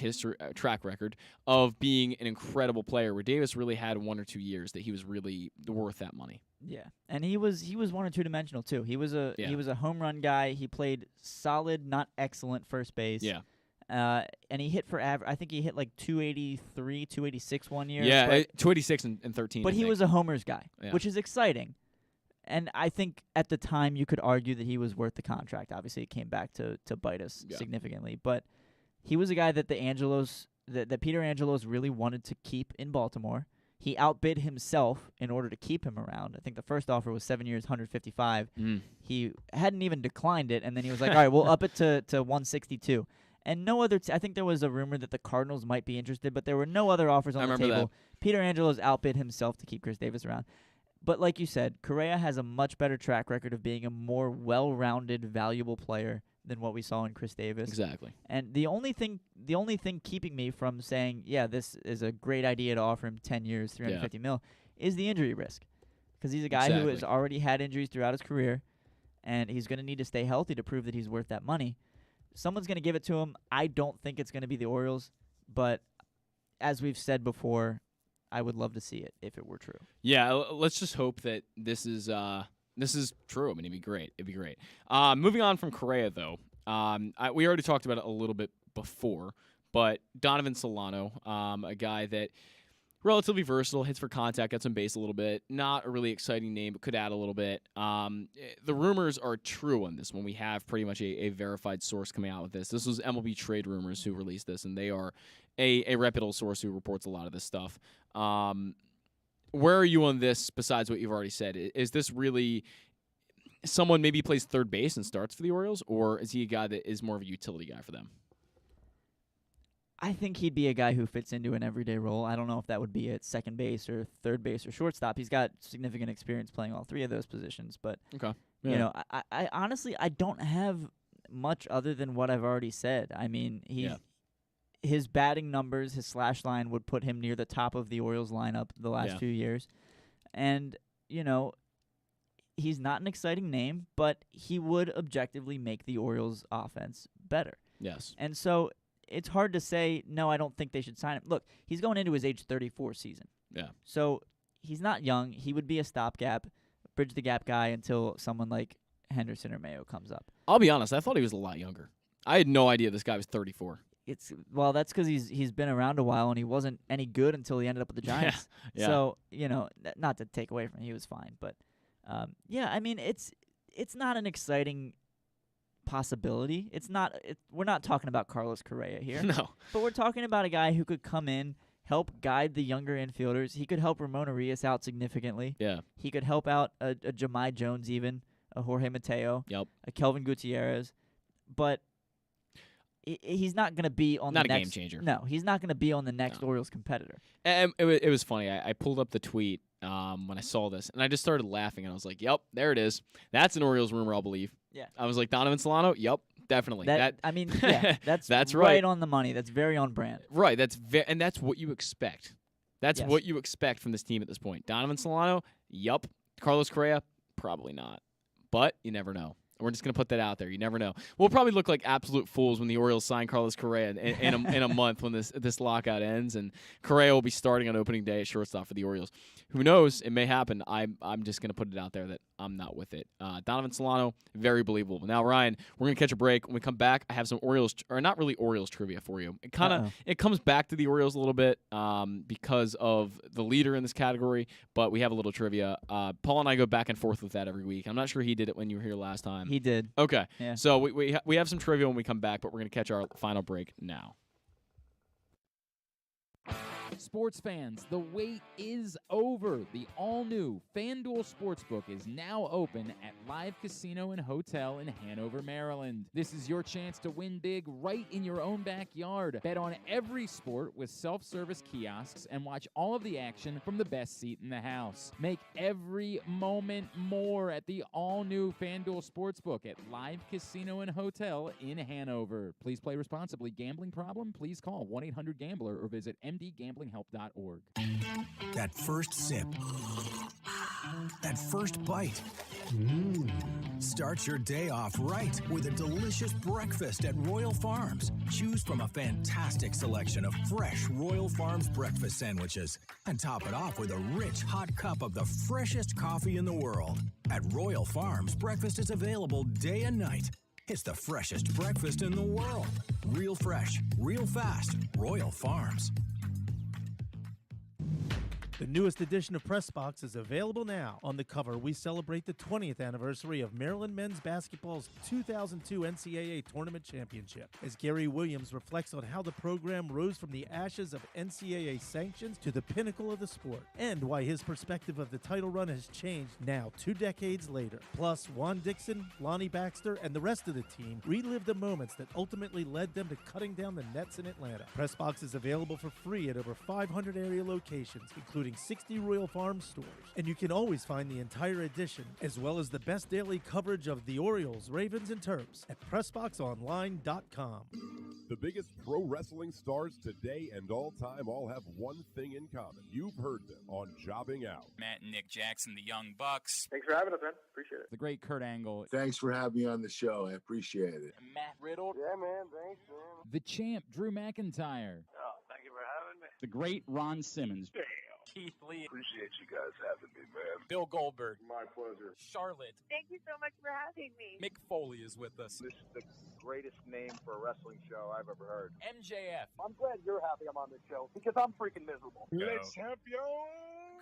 record of being an incredible player, where Davis really had 1 or 2 years that he was really worth that money. Yeah, and he was 1 or 2 dimensional too. He was a home run guy. He played solid, not excellent first base. Yeah. And he hit for average. I think he hit like 283, 286 one year. Yeah, 286 and 13. But he was a homers guy, which is exciting. And I think at the time you could argue that he was worth the contract. Obviously, it came back to bite us significantly. But he was a guy that that Peter Angelos really wanted to keep in Baltimore. He outbid himself in order to keep him around. I think the first offer was 7 years, 155. He hadn't even declined it, and then he was like, all right, we'll up it to 162. And no other I think there was a rumor that the Cardinals might be interested, but there were no other offers on the table. That. Peter Angelos outbid himself to keep Chris Davis around. But like you said, Correa has a much better track record of being a more well-rounded, valuable player than what we saw in Chris Davis. Exactly. And the only thing keeping me from saying, yeah, this is a great idea to offer him 10 years, $350 million, is the injury risk. Because he's a guy who has already had injuries throughout his career, and he's going to need to stay healthy to prove that he's worth that money. Someone's going to give it to him. I don't think it's going to be the Orioles, but as we've said before, I would love to see it if it were true. Yeah, let's just hope that this is true. I mean, it'd be great. Moving on from Correa, though, we already talked about it a little bit before, but Donovan Solano, a guy that relatively versatile, hits for contact, gets on base a little bit. Not a really exciting name, but could add a little bit. The rumors are true on this one. We have pretty much a verified source coming out with this. This was MLB Trade Rumors who released this, and they are a reputable source who reports a lot of this stuff. Where are you on this besides what you've already said? Is this really someone maybe plays third base and starts for the Orioles, or is he a guy that is more of a utility guy for them? I think he'd be a guy who fits into an everyday role. I don't know if that would be at second base or third base or shortstop. He's got significant experience playing all 3 of those positions, but You know, I honestly I don't have much other than what I've already said. I mean, his batting numbers, his slash line would put him near the top of the Orioles lineup the last few years. And, you know, he's not an exciting name, but he would objectively make the Orioles offense better. Yes. And so it's hard to say, no, I don't think they should sign him. Look, he's going into his age 34 season. Yeah. So he's not young. He would be a stopgap, bridge the gap guy until someone like Henderson or Mayo comes up. I'll be honest, I thought he was a lot younger. I had no idea this guy was 34. Well, that's because he's been around a while and he wasn't any good until he ended up with the Giants. Yeah. So, you know, not to take away from him, he was fine. But, I mean, it's not an exciting possibility. We're not talking about Carlos Correa here. No. But we're talking about a guy who could come in, help guide the younger infielders. He could help Ramon Arias out significantly. Yeah. He could help out a Jahmai Jones even, a Jorge Mateo, a Kelvin Gutierrez. But he's not going to be on not the next... Not a game changer. No, he's not going to be on the next Orioles competitor. And it was funny. I pulled up the tweet when I saw this, and I just started laughing, and I was like, yep, there it is. That's an Orioles rumor, I'll believe. Yeah. I was like, Donovan Solano? Yep, definitely. That's right on the money. That's very on brand. Right, and that's what you expect. That's what you expect from this team at this point. Donovan Solano? Yup. Carlos Correa? Probably not. But you never know. We're just going to put that out there. You never know. We'll probably look like absolute fools when the Orioles sign Carlos Correa in a month when this lockout ends, and Correa will be starting on opening day at shortstop for the Orioles. Who knows? It may happen. I'm just going to put it out there that I'm not with it. Donovan Solano, very believable. Now, Ryan, we're going to catch a break. When we come back, I have some Orioles, or not really Orioles trivia for you. It comes back to the Orioles a little bit because of the leader in this category, but we have a little trivia. Paul and I go back and forth with that every week. I'm not sure he did it when you were here last time. He did. Okay. Yeah. So we have some trivia when we come back, but we're going to catch our final break now. Sports fans, the wait is over. The all-new FanDuel Sportsbook is now open at Live Casino and Hotel in Hanover, Maryland. This is your chance to win big right in your own backyard. Bet on every sport with self-service kiosks and watch all of the action from the best seat in the house. Make every moment more at the all-new FanDuel Sportsbook at Live Casino and Hotel in Hanover. Please play responsibly. Gambling problem? Please call 1-800-GAMBLER or visit mdgamblinghelp.org. That first sip. That first bite. Start your day off right with a delicious breakfast at Royal Farms. Choose from a fantastic selection of fresh Royal Farms breakfast sandwiches and top it off with a rich hot cup of the freshest coffee in the world. At Royal Farms, breakfast is available day and night. It's the freshest breakfast in the world. Real fresh, real fast. Royal Farms. The newest edition of Press Box is available now. On the cover, we celebrate the 20th anniversary of Maryland men's basketball's 2002 NCAA Tournament Championship, as Gary Williams reflects on how the program rose from the ashes of NCAA sanctions to the pinnacle of the sport, and why his perspective of the title run has changed now 2 decades later. Plus, Juan Dixon, Lonnie Baxter, and the rest of the team relive the moments that ultimately led them to cutting down the nets in Atlanta. Press Box is available for free at over 500 area locations, including 60 Royal Farms stores. And you can always find the entire edition, as well as the best daily coverage of the Orioles, Ravens, and Terps at PressBoxOnline.com. The biggest pro wrestling stars today and all time all have one thing in common. You've heard them on Jobbing Out. Matt and Nick Jackson, the Young Bucks. Thanks for having us, man. Appreciate it. The great Kurt Angle. Thanks for having me on the show. I appreciate it. Matt Riddle. Yeah, man. Thanks, man. The champ, Drew McIntyre. Oh, thank you for having me. The great Ron Simmons. Damn. Keith Lee. Appreciate you guys having me, man. Bill Goldberg. My pleasure. Charlotte. Thank you so much for having me. Mick Foley is with us. This is the greatest name for a wrestling show I've ever heard. MJF. I'm glad you're happy I'm on this show because I'm freaking miserable. Le champion.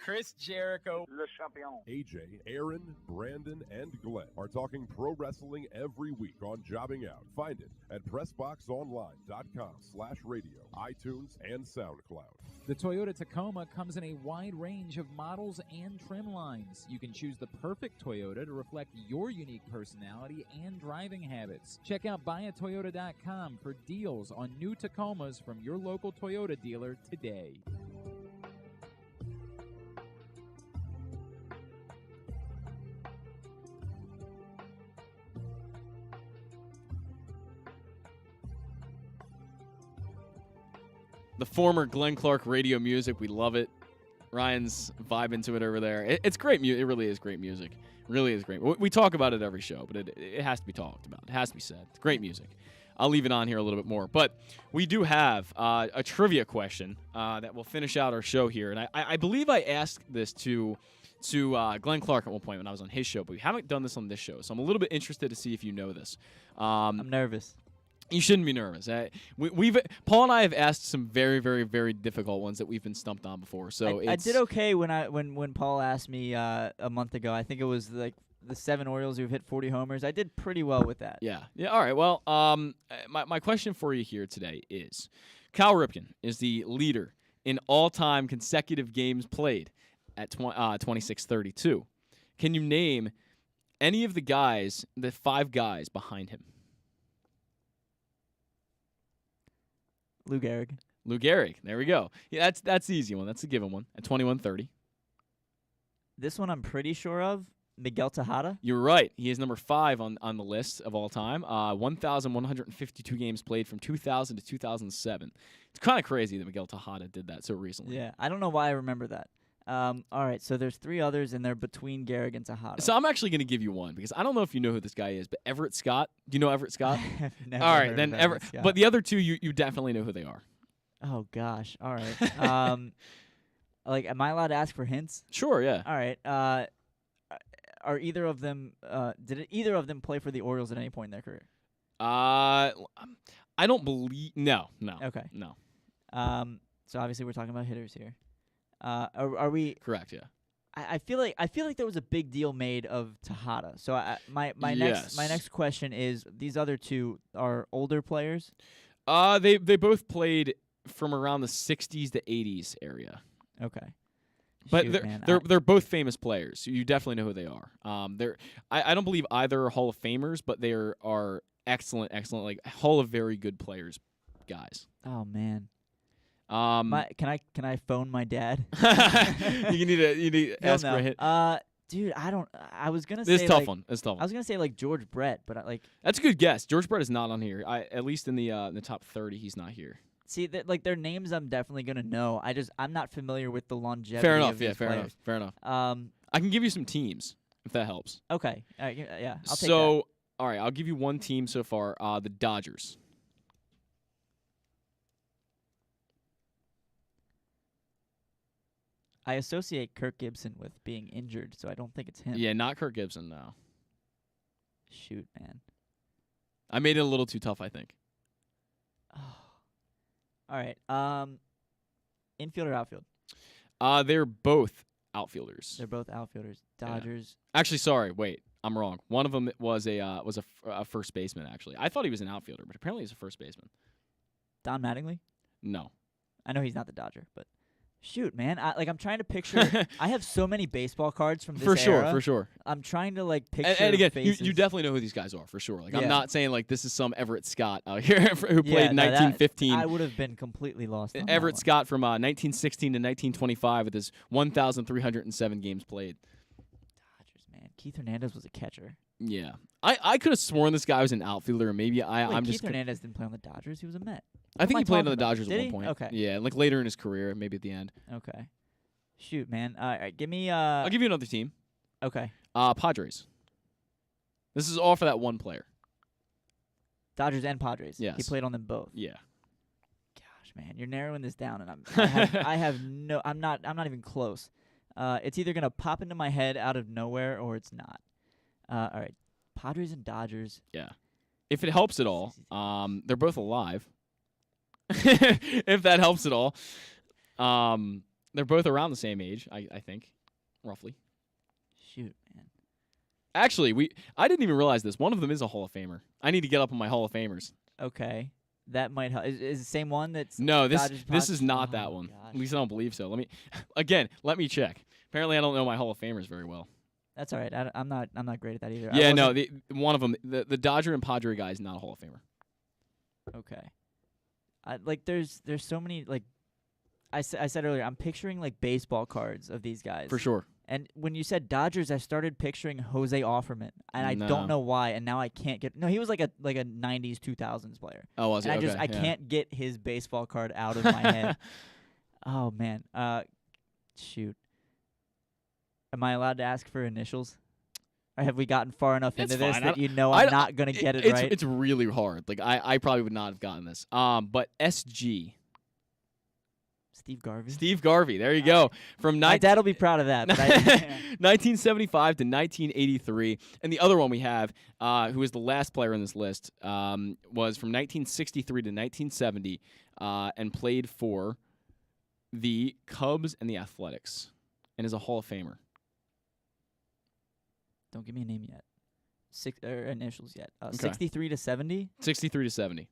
Chris Jericho. Le champion. AJ, Aaron, Brandon, and Glenn are talking pro wrestling every week on Jobbing Out. Find it at PressBoxOnline.com/radio, iTunes, and SoundCloud. The Toyota Tacoma comes in a wide range of models and trim lines. You can choose the perfect Toyota to reflect your unique personality and driving habits. Check out buyatoyota.com for deals on new Tacomas from your local Toyota dealer today. the former Glenn Clark radio music. We love it. Ryan's vibing to it over there. It's great music. It really is great music. Really is great. We talk about it every show, but it has to be talked about. It has to be said. It's great music. I'll leave it on here a little bit more. But we do have a trivia question that will finish out our show here. And I believe I asked this to Glenn Clark at one point when I was on his show, but we haven't done this on this show. So I'm a little bit interested to see if you know this. I'm nervous. You shouldn't be nervous. Paul and I have asked some very, very, very difficult ones that we've been stumped on before. So I did okay when Paul asked me a month ago. I think it was like the 7 Orioles who've hit 40 homers. I did pretty well with that. Yeah. All right. Well, my question for you here today is: Cal Ripken is the leader in all-time consecutive games played at 2632. Can you name any of the 5 guys behind him? Lou Gehrig. Lou Gehrig. There we go. Yeah, that's the easy one. That's a given one at 2130. This one I'm pretty sure of. Miguel Tejada. You're right. He is number 5 on the list of all time. 1,152 games played from 2000 to 2007. It's kind of crazy that Miguel Tejada did that so recently. Yeah, I don't know why I remember that. All right, so there's 3 others, and they're between Gehrig and Tejada. So I'm actually going to give you one because I don't know if you know who this guy is, but Everett Scott. Do you know Everett Scott? I've never all right, heard then of Everett Scott. But the other 2, you definitely know who they are. Oh gosh. All right. Like, am I allowed to ask for hints? Sure. Yeah. All right. Are either of them? Did either of them play for the Orioles at any point in their career? I don't believe. No. Okay. No. So obviously we're talking about hitters here. Are we correct? Yeah. I feel like there was a big deal made of Tejada. So my next question is: these other 2 are older players. They both played from around the 60s to 80s area. Okay. But Shoot, they're both famous players. So you definitely know who they are. I don't believe either are Hall of Famers, but they are excellent, like Hall of very good players, guys. Oh man. Can I phone my dad? you need to ask for a hit. Dude, I was gonna say this is tough one. It's tough. I was gonna say like George Brett, but that's a good guess. George Brett is not on here. At least in the top 30, he's not here. See that their names I'm definitely gonna know. I'm not familiar with the longevity. Fair enough. Of these players. Fair enough. I can give you some teams if that helps. Okay. Yeah. I'll take that. So all right, I'll give you one team so far. The Dodgers. I associate Kirk Gibson with being injured, so I don't think it's him. Yeah, not Kirk Gibson, no. Shoot, man. I made it a little too tough, I think. Oh. All right. Infield or outfield? They're both outfielders. They're both outfielders. Dodgers. Yeah. Actually, sorry, wait. I'm wrong. One of them was a first baseman, actually. I thought he was an outfielder, but apparently he's a first baseman. Don Mattingly? No. I know he's not the Dodger, but shoot, man. I'm trying to picture. I have so many baseball cards from this era. For sure. I'm trying to picture. And again, faces. you definitely know who these guys are for sure. Yeah. I'm not saying this is some Everett Scott out here who played 1915. I would have been completely lost. On Everett Scott from 1916 to 1925 with his 1,307 games played. Dodgers, man. Keith Hernandez was a catcher. Yeah, I could have sworn this guy was an outfielder. Maybe I'm Keith just. Hernandez didn't play on the Dodgers. He was a Met. I think he played on the Dodgers at one point. Okay. Yeah, later in his career, maybe at the end. Okay. Shoot, man. All right, give me. I'll give you another team. Okay. Padres. This is all for that one player. Dodgers and Padres. Yes. He played on them both. Yeah. Gosh, man, you're narrowing this down, and I'm not even close. It's either gonna pop into my head out of nowhere or it's not. All right, Padres and Dodgers. Yeah. If it helps at all, they're both alive. If that helps at all. They're both around the same age, I think, roughly. Shoot, man. Actually, I didn't even realize this. One of them is a Hall of Famer. I need to get up on my Hall of Famers. Okay. That might help. Is the same one that's No, Dodgers, this is not that one. Gosh. At least I don't believe so. Let me check. Apparently I don't know my Hall of Famers very well. That's all right. I'm not great at that either. Yeah, no, one of them, the Dodger and Padre guy is not a Hall of Famer. Okay. There's so many I said earlier, I'm picturing baseball cards of these guys. For sure. And when you said Dodgers, I started picturing Jose Offerman, and I don't know why. And now I can't get. No, he was like a '90s, 2000s player. Oh, was he? And Okay, I can't get his baseball card out of my head. Oh man, shoot. Am I allowed to ask for initials? Or have we gotten far enough into this that I'm not gonna get it right? It's really hard. Like I probably would not have gotten this. But SG. Steve Garvey. Steve Garvey. There you go. My dad will be proud of that. But 1975 to 1983. And the other one we have, who is the last player on this list, was from 1963 to 1970 and played for the Cubs and the Athletics and is a Hall of Famer. Don't give me a name yet. Initials yet. 63 to 70? 63 to 70.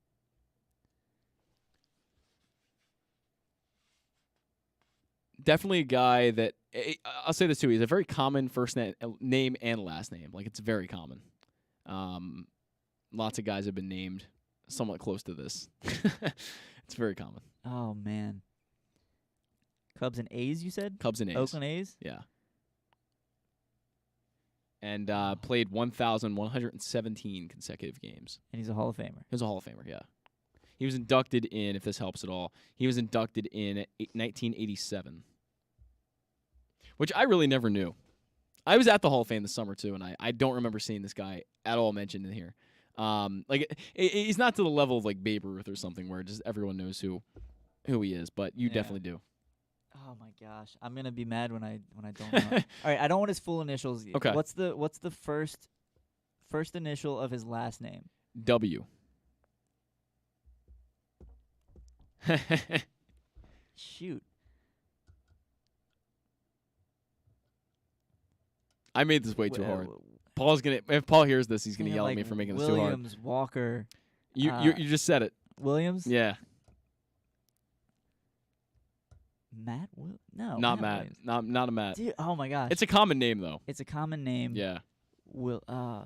Definitely a guy that I'll say this too. He's a very common first name and last name. Like it's very common. Lots of guys have been named somewhat close to this. It's very common. Oh man. Cubs and A's, you said? Cubs and A's. Oakland A's? Yeah. And played 1,117 consecutive games. And he's a Hall of Famer. He was a Hall of Famer, yeah. He was inducted in, if this helps at all, he was inducted in 1987, which I really never knew. I was at the Hall of Fame this summer, too, and I don't remember seeing this guy at all mentioned in here. He's not to the level of, like, Babe Ruth or something where just everyone knows who he is, but you definitely do. Oh my gosh, I'm gonna be mad when I don't know. All right, I don't want his full initials. Okay. What's the first initial of his last name? W. Shoot. I made this way too hard. If Paul hears this, he's gonna yell at me for making this too hard. Williams, Walker. You just said it. Williams? Yeah. Matt? No. Not Matt. Not a Matt. Dude, oh my gosh. It's a common name though. It's a common name. Yeah.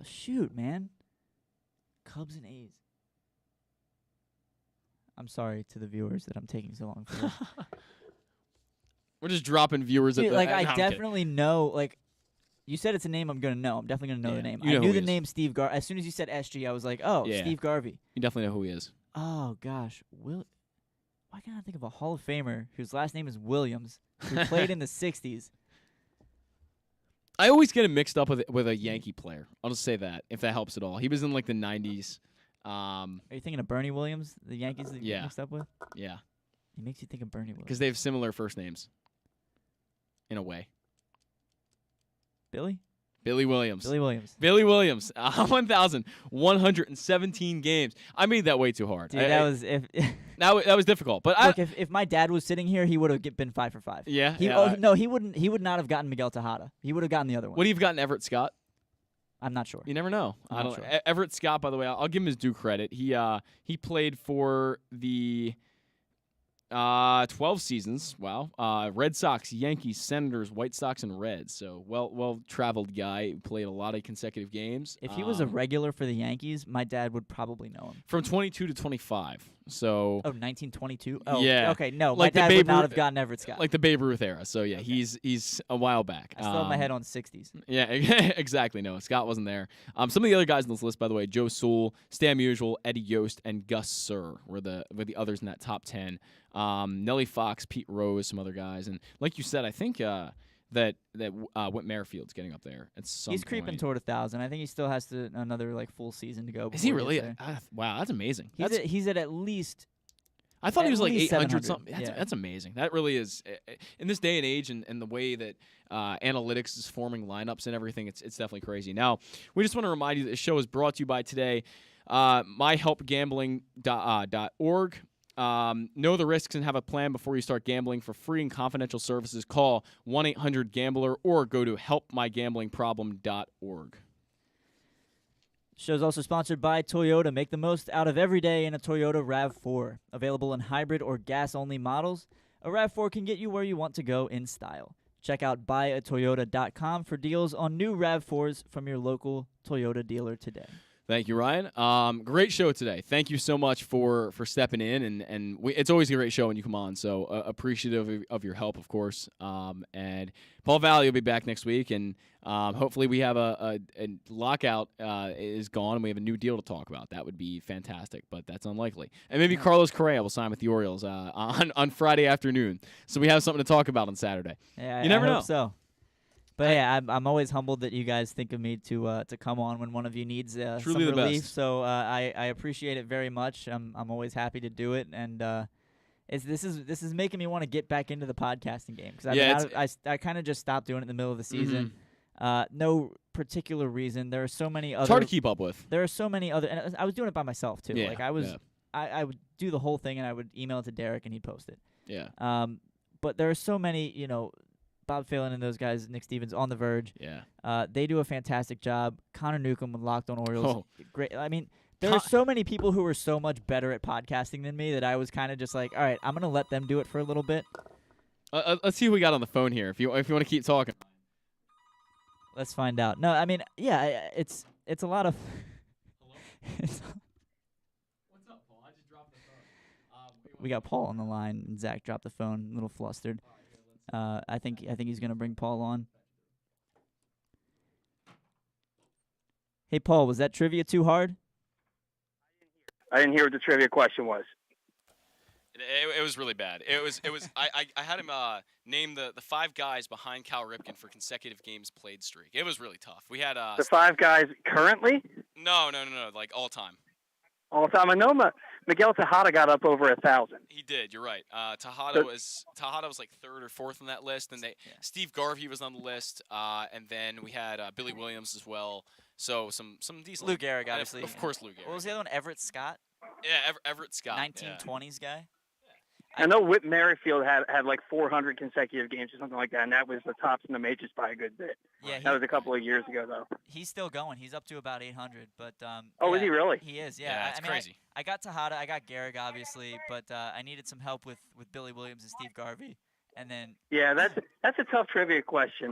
Shoot, man. Cubs and A's. I'm sorry to the viewers that I'm taking so long for this. We're just dropping viewers at the I definitely know, like, you said it's a name I'm going to know. I'm definitely going to know the name. I knew the name Steve Garvey. As soon as you said SG, I was like, Steve Garvey. You definitely know who he is. Oh, gosh. Why can't I think of a Hall of Famer whose last name is Williams, who played in the 60s? I always get him mixed up with a Yankee player. I'll just say that, if that helps at all. He was in, like, the 90s. Are you thinking of Bernie Williams, the Yankees that you get mixed up with? Yeah. He makes you think of Bernie Williams. Because they have similar first names, in a way. Billy? Billy Williams. Billy Williams. Billy Williams. 1,117 games. I made that way too hard. Dude, that was that was difficult. But look, if my dad was sitting here, he would have been 5 for 5. Yeah. No, he wouldn't. He would not have gotten Miguel Tejada. He would have gotten the other one. Would he have gotten Everett Scott? I'm not sure. You never know. I'm not sure. Everett Scott, by the way, I'll give him his due credit. He played for the 12 seasons. Wow. Red Sox, Yankees, Senators, White Sox, and Reds. So well-traveled guy. Played a lot of consecutive games. If he was a regular for the Yankees, my dad would probably know him. From 22 to 25. So 1922? Oh, yeah. Okay, no. Like my dad would not have gotten Everett Scott. Like the Babe Ruth era. So, yeah, okay. He's a while back. I still have my head on 60s. Yeah, exactly. No, Scott wasn't there. Some of the other guys on this list, by the way, Joe Sewell, Stan Musial, Eddie Yost, and Gus Sir were the others in that top 10. Nellie Fox, Pete Rose, some other guys. And like you said, I think that Whit Merrifield's getting up there at some He's creeping toward 1,000. I think he still has another full season to go. Is he really? Wow, that's amazing. He's at least. I thought he was like 800 something. Yeah. That's amazing. That really is. In this day and age and the way that analytics is forming lineups and everything, it's definitely crazy. Now, we just want to remind you that the show is brought to you by today, myhelpgambling.org. Know the risks and have a plan before you start gambling. For free and confidential services, call 1-800-GAMBLER or go to helpmygamblingproblem.org. Show's also sponsored by Toyota. Make the most out of every day in a Toyota RAV4. Available in hybrid or gas-only models, a RAV4 can get you where you want to go in style. Check out buyatoyota.com for deals on new RAV4s from your local Toyota dealer today. Thank you, Ryan. Great show today. Thank you so much for stepping in, and it's always a great show when you come on. So appreciative of your help, of course. And Paul Valley will be back next week, and hopefully we have a lockout is gone and we have a new deal to talk about. That would be fantastic, but that's unlikely. And maybe Carlos Correa will sign with the Orioles on Friday afternoon, so we have something to talk about on Saturday. Yeah, you never know. Hope so. But yeah, I'm always humbled that you guys think of me to come on when one of you needs some relief. Best. So I appreciate it very much. I'm always happy to do it, and this is making me want to get back into the podcasting game because I kind of just stopped doing it in the middle of the season. No particular reason. There are so many other. It's hard to keep up with. There are so many other, and I was doing it by myself too. Yeah, like I would do the whole thing and I would email it to Derek and he'd post it. Yeah. But there are so many, Bob Phelan and those guys, Nick Stevens on The Verge. Yeah. They do a fantastic job. Connor Newcomb with Locked on Orioles. Oh. Great. I mean, there are so many people who are so much better at podcasting than me that I was kind of just like, all right, I'm going to let them do it for a little bit. Let's see who we got on the phone here. If you want to keep talking. Let's find out. No, I mean, yeah, it's a lot of. What's up, Paul? I just dropped the phone. We got Paul on the line, and Zach dropped the phone, a little flustered. I think he's gonna bring Paul on. Hey, Paul, was that trivia too hard? I didn't hear what the trivia question was. It was really bad. It was. I had him name the 5 guys behind Cal Ripken for consecutive games played streak. It was really tough. We had The 5 guys currently? No, like all time. All the time. I know Miguel Tejada got up over 1,000. He did. You're right. Tejada was like 3rd or 4th on that list, and Steve Garvey was on the list, and then we had Billy Williams as well. So some decent. Lou Gehrig, obviously. Of course, Lou Gehrig. What was the other one? Everett Scott. Yeah, Everett Scott. 1920s guy. I know Whit Merrifield had like 400 consecutive games or something like that, and that was the tops in the majors by a good bit. Yeah, that was a couple of years ago, though. He's still going. He's up to about 800. But is he really? He is. Yeah, it's crazy. I got Tejada, I got Gehrig, obviously, but I needed some help with Billy Williams and Steve Garvey, and then. Yeah, that's a tough trivia question.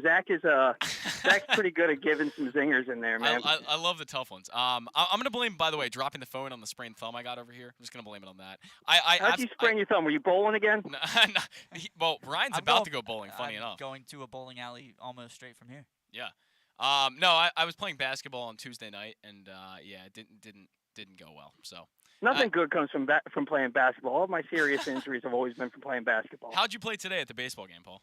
Zach's pretty good at giving some zingers in there, man. I love the tough ones. I'm gonna blame, by the way, dropping the phone on the sprained thumb I got over here. I'm just gonna blame it on that. How'd you sprain your thumb? Were you bowling again? Well, Ryan's about to go bowling. Funny enough, going to a bowling alley almost straight from here. Yeah. No, I was playing basketball on Tuesday night, and it didn't go well. So. Nothing good comes from playing basketball. All of my serious injuries have always been from playing basketball. How'd you play today at the baseball game, Paul?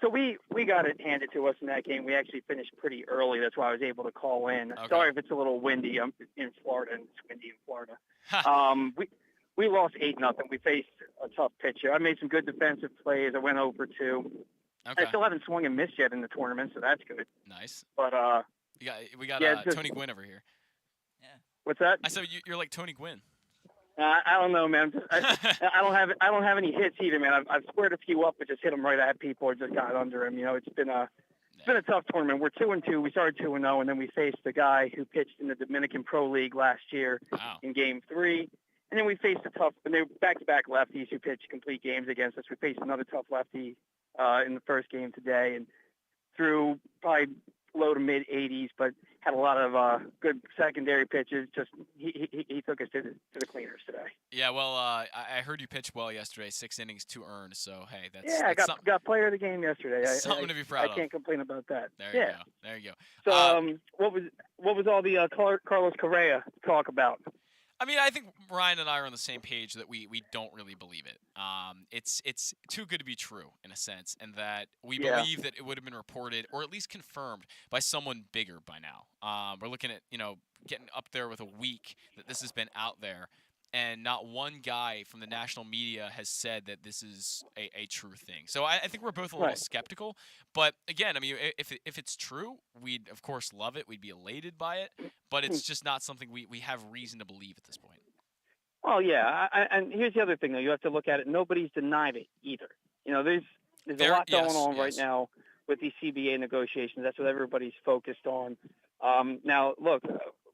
So we got it handed to us in that game. We actually finished pretty early. That's why I was able to call in. Okay. Sorry if it's a little windy. I'm in Florida, and it's windy in Florida. We lost 8-0. We faced a tough pitcher. I made some good defensive plays. I went over 2. Okay. I still haven't swung and missed yet in the tournament, so that's good. Nice. But we got Tony Gwynn over here. What's that? I said you're like Tony Gwynn. I don't know, man. I don't have any hits either, man. I've squared a few up, but just hit them right at people or just got under them. It's been a tough tournament. We're 2-2. We started 2-0, and then we faced the guy who pitched in the Dominican Pro League last year in Game 3. And then we faced and they were back-to-back lefties who pitched complete games against us. We faced another tough lefty in the first game today, and threw probably low to mid 80s, but had a lot of good secondary pitches. Just he took us to the cleaners today. Yeah, well, I heard you pitch well yesterday. 6 innings, 2 earned. So hey, I got player of the game yesterday. Something to be proud of. I can't complain about that. There you go. So what was all the Carlos Correa talk about? I mean, I think Ryan and I are on the same page that we don't really believe it. It's too good to be true in a sense, and that we believe that it would have been reported or at least confirmed by someone bigger by now. We're looking at getting up there with a week that this has been out there, and not one guy from the national media has said that this is a true thing. So I think we're both a little skeptical. But again, I mean, if it's true, we'd of course love it. We'd be elated by it. But it's just not something we have reason to believe at this point. Well, yeah. And here's the other thing, though. You have to look at it. Nobody's denied it either. There's a lot going on right now with these CBA negotiations. That's what everybody's focused on. Now, look,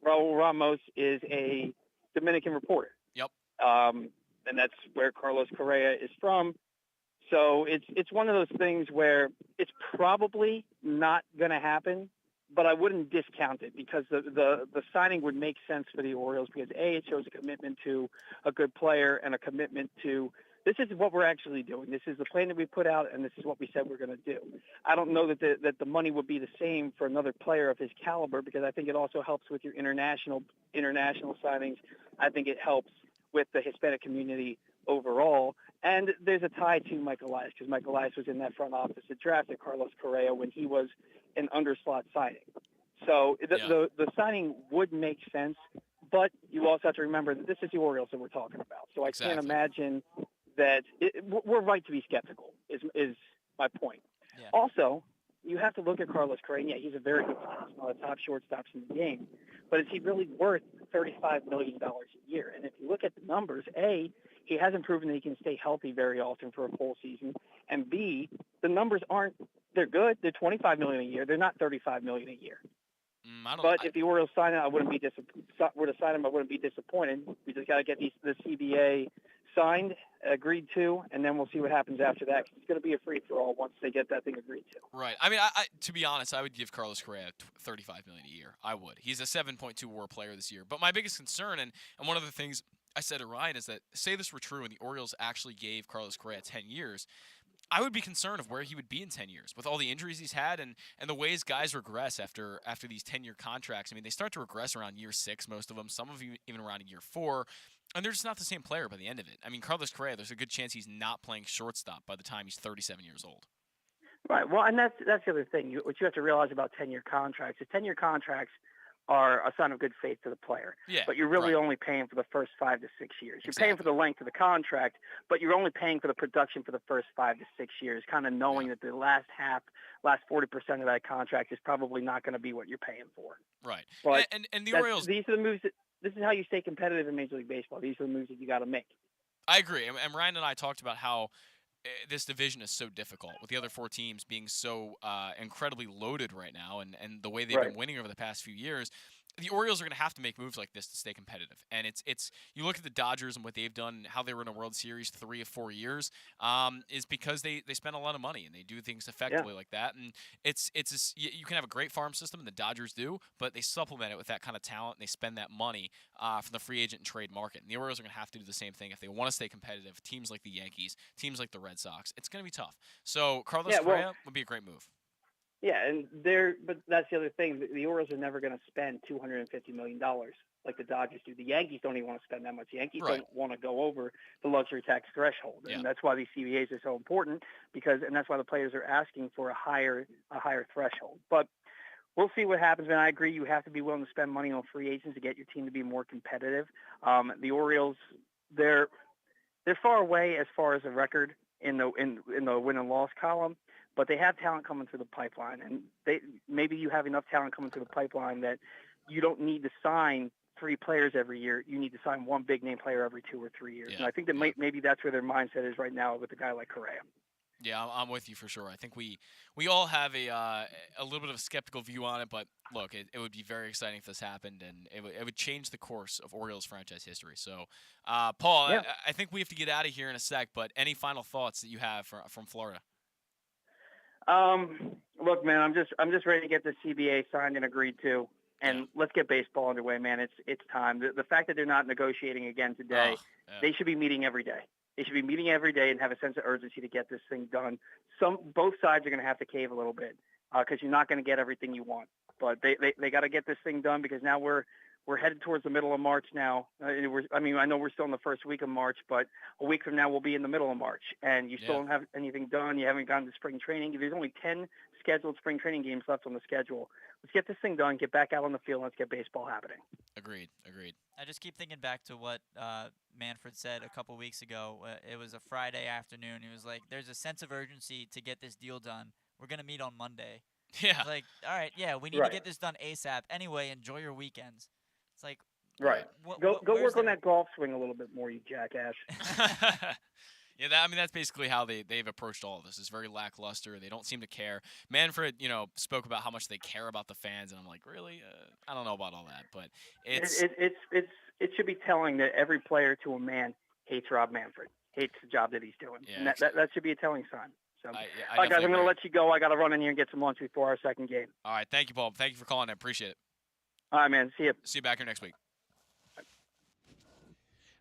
Raul Ramos is a Dominican reporter. Yep. And that's where Carlos Correa is from. So it's one of those things where it's probably not going to happen, but I wouldn't discount it because the signing would make sense for the Orioles because it shows a commitment to a good player and a commitment to this is what we're actually doing. This is the plan that we put out, and this is what we said we're going to do. I don't know that the money would be the same for another player of his caliber because I think it also helps with your international signings. I think it helps with the Hispanic community overall. And there's a tie to Mike Elias because Mike Elias was in that front office that drafted Carlos Correa when he was an underslot signing. So the signing would make sense, but you also have to remember that this is the Orioles that we're talking about. So I can't imagine that we're right to be skeptical is my point. Yeah. Also, you have to look at Carlos Correa. Yeah, he's a very good player. He's one of the top shortstops in the game. But is he really worth $35 million a year? And if you look at the numbers, A, he hasn't proven that he can stay healthy very often for a full season. And B, the numbers they're good. They're $25 million a year. They're not $35 million a year. If the Orioles sign him, I wouldn't be disappointed. We just got to get the CBA signed, agreed to, and then we'll see what happens after that. It's going to be a free-for-all once they get that thing agreed to. Right. I mean, I to be honest, I would give Carlos Correa $35 million a year. I would. He's a 7.2 WAR player this year. But my biggest concern, and one of the things I said to Ryan, is that say this were true and the Orioles actually gave Carlos Correa 10 years, I would be concerned of where he would be in 10 years with all the injuries he's had and the ways guys regress after these 10-year contracts. I mean, they start to regress around year 6, most of them, some of you even around year 4. And they're just not the same player by the end of it. I mean, Carlos Correa, there's a good chance he's not playing shortstop by the time he's 37 years old. Right. Well, and that's the other thing. What you have to realize about 10-year contracts is 10-year contracts are a sign of good faith to the player. Yeah, but you're really only paying for the first 5 to 6 years. You're paying for the length of the contract, but you're only paying for the production for the first 5 to 6 years, kind of knowing that the last 40% of that contract is probably not going to be what you're paying for. Right. But and the Orioles, these are the moves this is how you stay competitive in Major League Baseball. These are the moves that you got to make. I agree. And Ryan and I talked about how this division is so difficult with the other 4 teams being so incredibly loaded right now and the way they've been winning over the past few years. The Orioles are going to have to make moves like this to stay competitive. And it's you look at the Dodgers and what they've done and how they were in a World Series 3 or 4 years is because they spend a lot of money and they do things effectively like that. And you can have a great farm system, and the Dodgers do, but they supplement it with that kind of talent and they spend that money from the free agent and trade market. And the Orioles are going to have to do the same thing if they want to stay competitive. Teams like the Yankees, teams like the Red Sox, it's going to be tough. So Carlos Correa would be a great move. Yeah, but that's the other thing. The Orioles are never going to spend $250 million like the Dodgers do. The Yankees don't even want to spend that much. The Yankees don't want to go over the luxury tax threshold, and that's why these CBAs are so important and that's why the players are asking for a higher threshold. But we'll see what happens. And I agree, you have to be willing to spend money on free agents to get your team to be more competitive. The Orioles, they're far away as far as a record in the win and loss column. But they have talent coming through the pipeline, and maybe you have enough talent coming through the pipeline that you don't need to sign 3 players every year. You need to sign one big-name player every 2 or 3 years. And I think that maybe that's where their mindset is right now with a guy like Correa. Yeah, I'm with you for sure. I think we all have a little bit of a skeptical view on it, but look, it would be very exciting if this happened, and it would change the course of Orioles franchise history. So, Paul, I think we have to get out of here in a sec, but any final thoughts that you have from Florida? Look, man, I'm just ready to get the CBA signed and agreed to, and let's get baseball underway, man. It's time. The fact that they're not negotiating again today, they should be meeting every day. They should be meeting every day and have a sense of urgency to get this thing done. Both sides are going to have to cave a little bit because you're not going to get everything you want, but they got to get this thing done because now we're headed towards the middle of March now. I know we're still in the first week of March, but a week from now we'll be in the middle of March, and you still don't have anything done. You haven't gone to spring training. There's only 10 scheduled spring training games left on the schedule. Let's get this thing done, get back out on the field, and let's get baseball happening. Agreed. I just keep thinking back to what Manfred said a couple weeks ago. It was a Friday afternoon. He was like, there's a sense of urgency to get this deal done. We're going to meet on Monday. Yeah. It's like, all right, we need to get this done ASAP. Anyway, enjoy your weekends. It's like, go work on that golf swing a little bit more, you jackass. Yeah, that's basically how they've approached all of this. It's very lackluster. They don't seem to care. Manfred, spoke about how much they care about the fans, and I'm like, really? I don't know about all that, but it should be telling that every player to a man hates Rob Manfred, hates the job that he's doing. Yeah, and that should be a telling sign. So, I all right, guys, definitely I'm going to agree. let you go. I got to run in here and get some lunch before our second game. All right, thank you, Paul. Thank you for calling. I appreciate it. All right, man. See you. See you back here next week.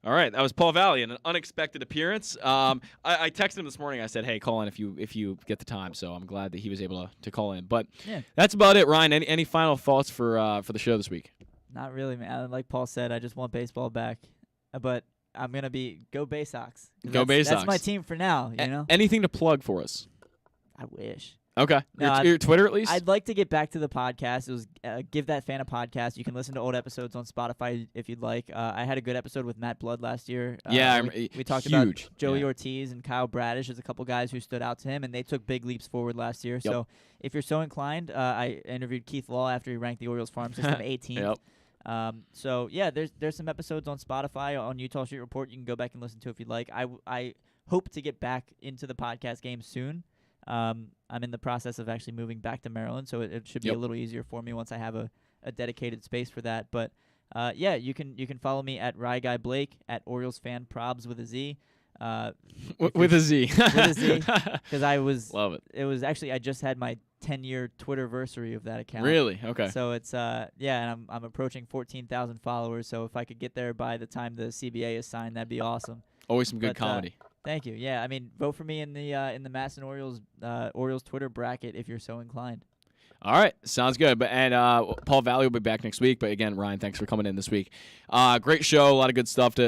All right, that was Paul Valley, an unexpected appearance. I texted him this morning. I said, "Hey, call in if you get the time." So I'm glad that he was able to call in. But that's about it, Ryan. Any final thoughts for the show this week? Not really, man. Like Paul said, I just want baseball back. But I'm gonna go Bay Sox. Go Bay Sox. That's my team for now. You know. Anything to plug for us? I wish. Okay. No, your Twitter at least? I'd like to get back to the podcast. It was Give That Fan a Podcast. You can listen to old episodes on Spotify if you'd like. I had a good episode with Matt Blood last year. We talked about Joey Ortiz and Kyle Bradish as a couple guys who stood out to him, and they took big leaps forward last year. Yep. So if you're so inclined, I interviewed Keith Law after he ranked the Orioles farm system 18th. Yep. So yeah, there's some episodes on Spotify on Utah Street Report you can go back and listen to if you'd like. I hope to get back into the podcast game soon. I'm in the process of actually moving back to Maryland, so it should be a little easier for me once I have a dedicated space for that. But yeah, you can follow me at Rye Guy Blake, at Orioles Fan Probs with a Z. With a Z. With a Z, because I was love it. It was actually I just had my 10-year Twitterversary of that account. Really? Okay. So it's and I'm approaching 14,000 followers. So if I could get there by the time the CBA is signed, that'd be awesome. Always some good comedy. Thank you. Yeah, I mean, vote for me in the Masson Orioles Twitter bracket if you're so inclined. All right, sounds good. Paul Valley will be back next week. But again, Ryan, thanks for coming in this week. Great show, a lot of good stuff to